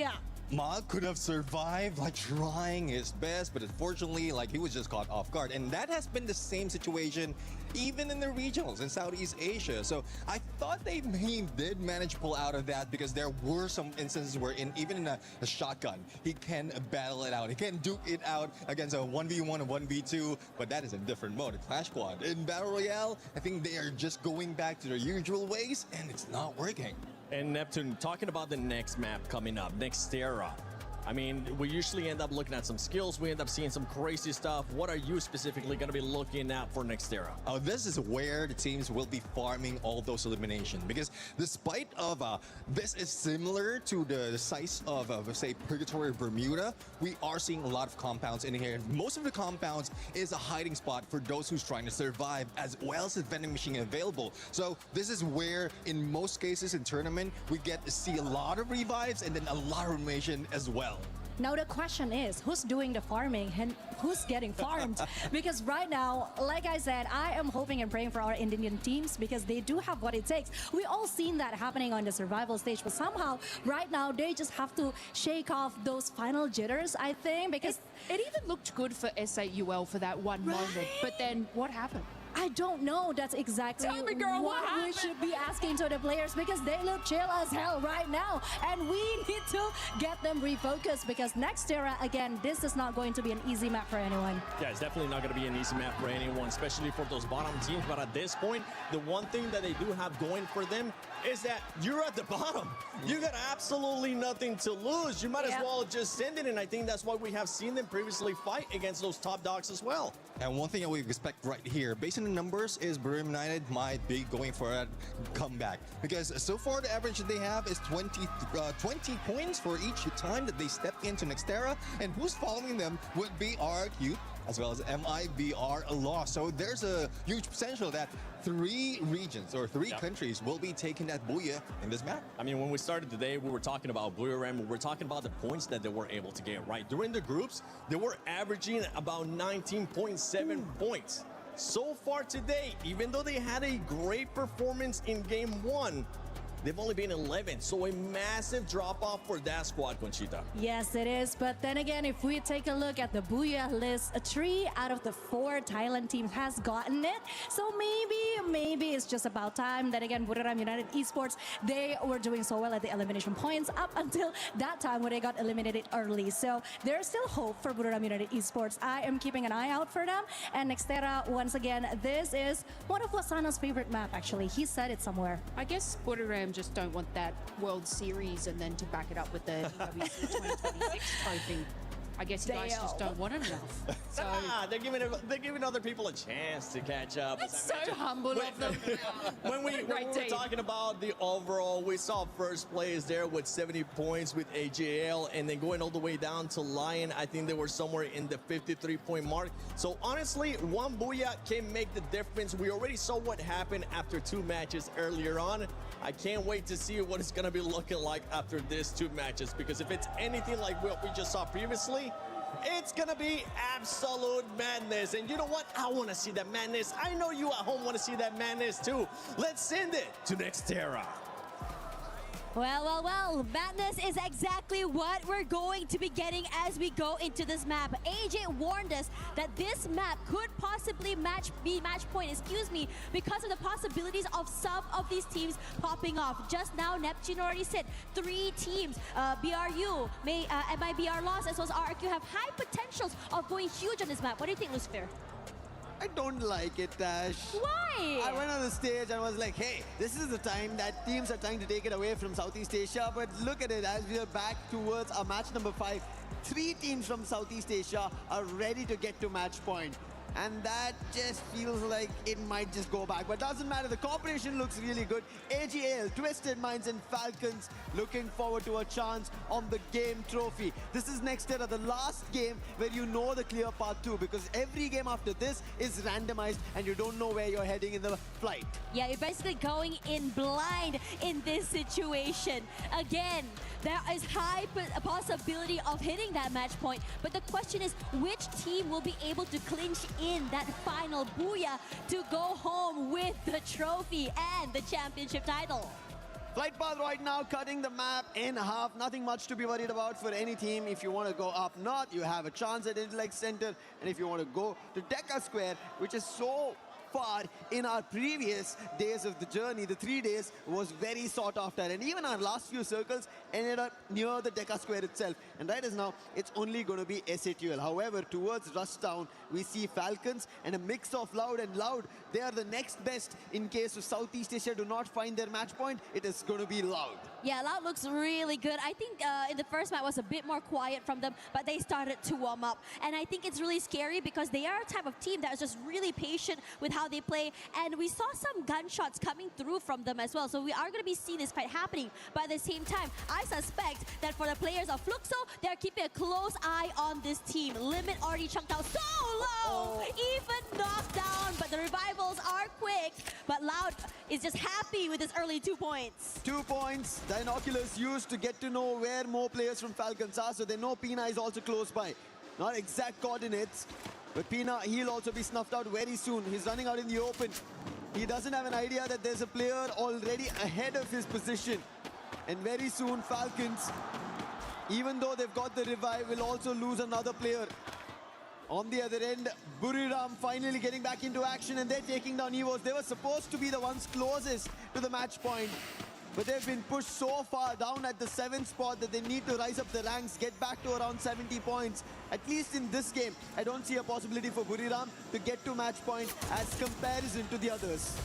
Ma could have survived, like trying his best, but unfortunately, like he was just caught off guard. And that has been the same situation even in the regionals in Southeast Asia. So I thought he did manage to pull out of that, because there were some instances where even in a shotgun, he can battle it out. He can duke it out against a 1v1 and 1v2, but that is a different mode, a Clash Squad. In Battle Royale, I think they are just going back to their usual ways, and it's not working. And Neptune, talking about the next map coming up, Nextera. I mean, we usually end up looking at some skills. We end up seeing some crazy stuff. What are you specifically going to be looking at for Nextera? Oh, this is where the teams will be farming all those eliminations, because despite of this is similar to the size of say Purgatory or Bermuda, we are seeing a lot of compounds in here. Most of the compounds is a hiding spot for those who's trying to survive, as well as the vending machine available. So this is where, in most cases in tournament, we get to see a lot of revives and then a lot of elimination as well. Now the question is, who's doing the farming and who's getting farmed? Because right now, like I said, I am hoping and praying for our Indian teams because they do have what it takes. We all seen that happening on the survival stage, but somehow right now they just have to shake off those final jitters, I think, because it even looked good for SAUL for that one moment, but then what happened? I don't know. That's exactly Tell me, girl, what we should be asking to the players, because they look chill as hell right now. And we need to get them refocused, because Nextera, again, this is not going to be an easy map for anyone. Yeah, it's definitely not going to be an easy map for anyone, especially for those bottom teams. But at this point, the one thing that they do have going for them is that you're at the bottom. You got absolutely nothing to lose. You might as well just send it. And I think that's why we have seen them previously fight against those top dogs as well. And one thing that we expect right here, based on the numbers, is Brim United might be going for a comeback. Because so far the average that they have is 20 points for each time that they step into Nextera. And who's following them would be RRQ as well as MIBR lost. So there's a huge potential that 3 regions or 3 countries will be taking that Booyah in this map. I mean, when we started today, we were talking about Booyah Ram. We were talking about the points that they were able to get, right? During the groups, they were averaging about 19.7 points. So far today, even though they had a great performance in game 1, they've only been 11, so a massive drop-off for that squad, Conchita. Yes, it is. But then again, if we take a look at the Booyah list, 3 out of the 4 Thailand teams has gotten it. So maybe it's just about time. Then again, Buriram United Esports, they were doing so well at the elimination points up until that time when they got eliminated early. So there's still hope for Buriram United Esports. I am keeping an eye out for them. And Nextera, once again, this is one of Wasana's favorite map, actually. He said it somewhere. I guess Buriram just don't want that World Series and then to back it up with the EWC 2026 trophy. I guess you guys just don't want it enough. So they're giving other people a chance to catch up. That's so humble of them. When we were talking about the overall, we saw first place there with 70 points with AJL, and then going all the way down to Lion, I think they were somewhere in the 53-point mark. So honestly, one Booyah can make the difference. We already saw what happened after 2 matches earlier on. I can't wait to see what it's going to be looking like after these 2 matches, because if it's anything like what we just saw previously, it's going to be absolute madness. And you know what? I want to see that madness. I know you at home want to see that madness too. Let's send it to Nextera. Well, madness is exactly what we're going to be getting as we go into this map. AJ warned us that this map could possibly be match point, because of the possibilities of some of these teams popping off. Just now, Neptune already said 3 teams, BRU, MIBR Lost, as well as RRQ, have high potentials of going huge on this map. What do you think, Lucifer? I don't like it, Tash. Why? I went on the stage and was like, hey, this is the time that teams are trying to take it away from Southeast Asia. But look at it, as we are back towards our match number 5, 3 teams from Southeast Asia are ready to get to match point. And that just feels like it might just go back. But doesn't matter, the cooperation looks really good. AGL, Twisted Minds and Falcons looking forward to a chance on the game trophy. This is Nextera, the last game where you know the clear path to, because every game after this is randomized and you don't know where you're heading in the flight. Yeah, you're basically going in blind in this situation. Again, there is high possibility of hitting that match point, but the question is which team will be able to clinch in that final Booyah to go home with the trophy and the championship title. Flight path right now cutting the map in half. Nothing much to be worried about for any team. If you want to go up north, you have a chance at Intellect Center. And if you want to go to Deca Square, which is so far in our previous days of the journey, the 3 days, was very sought after. And even our last few circles ended up near the Deca Square itself. And right as now, it's only going to be SATL. However, towards Rushtown, we see Falcons and a mix of Loud and Loud. They are the next best in case of Southeast Asia do not find their match point. It is going to be Loud. Yeah, Loud looks really good. I think in the first match was a bit more quiet from them, but they started to warm up. And I think it's really scary because they are a type of team that is just really patient with how they play. And we saw some gunshots coming through from them as well. So we are going to be seeing this fight happening. But at the same time, I suspect that for the players of Fluxo, they're keeping a close eye on this team. Limit already chunked out so low, even knocked down. But the revivals are quick. But Loud is just happy with his early 2 points. 2 points. The Binoculars used to get to know where more players from Falcons are, so they know Pina is also close by. Not exact coordinates, but Pina, he'll also be snuffed out very soon. He's running out in the open. He doesn't have an idea that there's a player already ahead of his position. And very soon, Falcons, even though they've got the revive, will also lose another player. On the other end, Buriram finally getting back into action, and they're taking down EWOS. They were supposed to be the ones closest to the match point, but they've been pushed so far down at the 7th spot that they need to rise up the ranks, get back to around 70 points. At least in this game, I don't see a possibility for Buriram to get to match point as comparison to the others.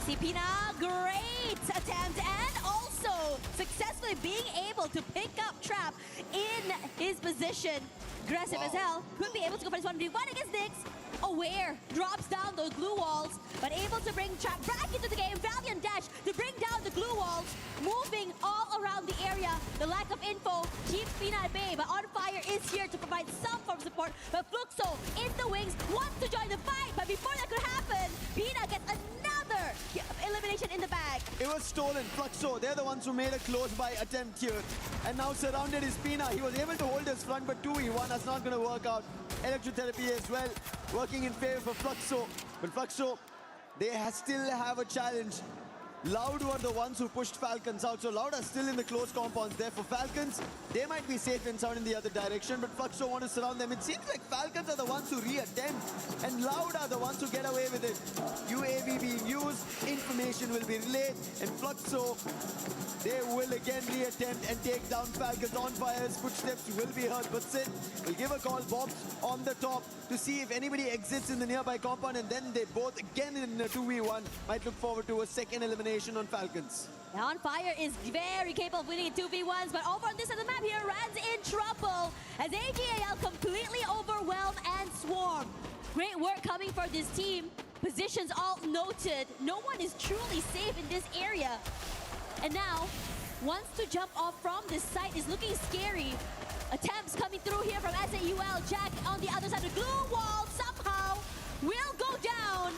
Pina, great attempt, and also successfully being able to pick up Trap in his position. Aggressive as hell, could be able to go for this 1v1 against Nyx. Aware, drops down those glue walls, but able to bring Trap back into the game. Valiant dash to bring down the glue walls, moving all around the area. The lack of info keeps Pina at bay, but On Fire is here to provide some form of support. But Fluxo in the wings wants to join the fight, but before that could happen, Pina gets another elimination in the bag. It was stolen. Fluxo, they're the ones who made a close-by attempt here. And now surrounded is Pina. He was able to hold his front, but 2v1, that's not going to work out. Electrotherapy as well, working in favor for Fluxo. But Fluxo, they still have a challenge. Loud were the ones who pushed Falcons out, so Loud are still in the close compounds there. For Falcons, they might be safe and sound in the other direction, but Fluxo want to surround them. It seems like Falcons are the ones who re-attempt, and Loud are the ones who get away with it. UAV being used, information will be relayed, and Fluxo, they will again re-attempt and take down Falcons. On Fire's footsteps will be heard, but Sid will give a call, Bob's on the top, to see if anybody exits in the nearby compound, and then they both again in a 2v1 might look forward to a second elimination on Falcons. Now On Fire is very capable of winning in 2v1s, but over on this side of the map here, Rand's in trouble as AGAL completely overwhelmed and swarm. Great work coming for this team. Positions all noted. No one is truly safe in this area. And now, wants to jump off from this site is looking scary. Attempts coming through here from SAUL. Jack on the other side. The glue wall somehow will go down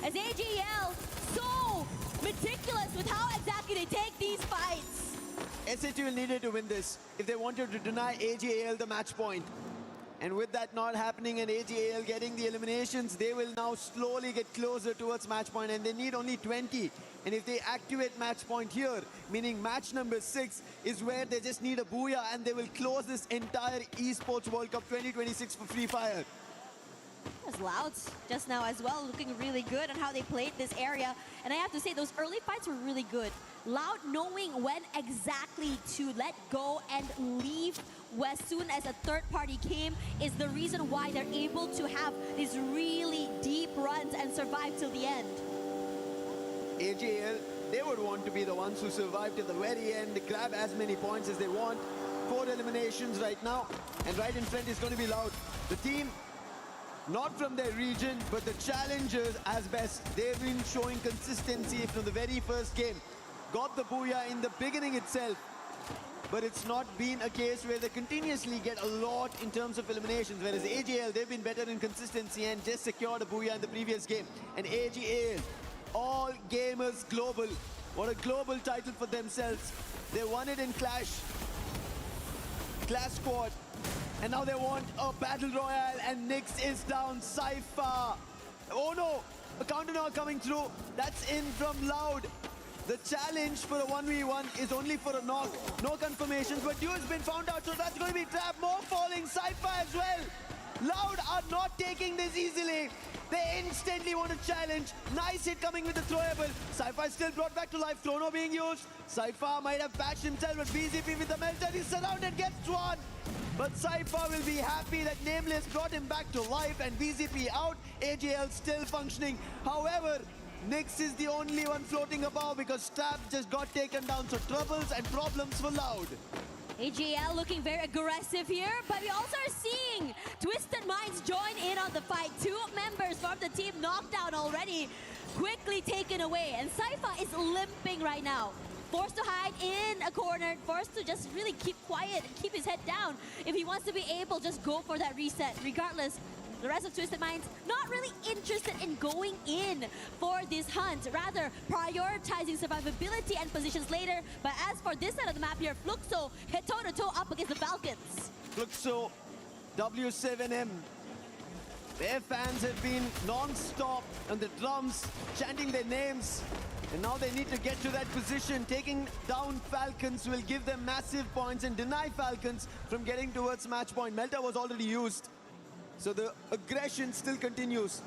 as AGL so meticulous with how exactly they take these fights. SATL needed to win this if they wanted to deny AGAL the match point. And with that not happening and AGAL getting the eliminations, they will now slowly get closer towards match point, and they need only 20. And if they activate match point here, meaning match number 6, is where they just need a booyah and they will close this entire Esports World Cup 2026 for Free Fire. Was Loud just now as well, looking really good on how they played this area. And I have to say, those early fights were really good. Loud knowing when exactly to let go and leave as soon as a third party came is the reason why they're able to have these really deep runs and survive till the end. AGL, they would want to be the ones who survive to the very end, grab as many points as they want. 4 eliminations right now, and right in front is going to be Loud. The team, not from their region, but the challengers as best. They've been showing consistency from the very first game. Got the booyah in the beginning itself, but it's not been a case where they continuously get a lot in terms of eliminations, whereas AGL, they've been better in consistency and just secured a booyah in the previous game. And AGL, all gamers global. What a global title for themselves. They won it in Clash Squad, and now they want a Battle Royale, and Nyx is down. Cypher. Oh no, a counter knock coming through. That's in from Loud. The challenge for a 1v1 is only for a knock. No confirmations, but Duo has been found out, so that's going to be trapped. More falling. Cypher as well. Loud are not taking this easily. They instantly want to challenge. Nice hit coming with the throwable. Saifa is still brought back to life. Chrono being used. Saifa might have patched himself, but VZP with the melter. He's surrounded, gets one. But Saifa will be happy that Nameless brought him back to life and VZP out. AJL still functioning. However, Nyx is the only one floating above because Stab just got taken down. So troubles and problems for Loud. AJL looking very aggressive here, but we also are seeing Twisted Minds join in on the fight. 2 members from the team knocked down already, quickly taken away. And Saifa is limping right now. Forced to hide in a corner, forced to just really keep quiet and keep his head down. If he wants to be able, just go for that reset. Regardless, the rest of Twisted Minds not really interested in going in for this hunt, rather prioritizing survivability and positions later. But as for this side of the map here, Fluxo hit toe-to-toe up against the Falcons. Fluxo, W7M. Their fans have been non-stop on the drums, chanting their names. And now they need to get to that position. Taking down Falcons will give them massive points and deny Falcons from getting towards match point. Melta was already used. So the aggression still continues.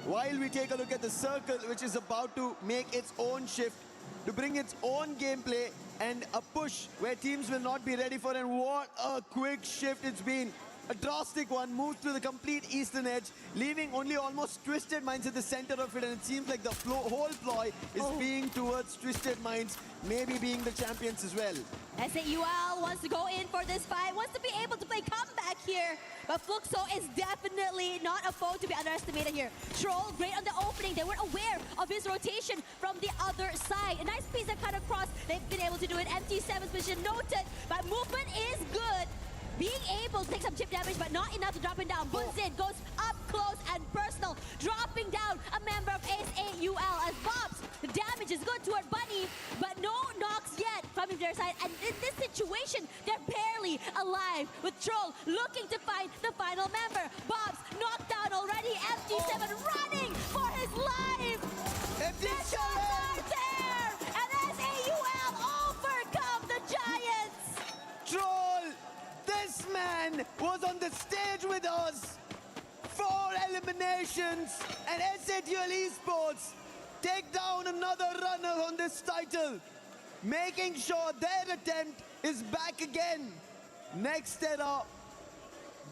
While we take a look at the Circle, which is about to make its own shift, to bring its own gameplay and a push where teams will not be ready for. And what a quick shift it's been. A drastic one, moves to the complete eastern edge, leaving only almost Twisted Minds at the center of it, and it seems like the whole ploy is being towards Twisted Minds, maybe being the champions as well. SAUL wants to go in for this fight, wants to be able to play comeback here, but Fluxo is definitely not a foe to be underestimated here. Troll, great on the opening, they weren't aware of his rotation from the other side. A nice piece of cut across, they've been able to do it. MT7's position noted, but movement is good. Being able to take some chip damage, but not enough to drop him down. Bunzin goes up close and personal, dropping down a member of SAUL as Bobs. The damage is good toward Bunny, but no knocks yet coming to their side. And in this situation, they're barely alive, with Troll looking to find the final member. Bobs knocked down already. MT7 running for his life. MT7 are there, and SAUL overcome the Giants. Troll! This man was on the stage with us. 4 eliminations, and SATL Esports take down another runner on this title, making sure their attempt is back again. Next era,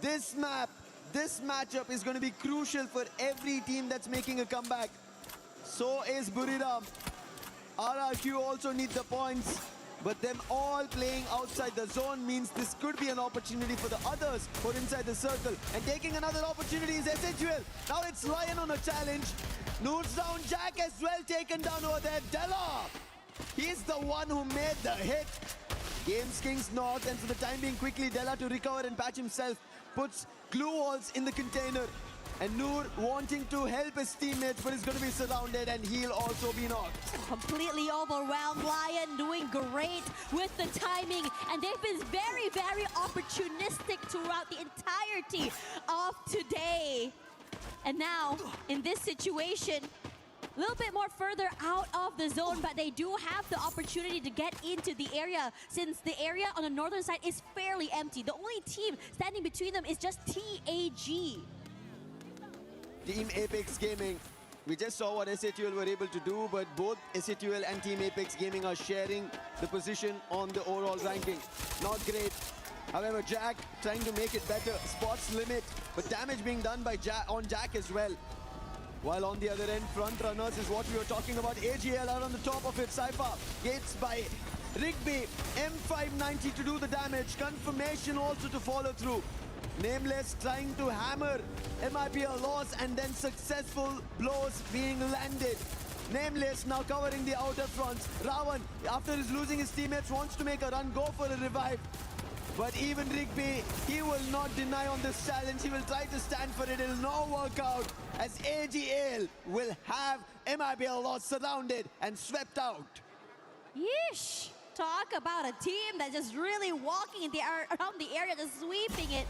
this matchup is going to be crucial for every team that's making a comeback. So is Buriram. RRQ also need the points. But them all playing outside the zone means this could be an opportunity for the others who are inside the circle. And taking another opportunity is SHUL. Now it's Lion on a challenge. Noors down, Jack as well taken down over there. Della, he's the one who made the hit. Games Kings North, and for the time being quickly Della to recover and patch himself. Puts glue walls in the container. And Noor wanting to help his teammates, but he's going to be surrounded and he'll also be knocked. Completely overwhelmed. Lion doing great with the timing. And they've been very, very opportunistic throughout the entirety of today. And now, in this situation, a little bit more further out of the zone, but they do have the opportunity to get into the area, since the area on the northern side is fairly empty. The only team standing between them is just TAG. Team Apex Gaming. We just saw what SATL were able to do, but both SATL and Team Apex Gaming are sharing the position on the overall ranking. Not great. However, Jack trying to make it better. Spots limit, but damage being done by Jack as well. While on the other end, front runners is what we were talking about. AGL are on the top of it. Saifa gates by Rigby. M590 to do the damage. Confirmation also to follow through. Nameless trying to hammer MIPL loss, and then successful blows being landed. Nameless now covering the outer fronts. Ravan, after he's losing his teammates, wants to make a run, go for a revive. But even Rigby, he will not deny on this challenge. He will try to stand for it. It'll not work out, as AGL will have MIPL loss surrounded and swept out. Yeesh! Talk about a team that's just really walking in the around the area, just sweeping it.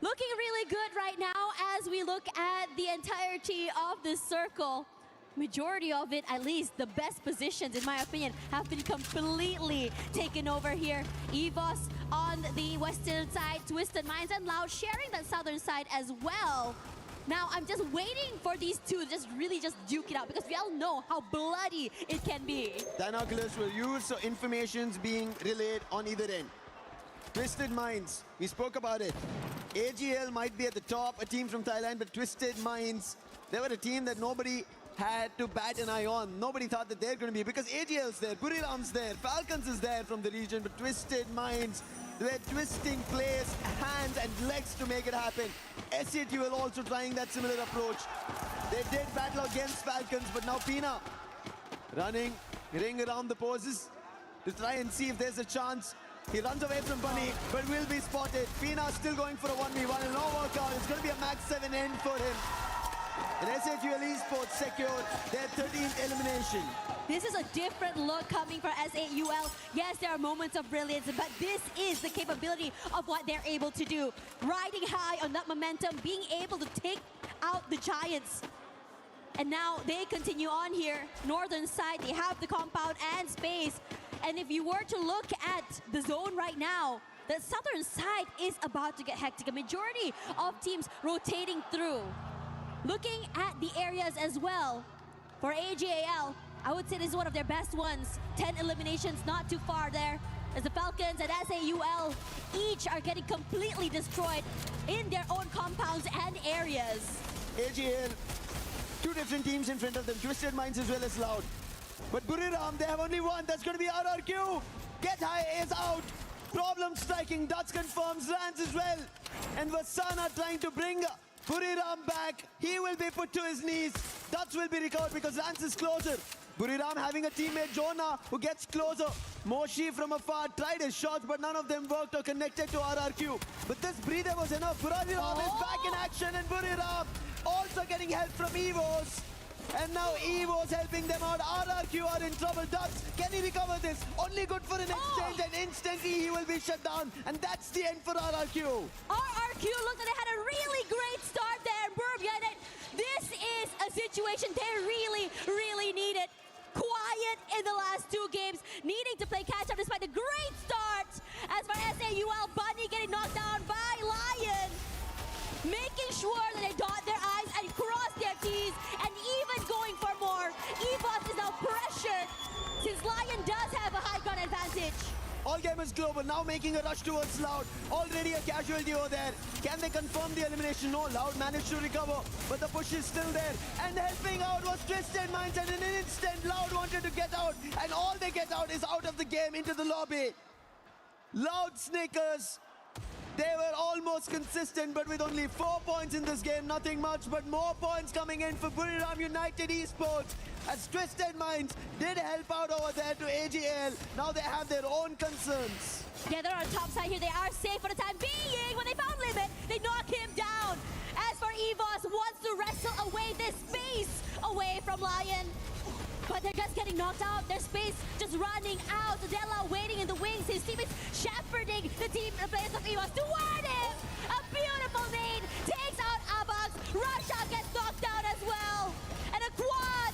Looking really good right now as we look at the entirety of this circle. Majority of it, at least the best positions, in my opinion, have been completely taken over here. EVOS on the western side, Twisted Minds and Loud sharing that southern side as well. Now, I'm just waiting for for these two to just really just duke it out, because we all know how bloody it can be. Binoculars were used, so information's being relayed on either end. Twisted Minds, we spoke about it. AGL might be at the top, a team from Thailand, but Twisted Minds, they were a team that nobody had to bat an eye on. Nobody thought that they're going to be, because AGL's there, Buriram's there, Falcons is there from the region, but Twisted Minds, they're twisting players, hands and legs to make it happen. SATUL also trying that similar approach. They did battle against Falcons, but now Pina running, ring around the poses to try and see if there's a chance. He runs away from Bunny, but will be spotted. Pina still going for a 1v1 and no workout. It's going to be a max 7 end for him. And SATUL Esports secured their 13th elimination. This is a different look coming for SAUL. Yes, there are moments of brilliance, but this is the capability of what they're able to do. Riding high on that momentum, being able to take out the Giants. And now they continue on here. Northern side, they have the compound and space. And if you were to look at the zone right now, the southern side is about to get hectic. A majority of teams rotating through. Looking at the areas as well, for AGAL, I would say this is one of their best ones. 10 eliminations, not too far there. As the Falcons and SAUL each are getting completely destroyed in their own compounds and areas. AGL, two different teams in front of them, Twisted Minds as well as Loud. But Buriram, they have only one, that's going to be RRQ. Get High is out. Problem striking, Dutch confirms, Rans as well. And Vasana trying to bring Buriram back. He will be put to his knees. Dutch will be recovered because Rans is closer. Buriram having a teammate, Jonah, who gets closer. Moshi from afar tried his shots, but none of them worked or connected to RRQ. But this breather was enough. Buriram is back in action, and Buriram also getting help from EVOS. And now EVOS helping them out. RRQ are in trouble. Dubs, can he recover this? Only good for an exchange, and instantly he will be shut down. And that's the end for RRQ. RRQ looked like they had a really great start there. Burbyanet, this is a situation they really, really needed. Quiet in the last two games, needing to play catch up despite the great start. As for SAUL, Bunny getting knocked down by Lion. Making sure that they dot their I's and cross their T's, and even going for more. EVOS is now pressured since Lion does have a high gun advantage. All gamers global now making a rush towards Loud. Already a casualty over there. Can they confirm the elimination? No, Loud managed to recover, but the push is still there. And helping out was Twisted Minds, and in an instant, Loud wanted to get out, and all they get out is out of the game into the lobby. Loud Snickers. They were almost consistent, but with only 4 points in this game, nothing much, but more points coming in for Buriram United Esports, as Twisted Minds did help out over there to AGL. Now they have their own concerns. Yeah, they're on top side here. They are safe for the time being. When they found Limit, they knock him down. As for EVOS, wants to wrestle away this space away from Lion. But they're just getting knocked out. Their space just running out. Della waiting in the wings. His teammates shepherding the players of EVOS toward him. A beautiful nade takes out Abax. Russia gets knocked out as well. And a quad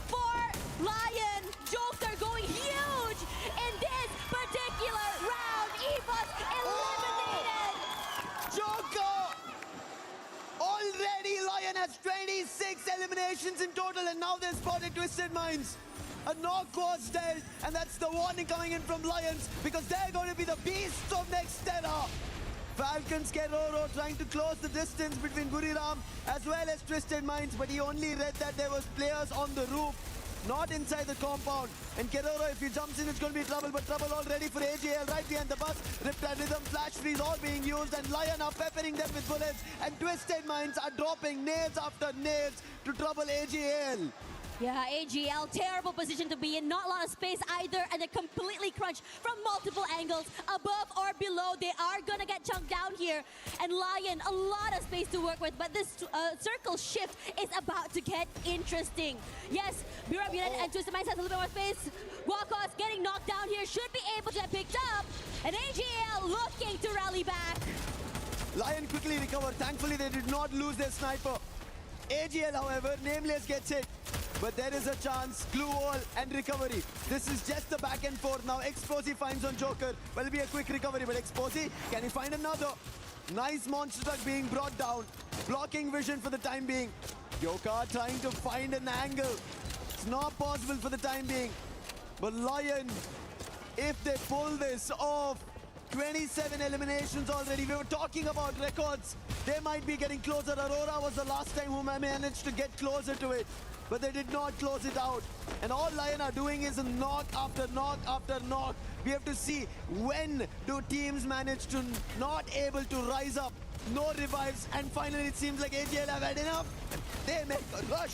for Lion. Joker going huge in this particular round. EVOS eliminated. Joker! Already Lion has 26 eliminations in total, and now they've spotted Twisted Minds. A knock was dealt, and that's the warning coming in from Lions, because they're going to be the beasts of next era. Falcons Keroro trying to close the distance between Buriram as well as Twisted Minds, but he only read that there was players on the roof, not inside the compound. And Keroro, if he jumps in, it's going to be trouble, but trouble already for AGL right behind the bus. Riptide Rhythm, Flash Freeze all being used, and Lion are peppering them with bullets, and Twisted Minds are dropping nades after nades to trouble AGL. Yeah, AGL, terrible position to be in. Not a lot of space either, and they're completely crunched from multiple angles, above or below. They are gonna get chunked down here. And Lion, a lot of space to work with, but this circle shift is about to get interesting. Yes, Buriram United and Twisted Minds has a little bit more space. Walkos getting knocked down here, should be able to get picked up. And AGL looking to rally back. Lion quickly recovered. Thankfully, they did not lose their sniper. AGL, however, Nameless gets hit. But there is a chance, glue wall and recovery. This is just the back and forth. Now Exposi finds on Joker. Well, it'll be a quick recovery, but Exposi, can he find another? Nice monster truck being brought down. Blocking vision for the time being. Yoka trying to find an angle. It's not possible for the time being. But Lion, if they pull this off, 27 eliminations already. We were talking about records. They might be getting closer. Aurora was the last time who managed to get closer to it. But they did not close it out. And all Lion are doing is a knock after knock after knock. We have to see when do teams manage to not able to rise up. No revives. And finally it seems like AGL have had enough. They make a rush.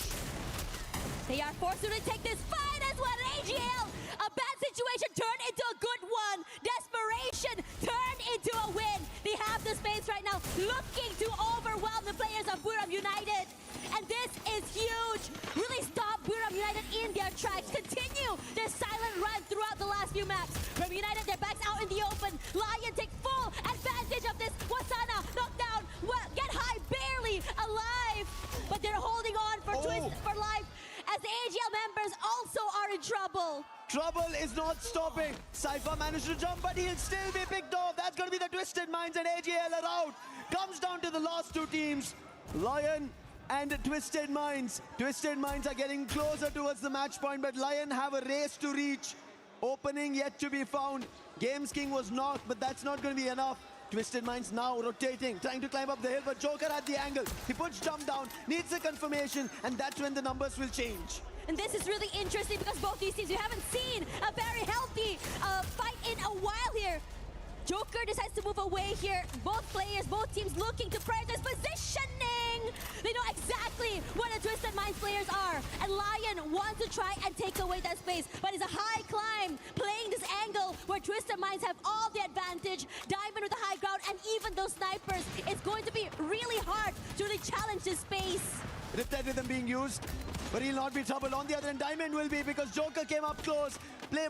They are forced to take this fight as well. AGL, a bad situation turned into a good one. Desperation turned into a win. They have the space right now, looking to overwhelm the players of Buram United. And this is huge. Really stop Buram United in their tracks. Continue their silent run throughout the last few maps. Buram United, their backs out in the open. Lion take full advantage of this. Wasana knocked down. Well, get high, barely alive. But they're holding on for Twist for life, as the AGL members also are in trouble. Trouble is not stopping. Cypher managed to jump, but he'll still be picked off. That's going to be the Twisted Minds, and AGL are out. Comes down to the last two teams, Lion and Twisted Minds. Twisted Minds are getting closer towards the match point, but Lion have a race to reach. Opening yet to be found. Games King was knocked, but that's not going to be enough. Twisted Minds now rotating, trying to climb up the hill, but Joker at the angle. He puts jump down, needs a confirmation, and that's when the numbers will change. And this is really interesting because both these teams, we haven't seen a very healthy fight in a while here. Joker decides to move away here. Both players, both teams looking to prioritize positioning. They know exactly where the Twisted Minds players are. And Lion wants to try and take away that space. But it's a high climb, playing this angle where Twisted Minds have all the advantage. Diamond with the high ground, and even those snipers. It's going to be really hard to really challenge this space. Riptide Rhythm being used, but he'll not be troubled. On the other end, Diamond will be, because Joker came up close,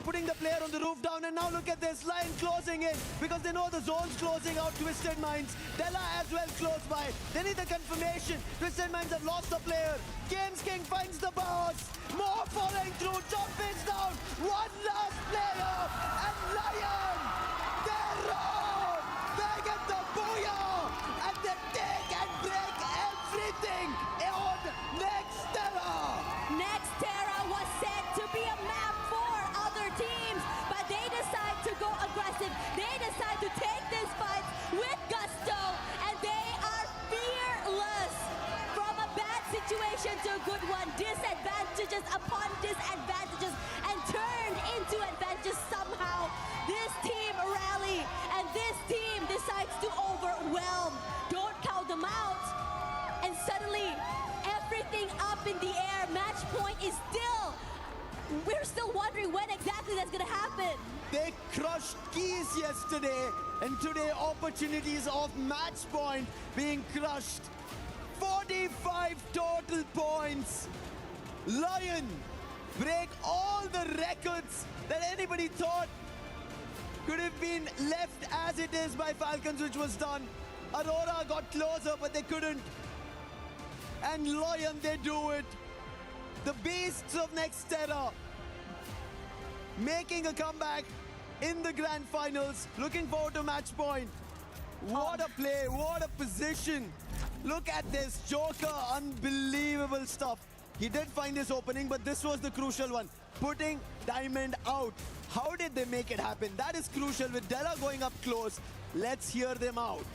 putting the player on the roof down, and now look at this, Lion closing in, because they know the zone's closing out Twisted Minds. Della as well close by. They need the confirmation. Twisted Minds have lost the player. Games King finds the boss. More following through, jump is down. One last player, and Lion, they roar. They get the booyah, and they take and break everything on Nextera. Nextera was set to be a map for other teams, but they decide to go aggressive. They decide to take this fight with gusto, and they are fearless. From a bad situation to a good one, disadvantages upon disadvantages, and turned into advantages somehow. This team rally, and this team decides to overwhelm. Don't count them out. And suddenly, everything up in the air. Match point is still, we're still wondering when exactly that's gonna happen. They crushed Keys yesterday, and today opportunities of match point being crushed. 45 total points. Lion break all the records that anybody thought could have been left as it is by Falcons, which was done. Aurora got closer, but they couldn't. And Lion, they do it. The beasts of Nextera making a comeback in the grand finals. Looking forward to match point. What a play, what a position. Look at this, Joker, unbelievable stuff. He did find his opening, but this was the crucial one. Putting Diamond out. How did they make it happen? That is crucial, with Della going up close. Let's hear them out.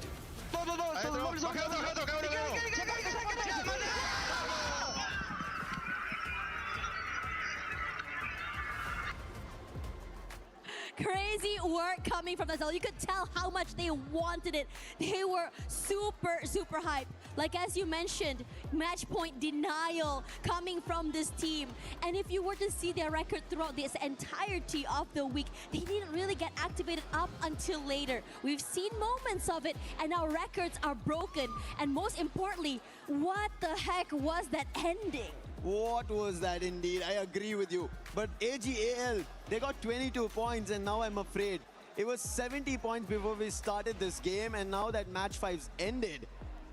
Crazy work coming from the zone. You could tell how much they wanted it. They were super, super hyped. Like as you mentioned, match point denial coming from this team. And if you were to see their record throughout this entirety of the week, they didn't really get activated up until later. We've seen moments of it, and now records are broken. And most importantly, what the heck was that ending? What was that indeed? I agree with you. But AGAL, they got 22 points, and now I'm afraid. It was 70 points before we started this game, and now that match 5's ended,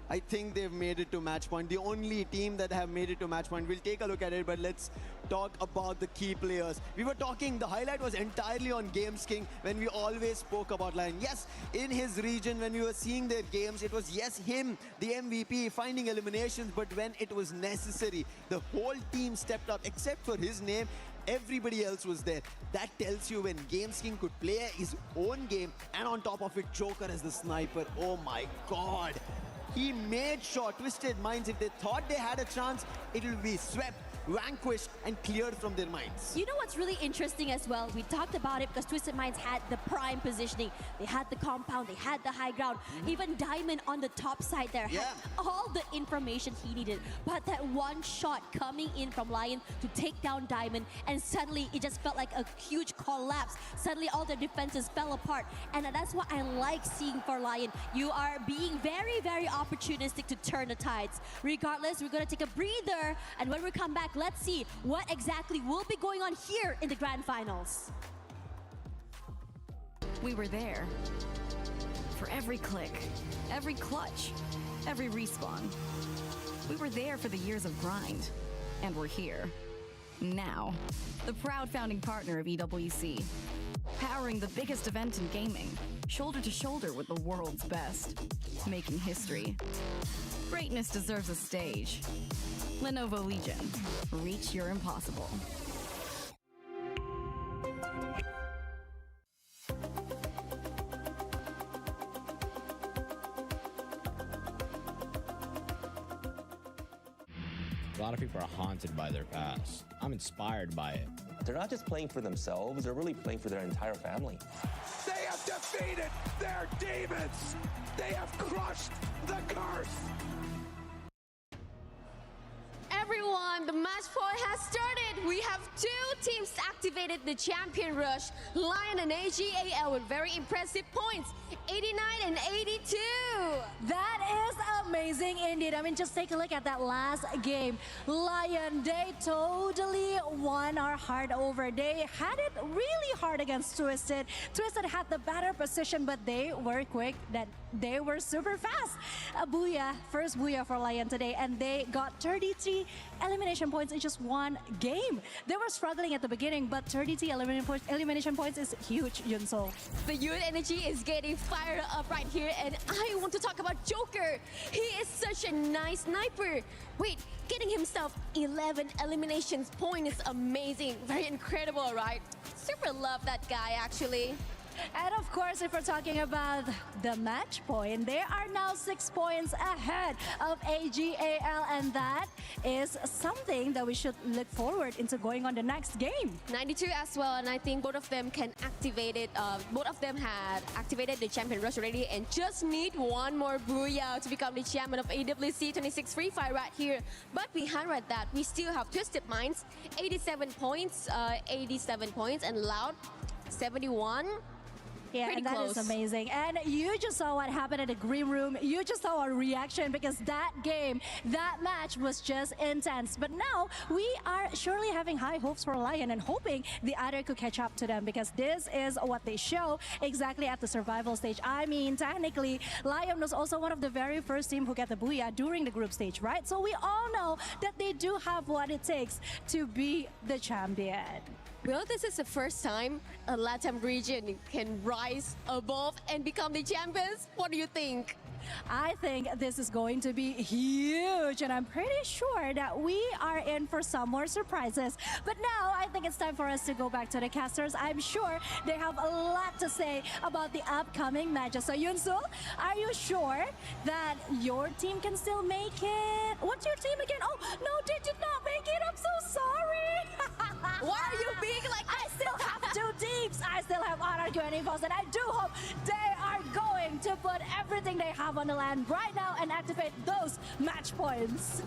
I think they've made it to match point. The only team that have made it to match point. We'll take a look at it, but let's talk about the key players. We were talking, the highlight was entirely on Games King when we always spoke about Lion. Yes, in his region, when we were seeing their games, it was, yes, him, the MVP, finding eliminations, but when it was necessary, the whole team stepped up, except for his name. Everybody else was there. That tells you when Games King could play his own game, and on top of it, Joker as the sniper. Oh my God. He made sure Twisted Minds, if they thought they had a chance, it will be swept, vanquished, and cleared from their minds. You know what's really interesting as well? We talked about it because Twisted Minds had the prime positioning. They had the compound, they had the high ground. Even Diamond on the top side there had all the information he needed. But that one shot coming in from Lion to take down Diamond, and suddenly it just felt like a huge collapse. Suddenly all their defenses fell apart. And that's what I like seeing for Lion. You are being very, very opportunistic to turn the tides. Regardless, we're going to take a breather, and when we come back, let's see what exactly will be going on here in the grand finals. We were there for every click, every clutch, every respawn. We were there for the years of grind, and we're here now. The proud founding partner of EWC, powering the biggest event in gaming, shoulder to shoulder with the world's best, making history. Greatness deserves a stage. Lenovo Legion, reach your impossible. A lot of people are haunted by their past. I'm inspired by it. They're not just playing for themselves, they're really playing for their entire family. They have defeated their demons! They have crushed the curse! Everyone, the match point has started. We have two teams activated the champion rush. Lion and AGAL with very impressive points, 89 and 82. That is amazing indeed. I mean, just take a look at that last game. Lion, they totally won our heart over. They had it really hard against Twisted. Twisted had the better position, but they were quick. That they were super fast. A booyah, first booyah for Lion today, and they got 33 elimination points in just one game. They were struggling at the beginning, but 33 elimination points is huge, Yunso. The youth energy is getting fired up right here, and I want to talk about Joker. He is such a nice sniper. Wait, getting himself 11 eliminations point is amazing. Very incredible, right? Super love that guy, actually. And of course, if we're talking about the match point, they are now 6 points ahead of AGAL, and that is something that we should look forward into going on the next game. 92 as well, and I think both of them can activate it. Both of them had activated the champion rush already and just need one more booyah to become the champion of EWC 26 Free Fire right here. But behind that, we still have Twisted Minds, 87 points, and Loud, 71. Yeah, Pretty and that close. is amazing. And you just saw what happened in the green room. You just saw our reaction because that game, that match was just intense. But now we are surely having high hopes for Lion and hoping the other could catch up to them, because this is what they show exactly at the survival stage. I mean, technically, Lion was also one of the very first team who got the booyah during the group stage, right? So we all know that they do have what it takes to be the champion. Well, this is the first time a LATAM region can rise above and become the champions. What do you think? I think this is going to be huge, and I'm pretty sure that we are in for some more surprises. But now I think it's time for us to go back to the casters. I'm sure they have a lot to say about the upcoming matches. So Yunsul, are you sure that your team can still make it? What's your team again? Oh, no, they did not make it. I'm so sorry. Why are you being like I still have 2 teams. I still have RRQ and EVOS, and I do hope they are going to put everything they have on the land right now and activate those match points.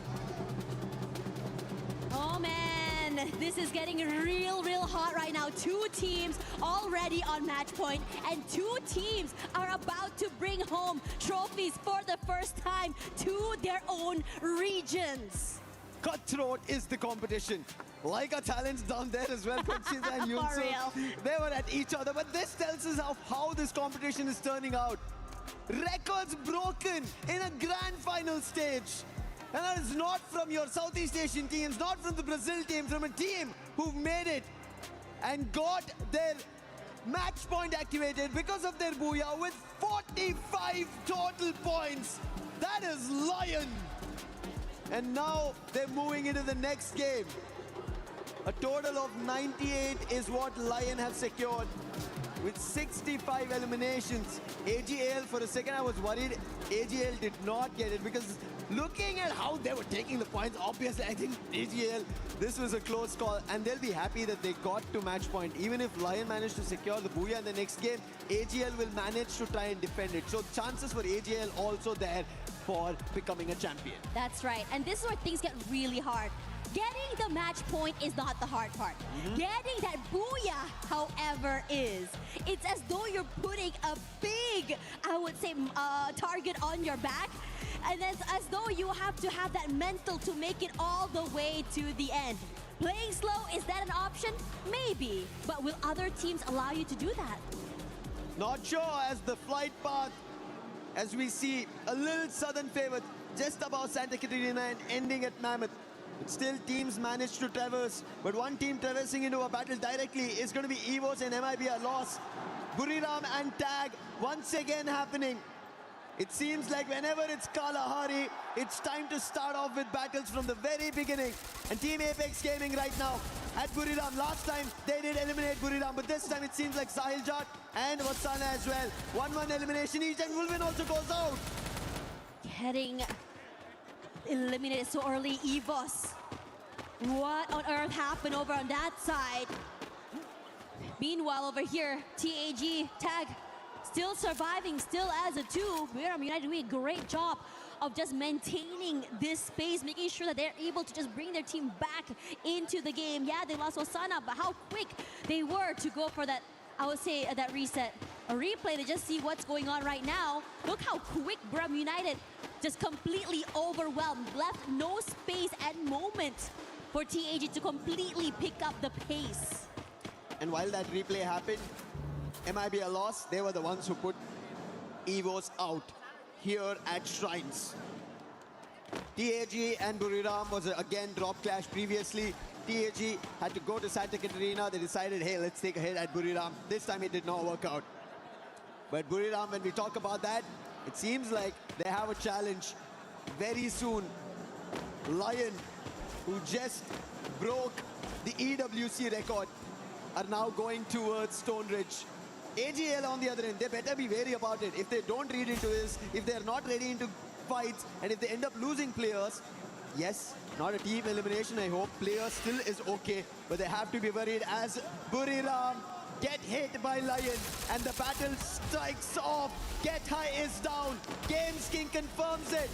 Oh man, this is getting real hot right now. 2 teams already on match point, and 2 teams are about to bring home trophies for the first time to their own regions. Cutthroat is the competition. Like our talents down there as well, Conchita and For Yunsu. real. They were at each other, but this tells us how this competition is turning out. Records broken in a grand final stage. And that is not from your Southeast Asian teams, not from the Brazil team, from a team who've made it and got their match point activated because of their Booyah with 45 total points. That is Lion. And now they're moving into the next game. A total of 98 is what Lion have secured with 65 eliminations. AGL, for a second I was worried AGL did not get it because looking at how they were taking the points, obviously I think AGL, this was a close call and they'll be happy that they got to match point. Even if Lion managed to secure the Booyah in the next game, AGL will manage to try and defend it. So chances for AGL also there for becoming a champion. That's right. And this is where things get really hard. Getting the match point is not the hard part. Getting that Booyah, however, is. It's as though you're putting a big, I would say, target on your back. And it's as though you have to have that mental to make it all the way to the end. Playing slow, is that an option? Maybe. But will other teams allow you to do that? Not sure, as the flight path, as we see a little southern favor just above Santa Catarina and ending at Mammoth. But still, teams manage to traverse. But one team traversing into a battle directly is going to be EVOS and MIB loss. Buriram and Tag once again happening. It seems like whenever it's Kalahari, it's time to start off with battles from the very beginning. And Team Apex Gaming right now at Buriram. Last time they did eliminate Buriram, but this time it seems like Sahil Jat and Vatsana as well. 1-1 elimination each, and Wolvin also goes out. Getting eliminated so early, EVOS. What on earth happened over on that side? Meanwhile, over here, TAG, Tag, still surviving, still as a 2. Buriram United doing a great job of just maintaining this space, making sure that they're able to just bring their team back into the game. Yeah, they lost Osana, but how quick they were to go for that, I would say, that reset. A replay to just see what's going on right now. Look how quick Buriram United just completely overwhelmed, left no space and moment for TAG to completely pick up the pace. And while that replay happened, MIB loss, they were the ones who put EVOS out here at Shrines. TAG and Buriram was again drop clash previously. TAG had to go to Santa Catarina. They decided, hey, let's take a hit at Buriram. This time it did not work out. But Buriram, when we talk about that, it seems like they have a challenge very soon. Lion, who just broke the EWC record, are now going towards Stone Ridge. AGL on the other end, they better be wary about it. If they don't read into this, if they're not ready into fights, and if they end up losing players, yes, not a team elimination, I hope. Players still is okay, but they have to be worried as Buriram get hit by Lion, and the battle strikes off. Get High is down. Games King confirms it.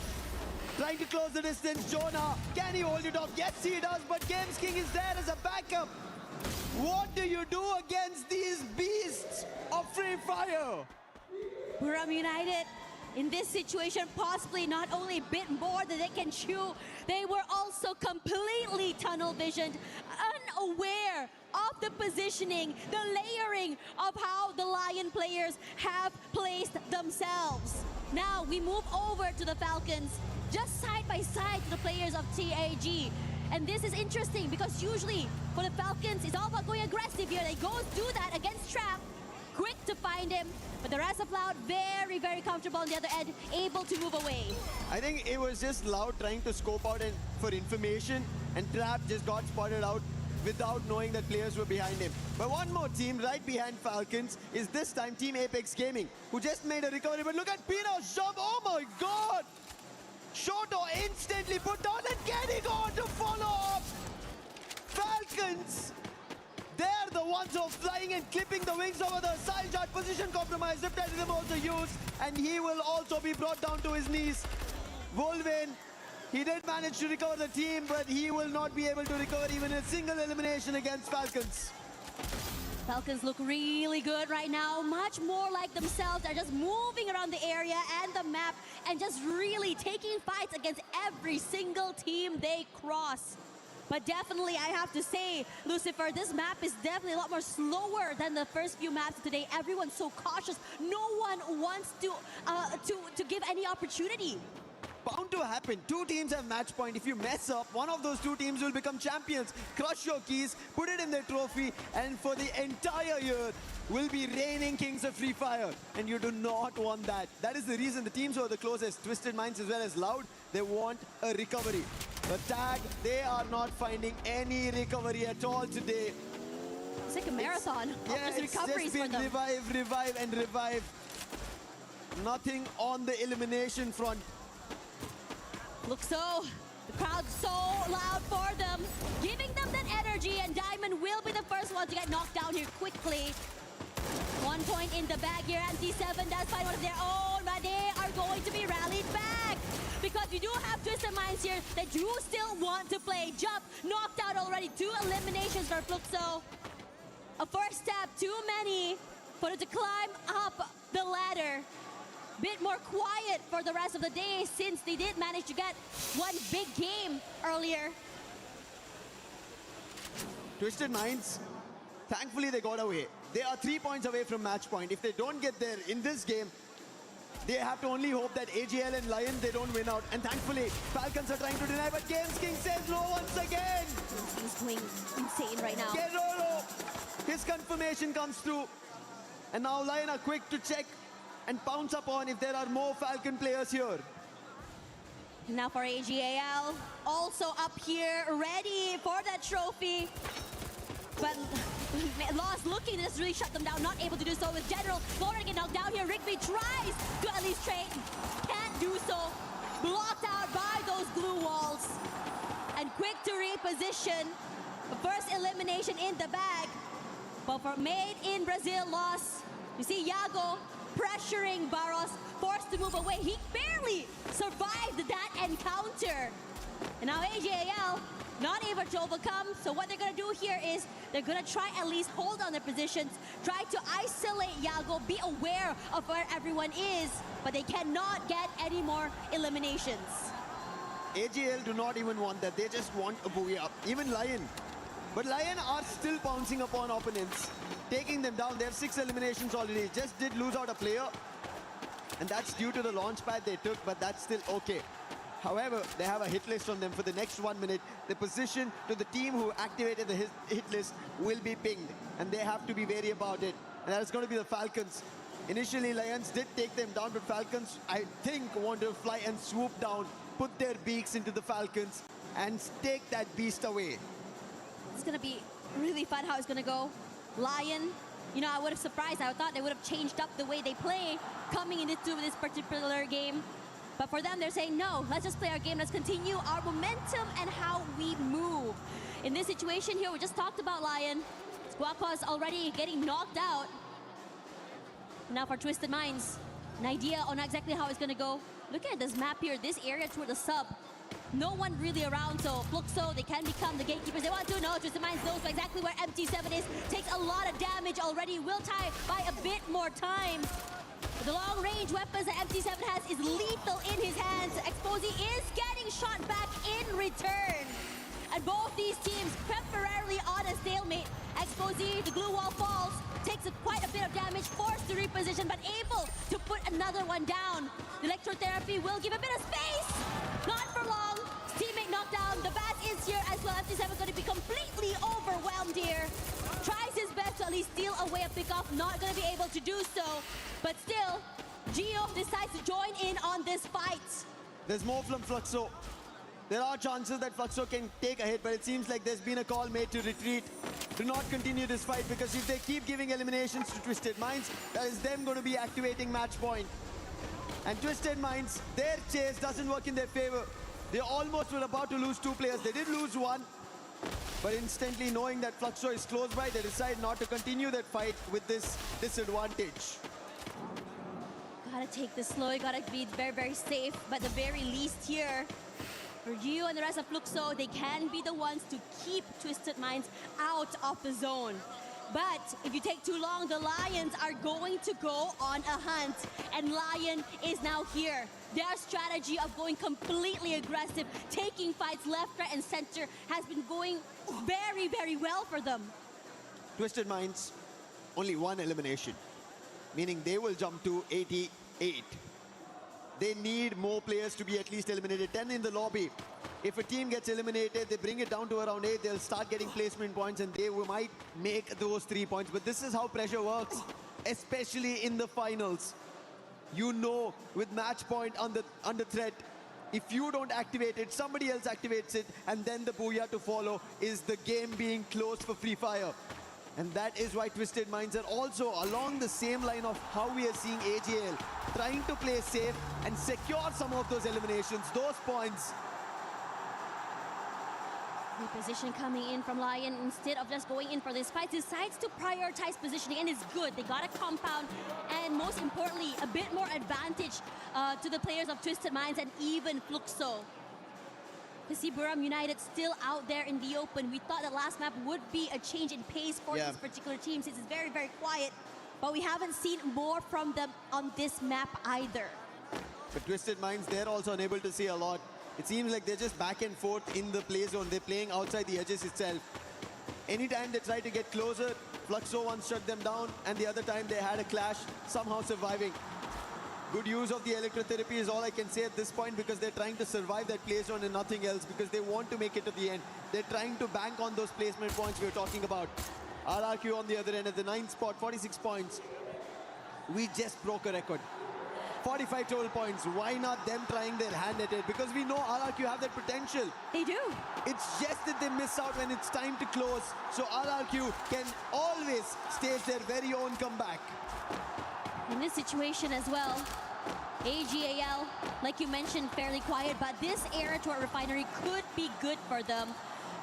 Trying to close the distance, Jonah. Can he hold it off? Yes, he does, but Games King is there as a backup. What do you do against these beasts of Free Fire? Buriram United, in this situation, possibly not only bit more than they can chew, they were also completely tunnel visioned, unaware of the positioning, the layering of how the Lion players have placed themselves. Now we move over to the Falcons, just side by side to the players of TAG. And this is interesting because usually for the Falcons, it's all about going aggressive here. They go do that against Trap, quick to find him. But the rest of Loud, very, very comfortable on the other end, able to move away. I think it was just Loud trying to scope out for information, and Trap just got spotted out without knowing that players were behind him. But one more team right behind Falcons is this time Team Apex Gaming, who just made a recovery. But look at Pino's jump, oh my god! Shoto instantly put down and getting on to follow up. Falcons, they're the ones who are flying and clipping the wings over the Saljat position compromise. Riptide also used, and he will also be brought down to his knees. Wolvin, he did manage to recover the team, but he will not be able to recover even a single elimination against Falcons. Falcons look really good right now, much more like themselves. They're just moving around the area and the map and just really taking fights against every single team they cross. But definitely, I have to say, Lucifer, this map is definitely a lot more slower than the first few maps today. Everyone's so cautious. No one wants to give any opportunity. Bound to happen. Two teams have match point. If you mess up, one of those two teams will become champions. Crush your keys, put it in their trophy, and for the entire year, will be reigning kings of Free Fire. And you do not want that. That is the reason the teams who are the closest, Twisted Minds as well as Loud, they want a recovery. But Tag, they are not finding any recovery at all today. It's like a marathon of just recoveries for them. Revive, and revive. Nothing on the elimination front. Fluxo, the crowd's so loud for them, giving them that energy, and Diamond will be the first one to get knocked down here quickly. 1 point in the bag here. MT7 does find one of their own, but they are going to be rallied back. Because you do have Twisted Minds here that you still want to play. Jump, knocked out already. 2 eliminations for Fluxo. A first step, too many for it to climb up the ladder. Bit more quiet for the rest of the day since they did manage to get one big game earlier. Twisted Minds, thankfully they got away. They are 3 points away from match point. If they don't get there in this game, they have to only hope that AGL and Lion, they don't win out. And thankfully, Falcons are trying to deny, but Games King says no once again. He's going insane right now. Gerolo, his confirmation comes through. And now Lion are quick to check and pounce upon if there are more Falcon players here. Now for AGAL, also up here, ready for that trophy. But Lost looking to just really shut them down, not able to do so with General. Going to get knocked down here. Rigby tries to at least trade, can't do so. Blocked out by those glue walls. And quick to reposition. The first elimination in the bag. But for Made in Brazil Lost, you see Yago pressuring Barros, forced to move away. He barely survived that encounter. And now AJAL not able to overcome. So what they're going to do here is they're going to try at least hold on their positions, try to isolate Yago, be aware of where everyone is, but they cannot get any more eliminations. AGL do not even want that. They just want a booyah. Even Lion. But Lion are still pouncing upon opponents, taking them down. They have 6 eliminations already. Just did lose out a player. And that's due to the launch pad they took, but that's still okay. However, they have a hit list on them for the next 1 minute. The position to the team who activated the hit list will be pinged. And they have to be wary about it. And that is going to be the Falcons. Initially, Lions did take them down, but Falcons, I think, want to fly and swoop down, put their beaks into the Falcons, and take that beast away. It's going to be really fun how it's going to go. Lion, you know, I would have surprised. I thought they would have changed up the way they play coming into this particular game. But for them, they're saying, no, let's just play our game. Let's continue our momentum and how we move. In this situation here, we just talked about Lion. Squawka is already getting knocked out. Now for Twisted Minds, an idea on exactly how it's going to go. Look at this map here, this area toward the sub. No one really around, so Fluxo, they can become the gatekeepers. They want to know. Twisted Minds knows exactly where MT7 is. Takes a lot of damage already. Will tie by a bit more time. The long-range weapons that MT7 has is lethal in his hands. Exposy is getting shot back in return. And both these teams temporarily on a stalemate. Exposy, the glue wall falls, takes quite a bit of damage, forced to reposition, but able to put another one down. The electrotherapy will give a bit of space. Not for long. Teammate knocked down. The bat is here as well. MT7 going to be completely overwhelmed here. Tries his best to at least steal away a pickoff. Not going to be able to do so. But still, Gio decides to join in on this fight. There's more from Fluxo. There are chances that Fluxo can take a hit, but it seems like there's been a call made to retreat. Do not continue this fight, because if they keep giving eliminations to Twisted Minds, that is them going to be activating match point. And Twisted Minds, their chase doesn't work in their favor. They almost were about to lose 2 players. They did lose 1. But instantly knowing that Fluxo is close by, they decide not to continue that fight with this disadvantage. Gotta take this slow, you gotta be very, very safe. But the very least here, for you and the rest of Fluxo, they can be the ones to keep Twisted Minds out of the zone. But if you take too long, the Lions are going to go on a hunt. And Lion is now here. Their strategy of going completely aggressive, taking fights left, right, and center has been going very, very well for them. Twisted Minds, only one elimination, meaning they will jump to 88. They need more players to be at least eliminated. 10 in the lobby. If a team gets eliminated, they bring it down to around 8, they'll start getting placement points and they might make those 3 points. But this is how pressure works, especially in the finals. You know, with match point under threat, if you don't activate it, somebody else activates it, and then the booyah to follow is the game being closed for Free Fire. And that is why Twisted Minds are also along the same line of how we are seeing AGL trying to play safe and secure some of those eliminations, those points. The position coming in from Lion, instead of just going in for this fight, decides to prioritize positioning, and it's good. They got a compound, and most importantly, a bit more advantage to the players of Twisted Minds and even Fluxo. To see Buram United still out there in the open, we thought the last map would be a change in pace for this particular team since it's very, very quiet. But we haven't seen more from them on this map either. But Twisted Minds, they're also unable to see a lot. It seems like they're just back and forth in the play zone. They're playing outside the edges itself. Anytime they try to get closer, Fluxo once shut them down, and the other time they had a clash, somehow surviving. Good use of the electrotherapy is all I can say at this point, because they're trying to survive that play zone and nothing else, because they want to make it to the end. They're trying to bank on those placement points we were talking about. RRQ on the other end at the 9th spot, 46 points. We just broke a record. 45 total points. Why not them trying their hand at it? Because we know RRQ have that potential. They do. It's just that they miss out when it's time to close. So RRQ can always stage their very own comeback. In this situation as well, AGAL, like you mentioned, fairly quiet, but this era to our refinery could be good for them.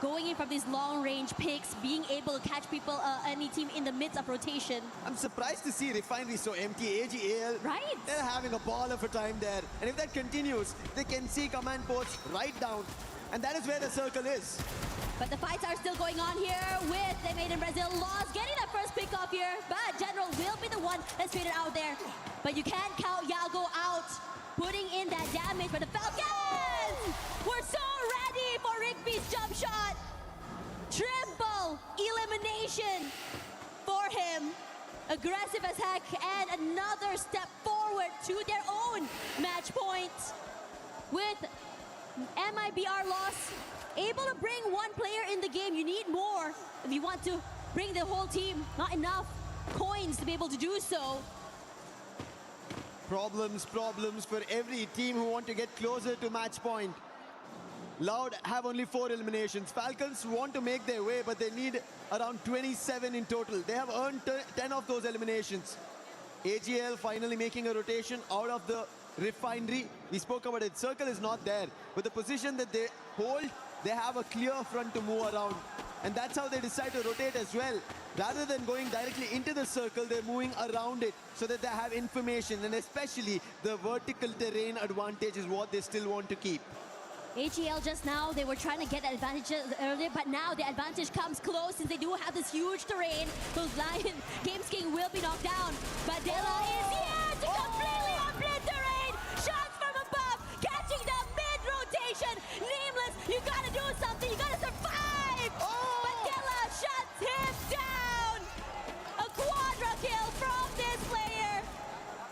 Going in from these long-range picks, being able to catch people, any team in the midst of rotation. I'm surprised to see refinery so empty. AGAL, right? They're having a ball of a time there. And if that continues, they can see command posts right down. And that is where the circle is. But the fights are still going on here with the Made in Brazil Loss getting that first pick off here. But General will be the one that's faded out there. But you can't count Yago out, putting in that damage. But the Falcons, we're so ready for Rigby's jump shot. Triple elimination for him. Aggressive as heck, and another step forward to their own match point. With MIBR Loss able to bring one player in the game. You need more if you want to bring the whole team. Not enough coins to be able to do so. Problems for every team who want to get closer to match point. Loud have only 4 eliminations. Falcons want to make their way, but they need around 27 in total. They have earned 10 of those eliminations. AGL finally making a rotation out of the refinery. We spoke about it. Circle is not there. But the position that they hold, they have a clear front to move around. And that's how they decide to rotate as well. Rather than going directly into the circle, they're moving around it so that they have information. And especially the vertical terrain advantage is what they still want to keep. AGL just now, they were trying to get advantages earlier, but now the advantage comes close since they do have this huge terrain. Those Lion Games King will be knocked down. But Dela is here to completely obliterate. Shots from above, catching the mid-rotation. Nameless, you gotta do something, you gotta survive. But Dela shuts him down. A quadra kill from this player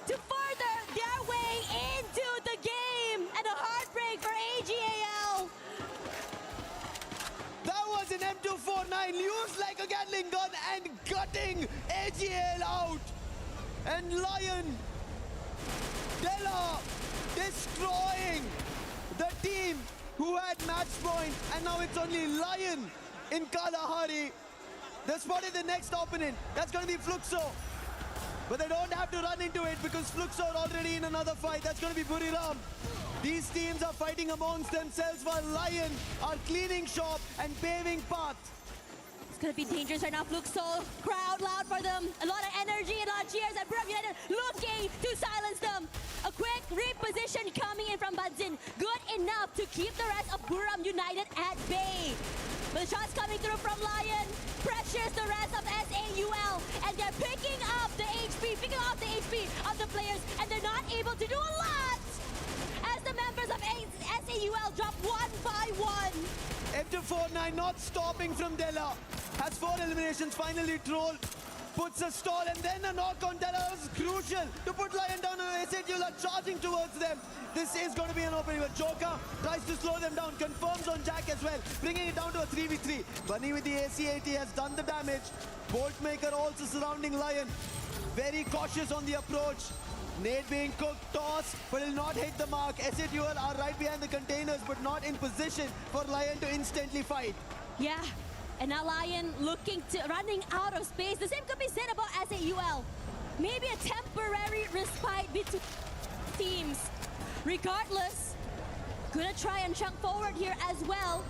to further their way into the game. And a heartbreak for AGAL. That was an M249 used like a Gatling gun and gutting AGL out. And Lion, Dela destroying the team who had match point. And now it's only Lion in Kalahari. They spotted the next opponent. That's going to be Fluxo. But they don't have to run into it because Fluxo are already in another fight. That's going to be Buriram. These teams are fighting amongst themselves while Lion are cleaning shop and paving path. It's going to be dangerous right now. Fluxo, crowd loud for them. A lot of energy, a lot of cheers. And Buram United looking to silence them. A quick reposition coming in from Budzin. Good enough to keep the rest of Buram United at bay. But the shots coming through from Lion pressures the rest of SAU They're picking up the HP of the players, and they're not able to do a lot as the members of SAUL drop one by one. M249 not stopping from Della. Has 4 eliminations, finally Troll puts a stall, and then a knock on Della is crucial to put Lion down, and SAUL are charging towards them. This is going to be an opening, but Joker tries to slow them down, confirms on Jack as well, bringing it down to a 3v3. Bunny with the ACAT has done the damage. Boltmaker also surrounding Lion. Very cautious on the approach. Nade being cooked, toss, but will not hit the mark. SAUL are right behind the containers, but not in position for Lion to instantly fight. Yeah, and now Lion running out of space. The same could be said about SAUL. Maybe a temporary respite between teams. Regardless, gonna try and chunk forward here as well,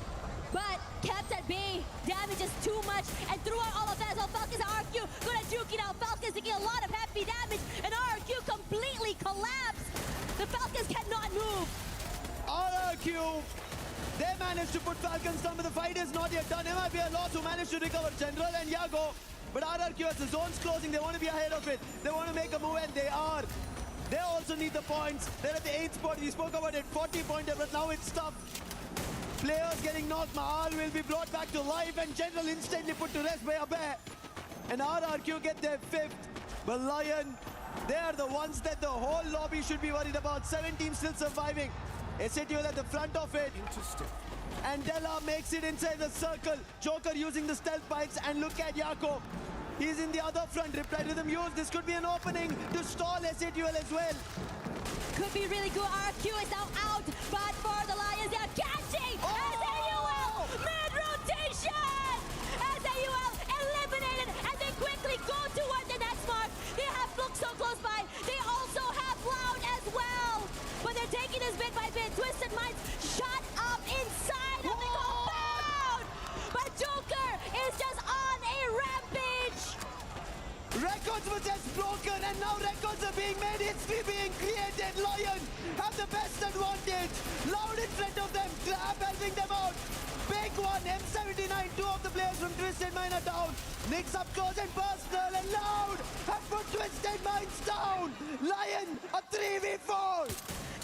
but kept at bay. Damage is too much, and throughout all of that, so Falcons and RQ gonna duke it out. Falcons taking a lot of heavy damage, and RQ completely collapsed. The Falcons cannot move. RQ, they managed to put Falcons down, but the fight is not yet done. MIBR lost who managed to recover General and Yago, but RRQ as the zone's closing, they want to be ahead of it. They want to make a move, and they are. They also need the points. They're at the 8th spot. We spoke about it, 40-pointer, but now it's tough. Players getting knocked. Mahal will be brought back to life, and General instantly put to rest by a bear. And RRQ get their 5th. But Lion, they are the ones that the whole lobby should be worried about. 7 teams still surviving. SAUL at the front of it. And Della makes it inside the circle. Joker using the stealth bites, and look at Yako. He's in the other front. Reply to them used. This could be an opening to stall SAUL as well. Could be really good. RQ is now out, but for the Lions, they are catching SAUL mid-rotation. SAUL eliminated, and they quickly go toward the next mark. They have Flux so close by. They also have Loud as well, but they're taking this bit by bit. Twisted Minds shut up inside of the compound, but Joker is just on a rampage. Records were just broken, and now records are being made. History being created. Lion have the best advantage. Loud in front of them. Trap helping them out. Big one. M79. 2 of the players from Twisted Mind are down. Nix up close and personal, and Loud have put Twisted Minds down. Lion a 3v4.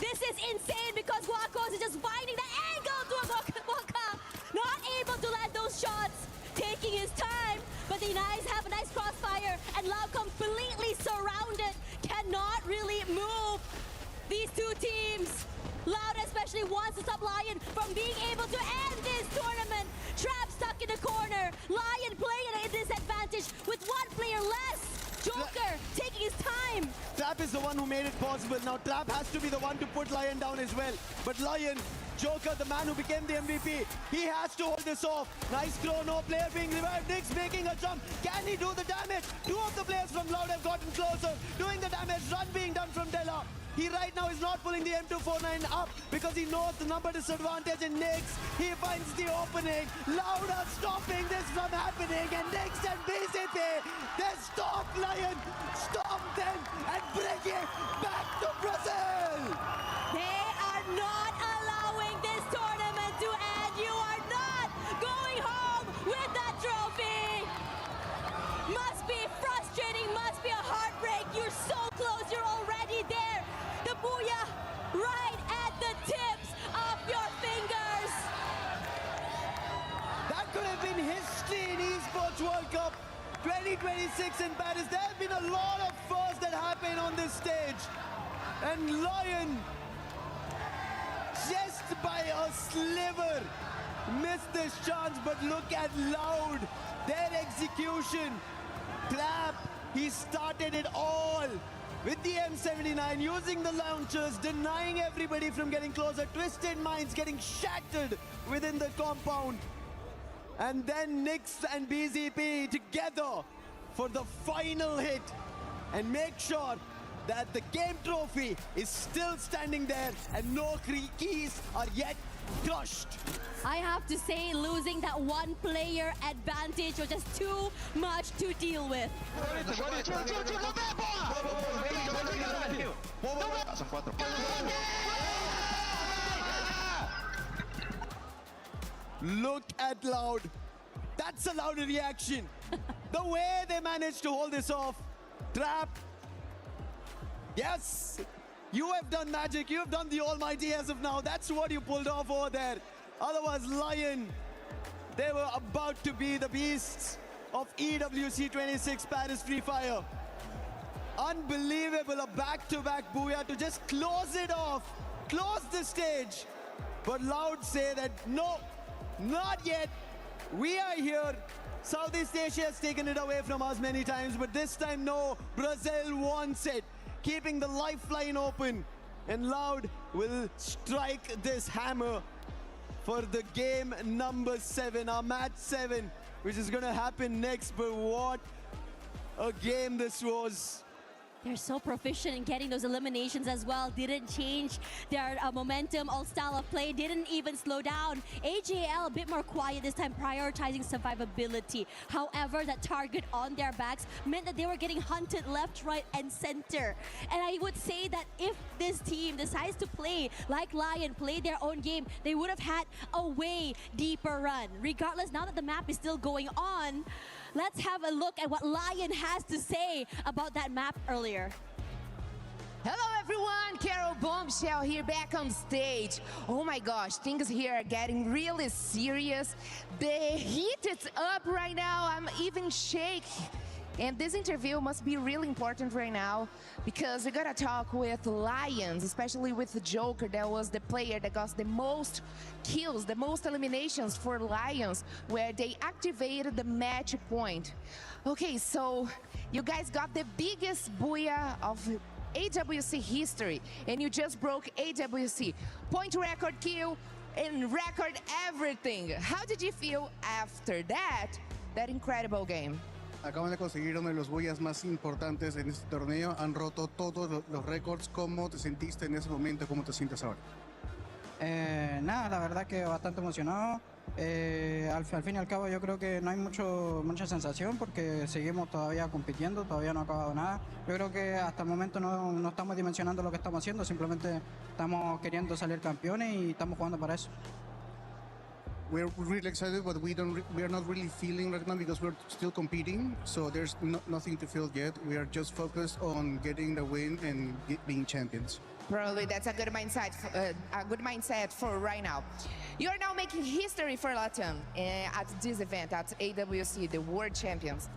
This is insane because Guacos is just finding the angle to a Waka. Not able to land those shots. Taking his time, but the Knights have a nice crossfire, and Loud completely surrounded. Cannot really move these two teams. Loud especially wants to stop Lion from being able to end this tournament. Trap stuck in the corner. Lion playing at a disadvantage with 1 player less. Joker taking his time. Trap is the one who made it possible. Now Trap has to be the one to put Lion down as well. But Lion, Joker, the man who became the MVP, he has to hold this off. Nice chrono, player being revived. Nix making a jump. Can he do the damage? 2 of the players from Loud have gotten closer, doing the damage. Run being done from Della. He right now is not pulling the M249 up because he knows the number disadvantage in Nix. He finds the opening. Loud are stopping this from happening, and Nix and BCP, they stop Lion, stop them, and bring it back to Brazil. They are not allowing this tournament to end. You are not going home with that trophy. Must be frustrating, must be a heartbreak. You're so close, you're already there. The booyah right at the tips of your fingers. That could have been history in Esports World Cup 2026 in Paris. There have been a lot of firsts that happen on this stage. And Lion, just by a sliver, missed this chance. But look at Loud, their execution. Trap, he started it all with the M79, using the launchers, denying everybody from getting closer. Twisted Minds getting shattered within the compound. And then Nix and BZP together for the final hit, and make sure that the game trophy is still standing there and no keys are yet crushed. I have to say, losing that 1 player advantage was just too much to deal with. Look at Loud. That's a Loud reaction. The way they managed to hold this off. Trap. Yes, you have done magic. You have done the almighty as of now. That's what you pulled off over there. Otherwise, Lion, they were about to be the beasts of EWC 26 Paris Free Fire. Unbelievable, a back-to-back booyah to just close it off, close the stage. But Loud say that no, not yet. We are here. Southeast Asia has taken it away from us many times, but this time no, Brazil wants it, keeping the lifeline open. And Loud will strike this hammer for the game number 7, our match 7, which is gonna happen next. But what a game this was. They're so proficient in getting those eliminations as well. Didn't change their momentum or style of play. Didn't even slow down. AJL a bit more quiet this time, prioritizing survivability. However, that target on their backs meant that they were getting hunted left, right, and center. And I would say that if this team decides to play like Lion, play their own game, they would have had a way deeper run. Regardless, now that the map is still going on, let's have a look at what Lion has to say about that map earlier. Hello everyone, Carol Bombshell here back on stage. Oh my gosh, things here are getting really serious. The heat is up right now, I'm even shaking. And this interview must be really important right now because we gotta talk with Lions, especially with the Joker. That was the player that got the most kills, the most eliminations for Lions, where they activated the match point. Okay, so you guys got the biggest booyah of AWC history, and you just broke AWC. Point record kill and record everything. How did you feel after that incredible game? Acaban de conseguir uno de los boyas más importantes en este torneo. Han roto todos los récords. ¿Cómo te sentiste en ese momento? ¿Cómo te sientes ahora? Nada, la verdad que bastante emocionado. Al fin y al cabo yo creo que no hay mucha sensación porque seguimos todavía compitiendo, todavía no ha acabado nada. Yo creo que hasta el momento no estamos dimensionando lo que estamos haciendo, simplemente estamos queriendo salir campeones y estamos jugando para eso. We're really excited, but we are not really feeling right now because we're still competing. So there's nothing to feel yet. We are just focused on getting the win and being champions. Probably that's a good mindset for right now. You are now making history for Latam at this event at EWC, the World Champions.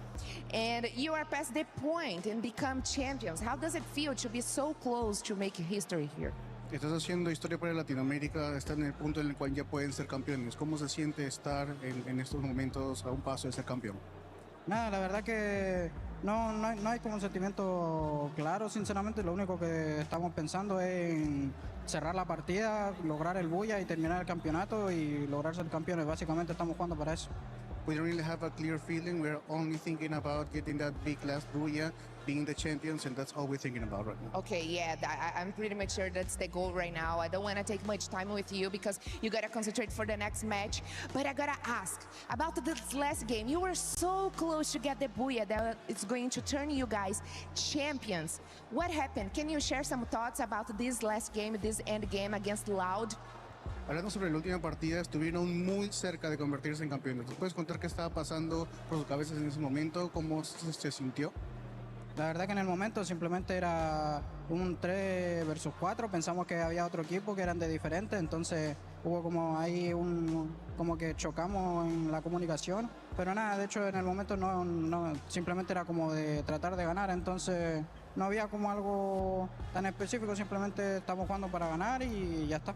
And you are past the point and become champions. How does it feel to be so close to making history here? Estás haciendo historia para Latinoamérica, estás en el punto en el cual ya pueden ser campeones. ¿Cómo se siente estar en estos momentos a un paso de ser campeón? Nada, la verdad que no hay como un sentimiento claro, sinceramente. Lo único que estamos pensando es en cerrar la partida, lograr el bulla y terminar el campeonato y lograr ser campeones. Básicamente estamos jugando para eso. We don't really have a clear feeling. We're only thinking about getting that big last booyah, being the champions, and that's all we're thinking about right now. Okay, yeah, I'm pretty much sure that's the goal right now. I don't want to take much time with you because you got to concentrate for the next match. But I got to ask about this last game. You were so close to get the booyah that it's going to turn you guys champions. What happened? Can you share some thoughts about this last game, this end game against Loud? Hablando sobre la última partida, estuvieron muy cerca de convertirse en campeones. ¿Te puedes contar qué estaba pasando por sus cabezas en ese momento? ¿Cómo se sintió? La verdad que en el momento simplemente era un 3 versus 4. Pensamos que había otro equipo que eran de diferente, entonces hubo como ahí como que chocamos en la comunicación. Pero nada, de hecho en el momento no simplemente era como de tratar de ganar, entonces no había como algo tan específico, simplemente estamos jugando para ganar y ya está.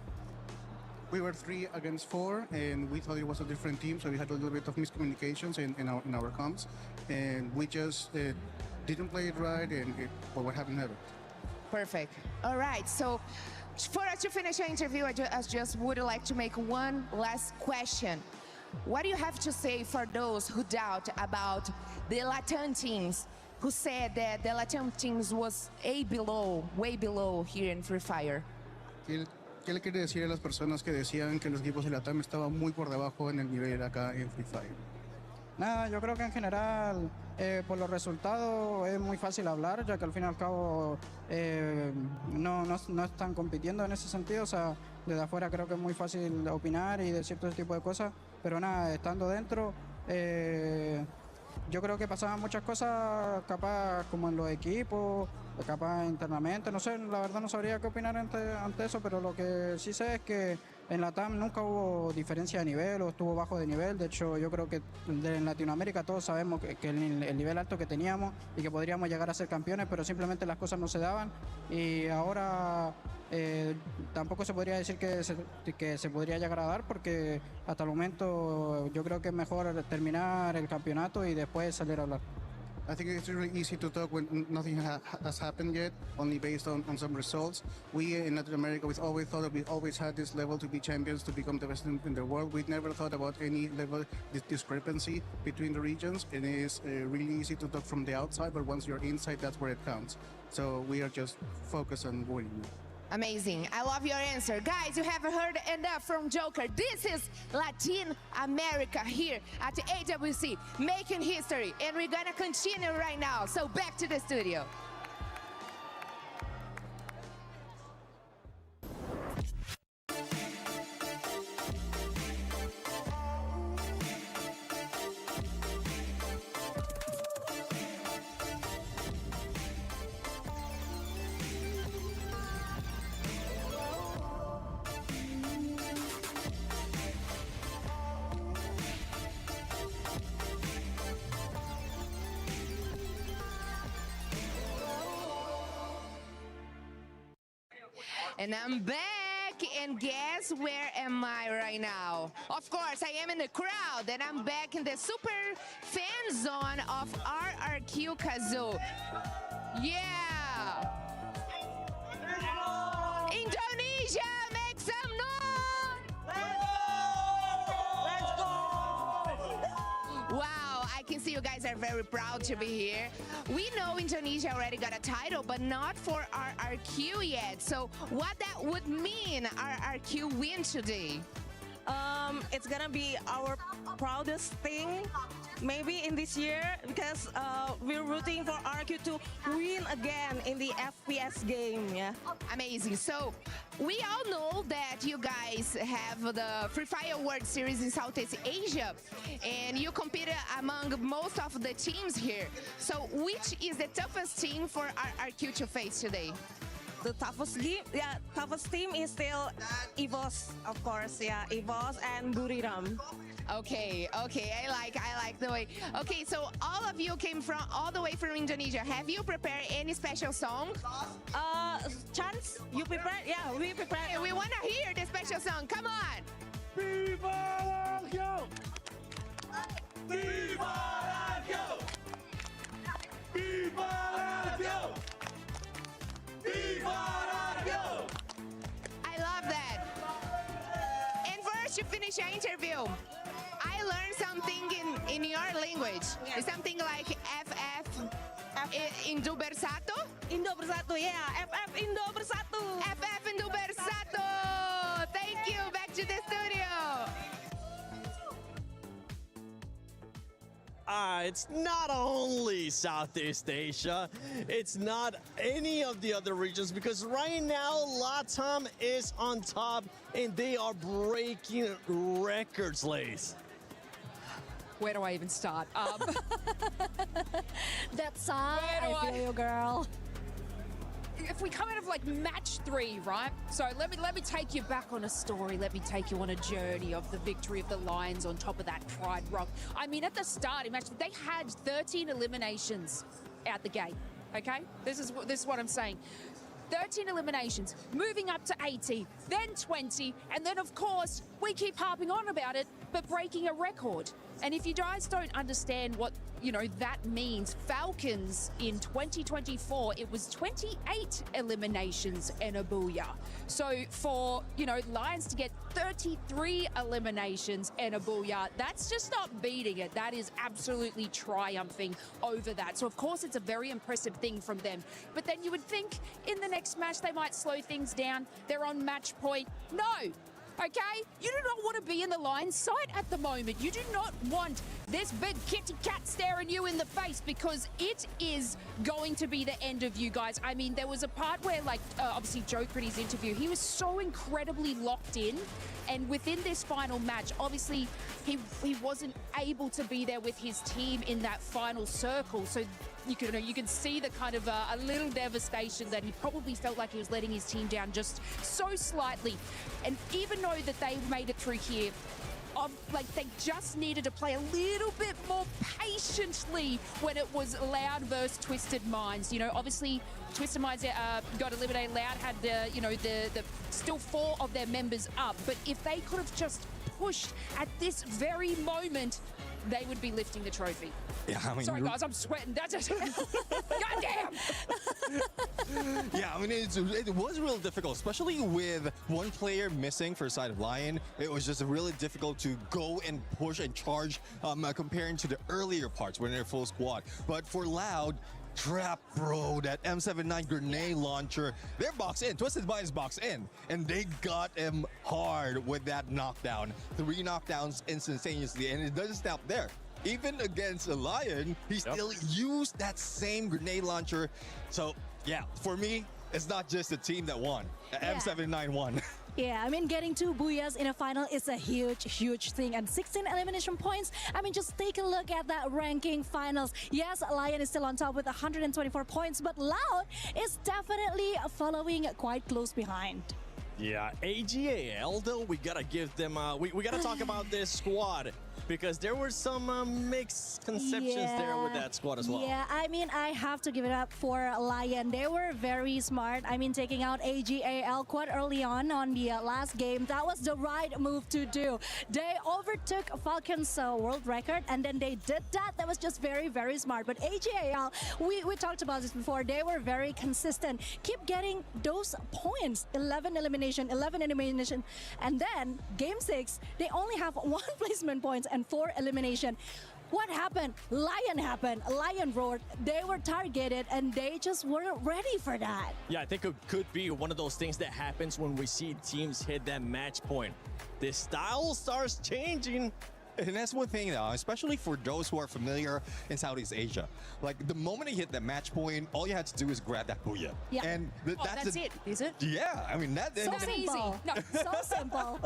We were 3 against 4, and we thought it was a different team, so we had a little bit of miscommunications in our comms, and we just didn't play it right, but what happened happened. Perfect. All right, so for us to finish our interview, I just would like to make one last question. What do you have to say for those who doubt about the Latam teams, who said that the Latam teams was way below here in Free Fire? ¿Qué le quiere decir a las personas que decían que los equipos de Latam estaban muy por debajo en el nivel acá en Free Fire? Nada, yo creo que en general por los resultados es muy fácil hablar, ya que al fin y al cabo no están compitiendo en ese sentido. O sea, desde afuera creo que es muy fácil opinar y decir todo ese tipo de cosas, pero nada, estando dentro, yo creo que pasaban muchas cosas capaz como en los equipos, capaz internamente, no sé, la verdad no sabría qué opinar ante eso, pero lo que sí sé es que en la TAM nunca hubo diferencia de nivel o estuvo bajo de nivel. De hecho, yo creo que en Latinoamérica todos sabemos que el nivel alto que teníamos y que podríamos llegar a ser campeones, pero simplemente las cosas no se daban. Y ahora tampoco se podría decir que se podría llegar a dar, porque hasta el momento yo creo que es mejor terminar el campeonato y después salir a hablar. I think it's really easy to talk when nothing has happened yet, only based on some results. We in Latin America, we always thought that we always had this level to be champions, to become the best in the world. We never thought about any level discrepancy between the regions, and it is really easy to talk from the outside, but once you're inside, that's where it counts. So we are just focused on winning. Amazing. I love your answer. Guys, you have heard enough from Joker. This is Latin America here at the EWC, making history. And we're going to continue right now. So back to the studio. And I'm back, and guess where am I right now? Of course, I am in the crowd, and I'm back in the super fan zone of RRQ Kazoo. Yeah! Indonesia, make some noise! Let's go! Wow, I can see you guys are very proud to be here. We know Indonesia already got a title, but not for RRQ yet. So what that would mean, RRQ win today? It's gonna be our proudest thing maybe in this year, because we're rooting for RRQ to win again in the FPS game. Yeah, amazing. So we all know that you guys have the Free Fire World Series in Southeast Asia, and you compete among most of the teams here. So which is the toughest team for RRQ to face today? The toughest team is still EVOS, of course. Yeah, EVOS and Buriram. Okay, I like the way. Okay, so all of you came from all the way from Indonesia. Have you prepared any special song? Chance, you prepared? Yeah, we prepared. Okay, we want to hear the special song. Come on. Viva RRQ! Viva RRQ! Viva RRQ! Viva RRQ! I love that. And first, to finish our interview, I learned something in your language. Yeah. It's something like FF Indo Bersatu? Indo Bersatu, yeah. FF Indo Bersatu. FF Indo Bersatu. Thank you. Back to the studio. It's not only Southeast Asia, it's not any of the other regions, because right now LATAM is on top and they are breaking records, Lace. Where do I even start? That song, I feel you, girl. If we come out of like match 3, right? So let me take you back on a story. Let me take you on a journey of the victory of the Lions on top of that Pride Rock. I mean, at the start, imagine they had 13 eliminations out the gate. Okay, this is what I'm saying. 13 eliminations, moving up to 18, then 20, and then of course we keep harping on about it, but breaking a record. And if you guys don't understand what that means, Falcons in 2024, it was 28 eliminations and a booyah. So for Lions to get 33 eliminations and a booyah, that's just not beating it. That is absolutely triumphing over that. So of course it's a very impressive thing from them. But then you would think in the next match they might slow things down. They're on match point. No. Okay? You do not want to be in the Lions side at the moment. You do not want this big kitty cat staring you in the face because it is going to be the end of you guys. I mean, there was a part where, like, obviously Joe Critty's interview, he was so incredibly locked in. And within this final match, obviously, he wasn't able to be there with his team in that final circle. So you can see the kind of a little devastation that he probably felt like he was letting his team down just so slightly. And even though that they made it through here, like they just needed to play a little bit more patiently when it was Loud versus Twisted Minds. You know, obviously Twisted Minds got eliminated. Loud had the still 4 of their members up, but if they could have just pushed at this very moment, they would be lifting the trophy. Yeah, I mean, sorry guys, I'm sweating. That's just goddamn. Yeah, I mean, it was real difficult, especially with one player missing for the side of Lion. It was just really difficult to go and push and charge comparing to the earlier parts when they're full squad. But for Loud, Trap Bro, that M79 grenade launcher, they're boxed in. Twisted Minds boxed in, and they got him hard with that knockdown. 3 knockdowns instantaneously, and it doesn't stop there. Even against a Lion, he still used that same grenade launcher. So, yeah, for me, it's not just the team that won. M79 won. Yeah, I mean, getting 2 booyahs in a final is a huge, huge thing. And 16 elimination points, I mean, just take a look at that ranking finals. Yes, Lion is still on top with 124 points, but Loud is definitely following quite close behind. Yeah, AGAL, though, we gotta give them, we gotta talk about this squad, because there were some mixed conceptions there with that squad as well. Yeah, I mean, I have to give it up for Lion. They were very smart. I mean, taking out AGAL quite early on the last game. That was the right move to do. They overtook Falcon's world record, and then they did that. That was just very, very smart. But AGAL, we talked about this before. They were very consistent. Keep getting those points. 11 elimination, and then game 6, they only have 1 placement points and 4 elimination. What happened? Lion roared. They were targeted, and they just weren't ready for that. Yeah, I think it could be one of those things that happens when we see teams hit that match point. The style starts changing. And that's one thing, especially for those who are familiar in Southeast Asia. Like, the moment you hit that match point, all you had to do is grab that booyah. Yeah. And that's it, is it? Yeah, I mean, that's so simple. No, so simple.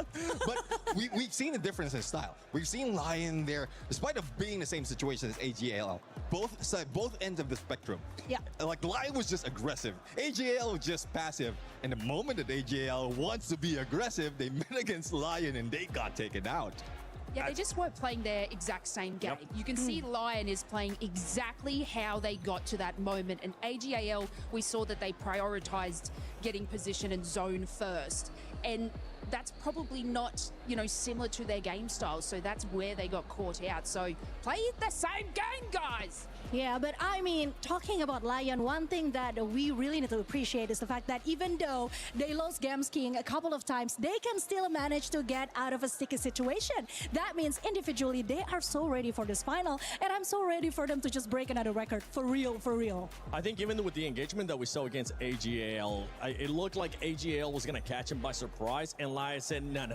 But we've seen a difference in style. We've seen Lion there, despite of being the same situation as AGAL, both ends of the spectrum. Yeah. Like, Lion was just aggressive. AGAL was just passive. And the moment that AGAL wants to be aggressive, they met against Lion and they got taken out. Yeah, they just weren't playing their exact same game. You can see Lion is playing exactly how they got to that moment. And AGAL, we saw that they prioritized getting position and zone first. And that's probably not, similar to their game style. So that's where they got caught out. So play the same game, guys. Yeah, but I mean, talking about Lion, one thing that we really need to appreciate is the fact that even though they lost Games King a couple of times, they can still manage to get out of a sticky situation. That means individually, they are so ready for this final, and I'm so ready for them to just break another record. For real, for real. I think even with the engagement that we saw against AGAL, it looked like AGAL was going to catch him by surprise, and Lion said, no.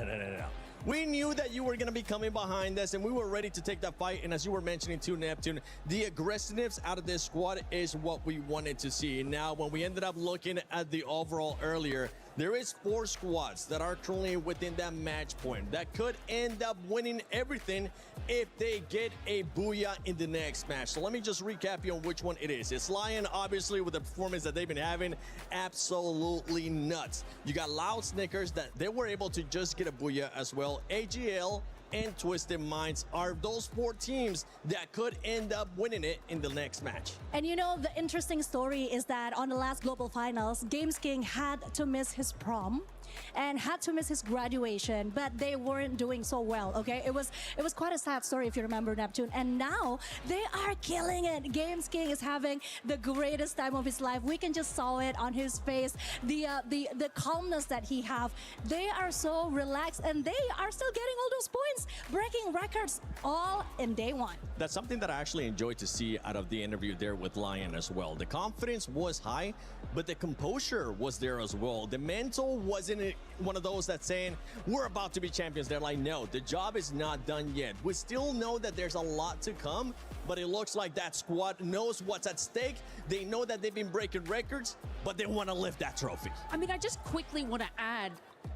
We knew that you were going to be coming behind us, and we were ready to take that fight. And as you were mentioning too, Neptune, the aggressiveness out of this squad is what we wanted to see. Now, when we ended up looking at the overall earlier, there is 4 squads that are currently within that match point that could end up winning everything if they get a booyah in the next match. So let me just recap you on which one it is. It's Lion, obviously, with the performance that they've been having, absolutely nuts. You got Loud Snickers that they were able to just get a booyah as well. AGL and Twisted Minds are those 4 teams that could end up winning it in the next match. And the interesting story is that on the last Global Finals, Games King had to miss his prom and had to miss his graduation, but they weren't doing so well, okay? It was quite a sad story if you remember, Neptune. And now they are killing it. Games King is having the greatest time of his life. We can just saw it on his face, the calmness that he have. They are so relaxed, and they are still getting all those points, breaking records all in day 1. That's something that I actually enjoyed to see out of the interview there with Lion as well. The confidence was high, but the composure was there as well. The mental wasn't isn't it one of those that's saying, we're about to be champions? They're like, no, the job is not done yet. We still know that there's a lot to come, but it looks like that squad knows what's at stake. They know that they've been breaking records, but they want to lift that trophy. I mean, I just quickly want to add,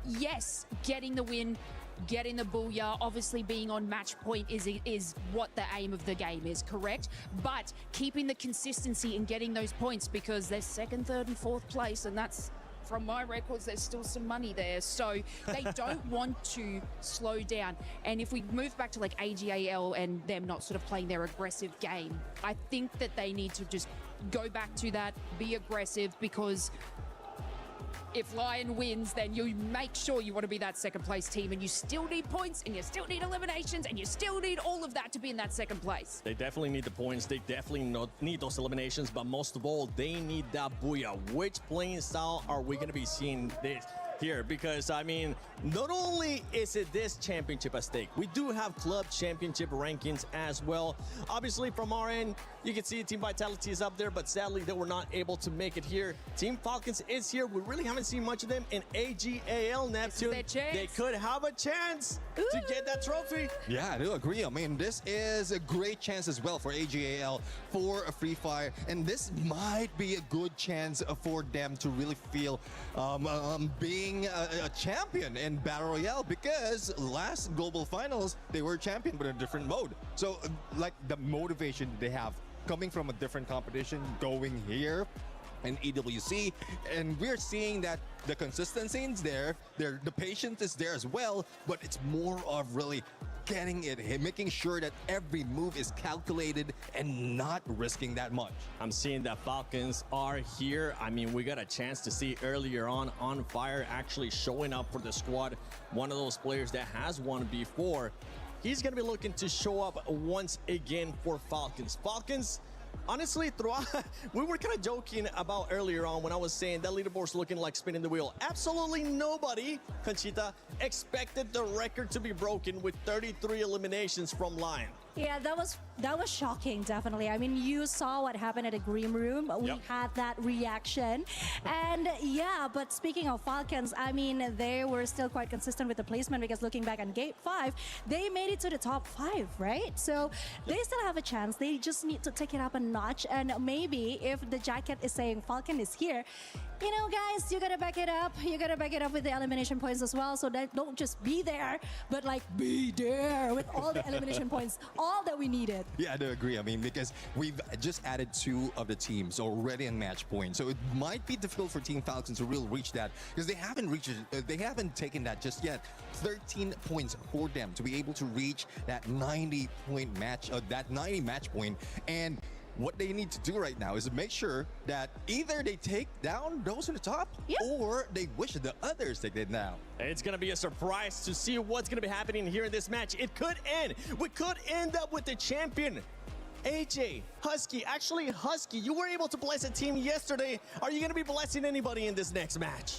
yes, getting the win, getting the booyah, obviously being on match point is what the aim of the game is, correct? But keeping the consistency and getting those points, because they're second, third, and fourth place, and that's, from my records, there's still some money there. So they don't want to slow down. And if we move back to like AGAL and them not sort of playing their aggressive game, I think that they need to just go back to that, be aggressive, because if Lion wins, then you make sure you want to be that second place team, and you still need points, and you still need eliminations, and you still need all of that to be in that second place. They definitely need the points. They definitely need those eliminations, but most of all, they need that booyah. Which playing style are we going to be seeing this here? Because, I mean, not only is it this championship at stake, we do have club championship rankings as well. Obviously, from our end, you can see Team Vitality is up there, but sadly, they were not able to make it here. Team Falcons is here. We really haven't seen much of them in AGAL Neptune. They could have a chance to get that trophy. Yeah, I do agree. I mean, this is a great chance as well for AGAL, for a Free Fire, and this might be a good chance for them to really feel being a champion in Battle Royale, because last global finals, they were champion but in a different mode. So, like, the motivation they have coming from a different competition, going here in EWC, and we're seeing that the consistency is there, the patience is there as well, but it's more of really getting it, making sure that every move is calculated and not risking that much. I'm seeing that Falcons are here. I mean, we got a chance to see earlier on Fire actually showing up for the squad. One of those players that has won before. He's going to be looking to show up once again for Falcons. Falcons, honestly, throughout, we were kind of joking about earlier on when I was saying that leaderboard's looking like spinning the wheel. Absolutely nobody, Conchita, expected the record to be broken with 33 eliminations from Lion. Yeah, that was shocking, definitely. I mean, you saw what happened at the green room. We had that reaction. And yeah, but speaking of Falcons, I mean, they were still quite consistent with the placement, because looking back on Gate 5, they made it to the top 5, right? So they still have a chance. They just need to take it up a notch. And maybe if the jacket is saying Falcon is here, you know, guys, you gotta back it up. You gotta back it up with the elimination points as well. So that don't just be there, but like be there with all the elimination points, all that we needed. Yeah, I do agree. I mean, because we've just added 2 of the teams already in match point, so it might be difficult for Team Falcons to really reach that, because they haven't reached it. They haven't taken that just yet. 13 points for them to be able to reach that 90-point match, that 90 match point, and what they need to do right now is to make sure that either they take down those in the top, or they wish the others take it down. It's going to be a surprise to see what's going to be happening here in this match. It could end. We could end up with the champion. AJ, Husky, actually Husky, you were able to bless a team yesterday. Are you going to be blessing anybody in this next match?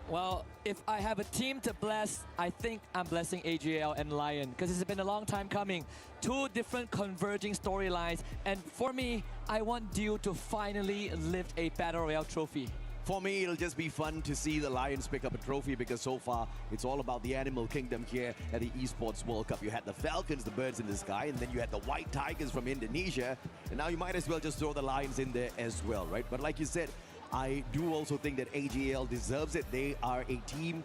Well, if I have a team to bless, I think I'm blessing AGL and Lion, because it's been a long time coming. 2 different converging storylines, and for me, I want Dew to finally lift a Battle Royale trophy. For me, it'll just be fun to see the Lions pick up a trophy, because so far it's all about the animal kingdom here at the Esports World Cup. You had the Falcons, the birds in the sky, and then you had the white tigers from Indonesia, and now you might as well just throw the Lions in there as well, right? But like you said, I do also think that AGL deserves it. They are a team,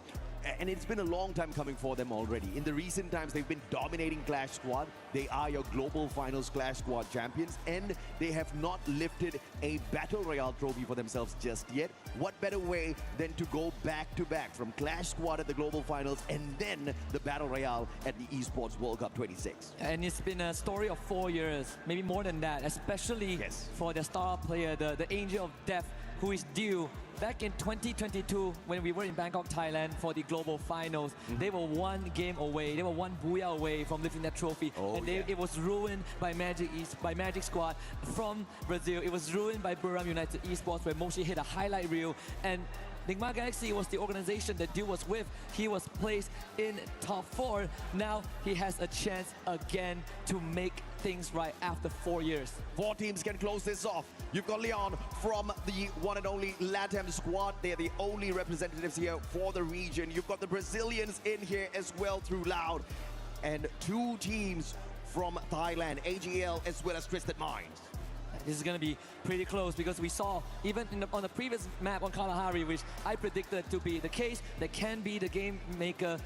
and it's been a long time coming for them already. In the recent times, they've been dominating Clash Squad. They are your Global Finals Clash Squad champions, and they have not lifted a Battle Royale trophy for themselves just yet. What better way than to go back-to-back from Clash Squad at the Global Finals and then the Battle Royale at the Esports World Cup 26. And it's been a story of 4 years, maybe more than that, especially for the star player, the Angel of Death, who is Dew. Back in 2022, when we were in Bangkok, Thailand for the global finals, they were 1 game away, they were 1 booyah away from lifting that trophy. It was ruined by Magic Squad from Brazil. It was ruined by Buram United Esports, where Moshi hit a highlight reel. And Nigma Galaxy was the organization that Dew was with. He was placed in top 4. Now he has a chance again to make things right after 4 years. 4 teams can close this off. You've got Leon from the one and only LATAM squad. They're the only representatives here for the region. You've got the Brazilians in here as well through Loud. And 2 teams from Thailand, AGL as well as Twisted Minds. This is going to be pretty close because we saw even on the previous map on Kalahari, which I predicted to be the case, that can be the game maker.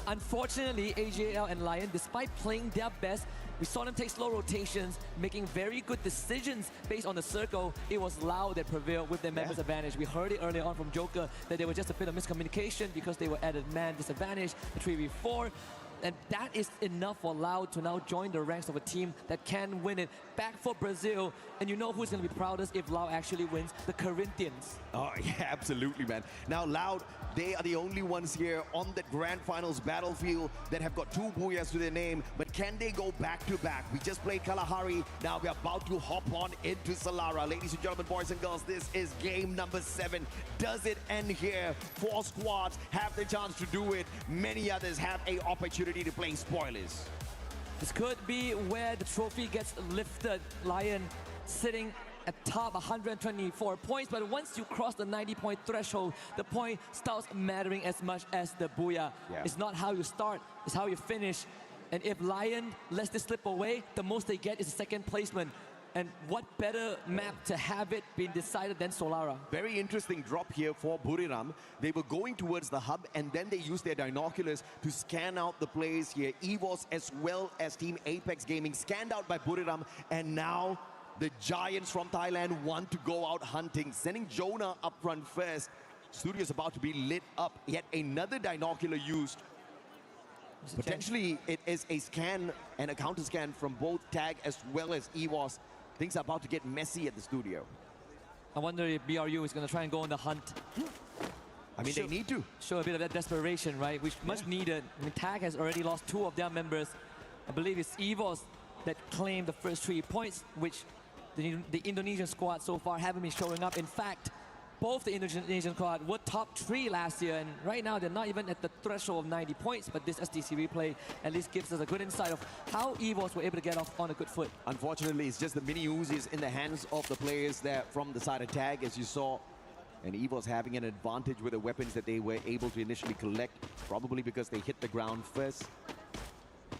Unfortunately, AGL and Lion, despite playing their best, we saw them take slow rotations, making very good decisions based on the circle. It was Loud that prevailed with their members' advantage. We heard it earlier on from Joker that there was just a bit of miscommunication because they were at a man disadvantage, the 3v4. And that is enough for Loud to now join the ranks of a team that can win it. Back for Brazil, and you know who's going to be proudest if Loud actually wins? The Corinthians. Oh, yeah, absolutely, man. Now, Loud, they are the only ones here on the Grand Finals battlefield that have got 2 Booyahs to their name, but can they go back-to-back? We just played Kalahari, now we're about to hop on into Solara. Ladies and gentlemen, boys and girls, this is game number 7. Does it end here? 4 squads have the chance to do it. Many others have an opportunity to play spoilers. This could be where the trophy gets lifted. Lion sitting at top 124 points, but once you cross the 90-point threshold, the point starts mattering as much as the Booyah. Yeah. It's not how you start, it's how you finish. And if Lion lets this slip away, the most they get is a 2nd placement. And what better map to have it being decided than Solara? Very interesting drop here for Buriram. They were going towards the hub, and then they used their binoculars to scan out the plays here. EVOS as well as Team Apex Gaming scanned out by Buriram, and now the Giants from Thailand want to go out hunting, sending Jonah up front first. Studio's about to be lit up. Yet another binocular used. Potentially, it is a scan and a counter scan from both Tag as well as EVOS. Things are about to get messy at the studio. I wonder if BRU is going to try and go on the hunt. I mean, they need to. Show a bit of that desperation, right? Which much needed. I mean, Tag has already lost 2 of their members. I believe it's EVOS that claimed the first 3 points, which the Indonesian squad so far haven't been showing up. In fact, both the Indonesian squad were top 3 last year, and right now they're not even at the threshold of 90 points, but this SDC replay at least gives us a good insight of how EVOS were able to get off on a good foot. Unfortunately, it's just the mini Uzis in the hands of the players there from the side of Tag, as you saw. And EVOS having an advantage with the weapons that they were able to initially collect, probably because they hit the ground first.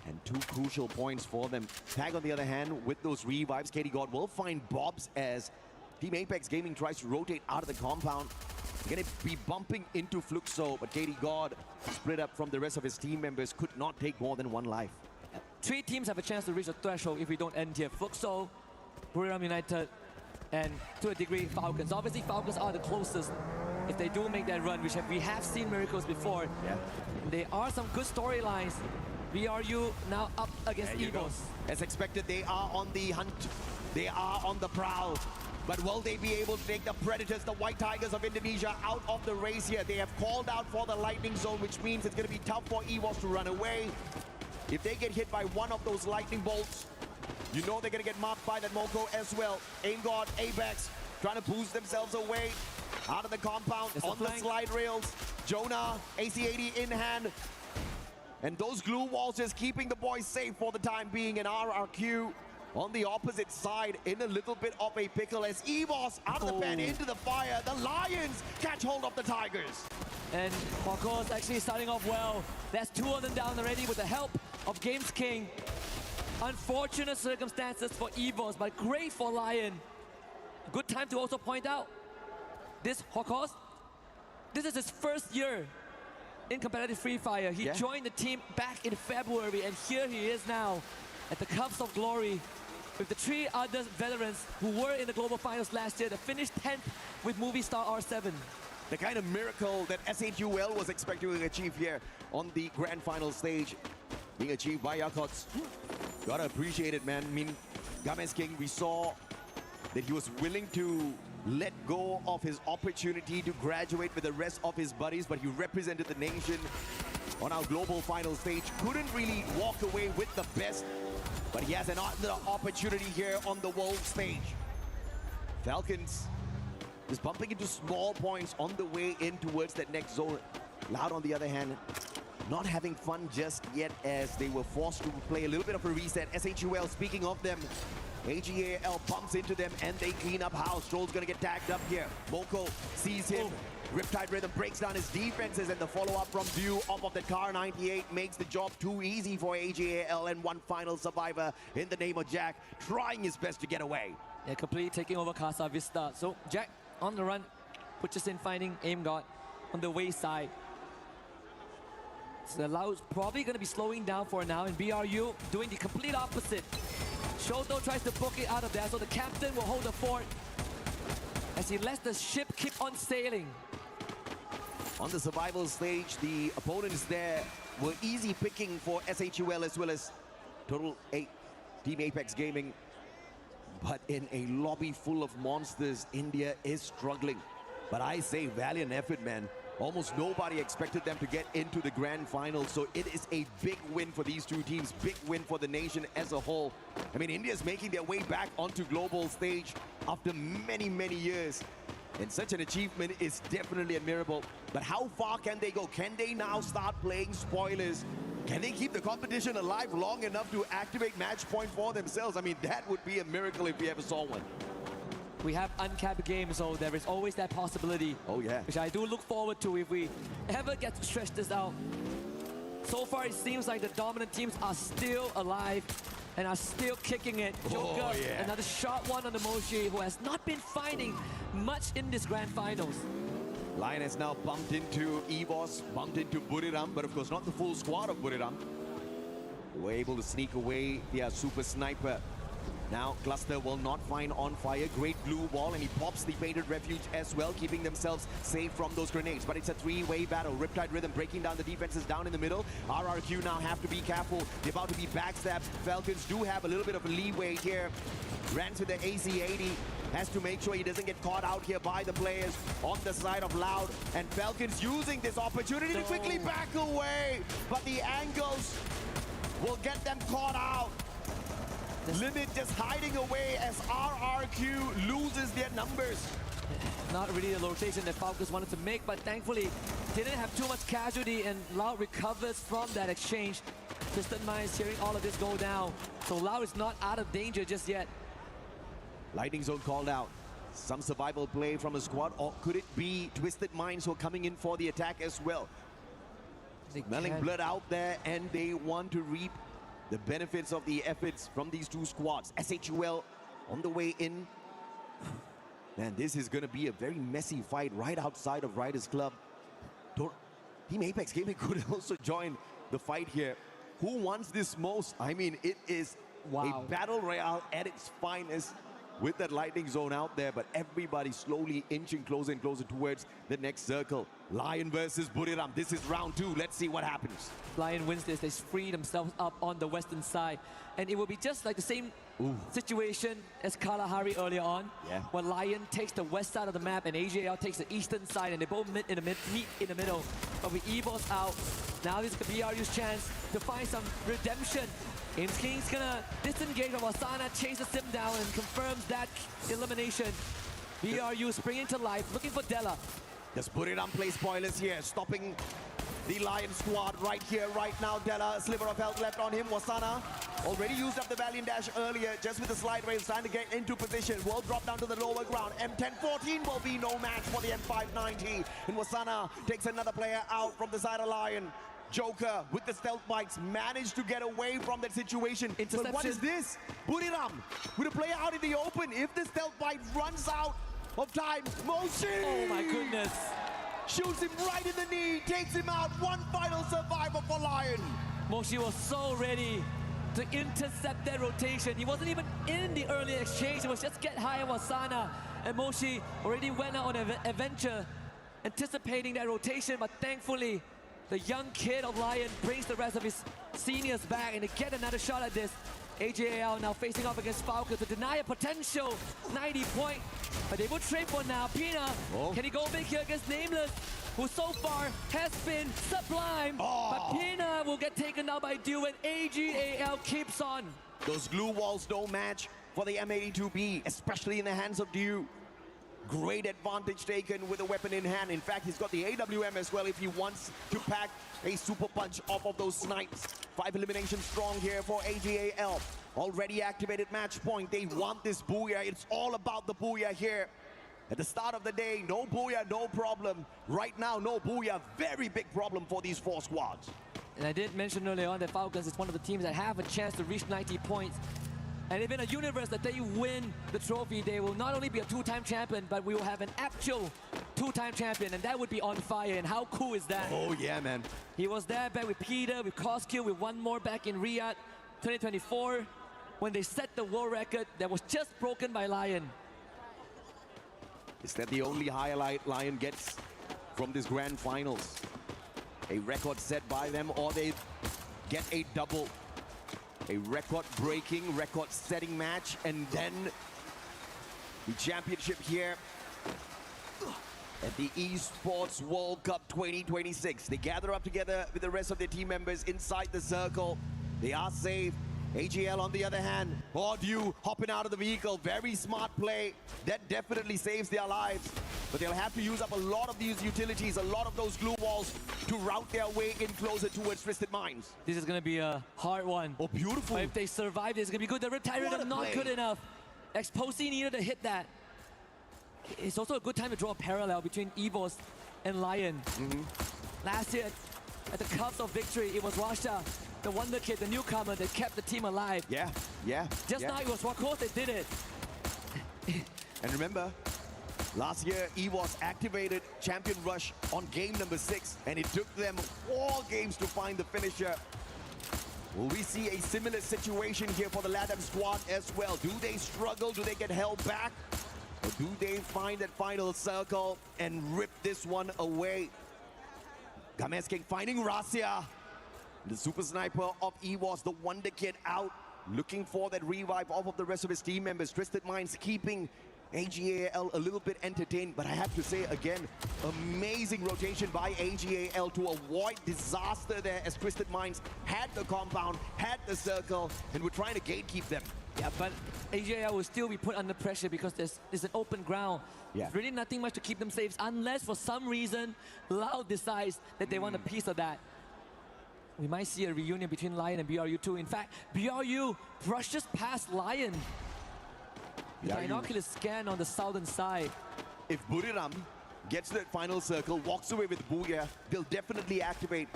And 2 crucial points for them. Tag, on the other hand, with those revives, Katie God will find Bobs as Team Apex Gaming tries to rotate out of the compound. They're going to be bumping into Fluxo, but Katie God, split up from the rest of his team members, could not take more than 1 life. 3 teams have a chance to reach the threshold if we don't end here. Fluxo, Buriram United, and to a degree, Falcons. Obviously, Falcons are the closest if they do make that run, which we have seen miracles before. Yeah. There are some good storylines. BRU now up against EVOS. As expected, they are on the hunt. They are on the prowl. But will they be able to take the Predators, the White Tigers of Indonesia, out of the race here? They have called out for the lightning zone, which means it's going to be tough for EVOS to run away. If they get hit by one of those lightning bolts, you know they're going to get marked by that Moko as well. AimGod, Apex, trying to boost themselves away out of the compound on the slide rails. Jonah, AC-80 in hand. And those glue walls just keeping the boys safe for the time being. And RRQ on the opposite side in a little bit of a pickle as EVOS out of the pen into the fire. The Lions catch hold of the Tigers. And Hawkos actually starting off well. That's 2 of them down already with the help of Games King. Unfortunate circumstances for EVOS, but great for Lion. Good time to also point out, this Hawkos, this is his first year in competitive Free Fire. He joined the team back in February, and here he is now at the Cups of Glory with the 3 other veterans who were in the Global Finals last year that finished 10th with Movie Star R7. The kind of miracle that SHUL was expecting to achieve here on the Grand Final stage being achieved by Yakots. Gotta appreciate it, man. I mean, Games King, we saw that he was willing to let go of his opportunity to graduate with the rest of his buddies, but he represented the nation on our global final stage. Couldn't really walk away with the best, but he has another opportunity here on the world stage. Falcons Just bumping into small points on the way in towards that next zone. Loud, on the other hand, not having fun just yet as they were forced to play a little bit of a reset. SHUL, speaking of them, AGAL bumps into them and they clean up house. Stroll's gonna get tagged up here. Moko sees him. Riptide Rhythm breaks down his defenses, and the follow-up from Dew off of the Car 98 makes the job too easy for AGAL, and one final survivor in the name of Jack, trying his best to get away. Yeah, completely taking over Casa Vista. So Jack on the run, Puts in finding aim god on the wayside. So Lau's probably going to be slowing down for now, and BRU doing the complete opposite. Shoto tries to book it out of there, so the captain will hold the fort as he lets the ship keep on sailing. On the survival stage, the opponents there were easy picking for SHUL as well as Total 8 Team Apex Gaming. But in a lobby full of monsters, India is struggling. But I say valiant effort, man. Almost nobody expected them to get into the grand final, so it is a big win for these two teams, big win for the nation as a whole. I mean, India's making their way back onto global stage after many, many years. And such an achievement is definitely admirable. But how far can they go? Can they now start playing spoilers? Can they keep the competition alive long enough to activate match point for themselves? I mean, that would be a miracle if we ever saw one. We have uncapped games, so there is always that possibility. Oh, yeah. Which I do look forward to if we ever get to stretch this out. So far, it seems like the dominant teams are still alive and are still kicking it. Joker, oh, yeah. Another sharp one on the Moshi, who has not been finding much in this grand finals. Lion has now bumped into EVOS, bumped into Buriram, but of course not the full squad of Buriram. They were able to sneak away via Super Sniper. Now Cluster will not find On Fire. Great blue wall, and he pops the Painted Refuge as well, keeping themselves safe from those grenades. But it's a three-way battle. Riptide Rhythm breaking down the defenses down in the middle. RRQ now have to be careful. They're about to be backstabbed. Falcons do have a little bit of a leeway here. Rans with the AC-80. Has to make sure he doesn't get caught out here by the players on the side of Loud. And Falcons using this opportunity to quickly back away. But the angles will get them caught out. Limit just hiding away as RRQ loses their numbers. Not really the rotation that Falcons wanted to make, but thankfully didn't have too much casualty, and Lau recovers from that exchange. Twisted Minds hearing all of this go down. So Lau is not out of danger just yet. Lightning Zone called out. Some survival play from a squad, or could it be Twisted Minds who are coming in for the attack as well? Smelling blood out there, and they want to reap the benefits of the efforts from these two squads. SHUL on the way in. Man, this is going to be a very messy fight right outside of Riders Club. Team Apex Gaming could also join the fight here. Who wants this most? I mean, it is a battle royale at its finest with that Lightning Zone out there, but everybody slowly inching closer and closer towards the next circle. Lion versus Buriram. This is round 2. Let's see what happens. Lion wins this. They free themselves up on the western side. And it will be just like the same situation as Kalahari earlier on. Yeah. Where Lion takes the west side of the map and AJL takes the eastern side, and they both meet in the middle. But with EVOS out, now this is BRU's chance to find some redemption. Ames King's gonna disengage, but Wasana chases him down and confirms that elimination. BRU springing to life, looking for Della. Does Buriram play spoilers here, stopping the Lion squad right here, right now. Della, a sliver of health left on him. Wasana already used up the Valiant Dash earlier, just with the slide rails, trying to get into position. Will drop down to the lower ground. M1014 will be no match for the M590. And Wasana takes another player out from the side of Lion. Joker with the stealth bikes managed to get away from that situation. But what is this? Buriram with a player out in the open. If the stealth bike runs out of time, Moshi! Oh my goodness. Shoots him right in the knee, takes him out. One final survivor for Lion. Moshi was so ready to intercept that rotation. He wasn't even in the early exchange. It was just get high on Wasana. And Moshi already went out on an adventure, anticipating that rotation, but thankfully, the young kid of Lion brings the rest of his seniors back, and they get another shot at this. AJAL now facing off against Falcon to deny a potential 90 point. But they will trade for now. Pina, can he go big here against Nameless, who so far has been sublime. But Pina will get taken down by Dew, and AJAL keeps on. Those glue walls don't match for the M82B, especially in the hands of Dew. Great advantage taken with a weapon in hand. In fact, he's got the AWM as well if he wants to pack a super punch off of those snipes. 5 eliminations strong here for AGAL. Already activated match point. They want this booyah. It's all about the booyah here. At the start of the day, no booyah, no problem. Right now, no booyah. Very big problem for these 4 squads. And I did mention earlier on that Falcons is one of the teams that have a chance to reach 90 points. And if in a universe that they win the trophy, they will not only be a 2-time champion, but we will have an actual 2-time champion, and that would be on fire. And how cool is that? Oh yeah, man. He was there back with Peter, with Koskill, with one more back in Riyadh 2024, when they set the world record that was just broken by Lion. Is that the only highlight Lion gets from this grand finals? A record set by them, or they get a double. A record-breaking, record-setting match, and then the championship here at the Esports World Cup 2026. They gather up together with the rest of their team members inside the circle. They are safe. AGL on the other hand, Bordeaux hopping out of the vehicle, very smart play. That definitely saves their lives. But they'll have to use up a lot of these utilities, a lot of those glue walls to route their way in closer towards Twisted Minds. This is gonna be a hard one. Oh, beautiful. But if they survive, it's gonna be good. The Riptide Rhythm not good enough. Exposé needed to hit that. It's also a good time to draw a parallel between EVOS and Lion. Last year, at the cusp of victory, it was Rasha, the wonder kid, the newcomer that kept the team alive. Yeah. Just now it was Wakos that did it. And remember, last year EVOS activated Champion Rush on game number 6, and it took them 4 games to find the finisher. Will we see a similar situation here for the LATAM squad as well? Do they struggle? Do they get held back? Or do they find that final circle and rip this one away? Games King finding Rasia. The super sniper of EVOS, the wonder kid out, looking for that revive off of the rest of his team members. Twisted Minds keeping AGAL a little bit entertained, but I have to say again, amazing rotation by AGAL to avoid disaster there, as Twisted Minds had the compound, had the circle, and were trying to gatekeep them. Yeah, but AGAL will still be put under pressure because there's an open ground. Yeah. There's really nothing much to keep them safe, unless for some reason Loud decides that they want a piece of that. We might see a reunion between Lion and BRU2. In fact, BRU brushes past Lion. The binocular scan on the southern side. If Buriram gets to that final circle, walks away with Booyah, they'll definitely activate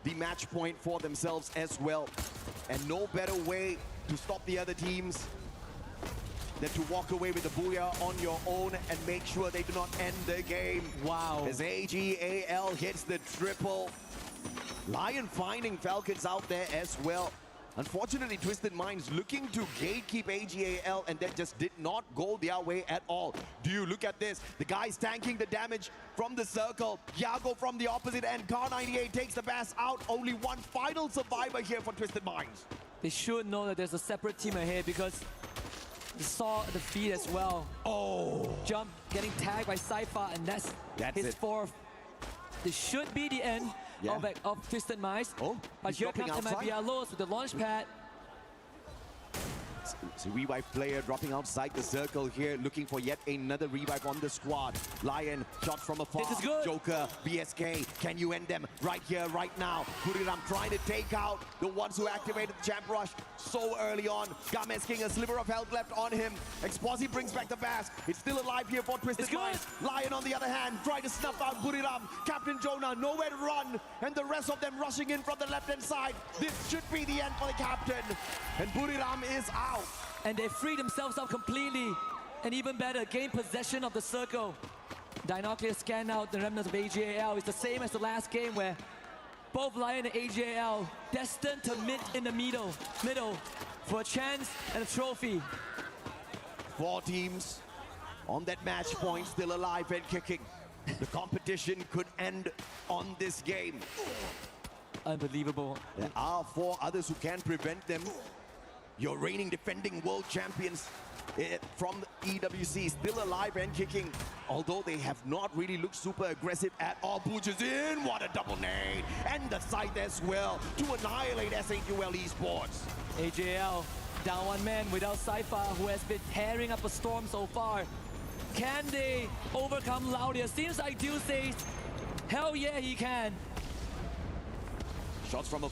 the match point for themselves as well. And no better way to stop the other teams than to walk away with the Booyah on your own and make sure they do not end the game. Wow. As AGAL hits the triple. Lion finding Falcons out there as well. Unfortunately, Twisted Minds looking to gatekeep AGAL, and that just did not go their way at all. Do you look at this? The guy's tanking the damage from the circle. Yago from the opposite end. Car98 takes the bass out. Only one final survivor here for Twisted Minds. They should know that there's a separate team ahead because they saw the feed as well. Oh! Jump, getting tagged by Saifa, and that's his 4th. This should be the end of Twisted Minds. Oh, but here comes MIBLOS with the launch pad. It's a revive player dropping outside the circle here, looking for yet another revive on the squad. Lion, shot from afar. This is good. Joker, BSK, can you end them right here, right now? Buriram trying to take out the ones who activated the Champ Rush so early on. Games King, a sliver of health left on him. Exposé brings back the Bass. It's still alive here for Twisted Minds. Lion on the other hand, trying to snuff out Buriram. Captain Jonah, nowhere to run. And the rest of them rushing in from the left-hand side. This should be the end for the captain. And Buriram is out. And they free themselves up completely. And even better, gain possession of the circle. Binocular scan out the remnants of AGAL. It's the same as the last game where both Lion and AGAL destined to meet in the middle for a chance and a trophy. 4 teams on that match point, still alive and kicking. The competition could end on this game. Unbelievable. There are 4 others who can prevent them. Your reigning defending world champions from the EWC still alive and kicking, although they have not really looked super aggressive at all. Booch is in, what a double nade, and the side as well to annihilate SAQL Esports. AGAL down one man without Saifa, who has been tearing up a storm so far. Can they overcome Laudia? Seems like Deuce says, hell yeah, he can. Shots from a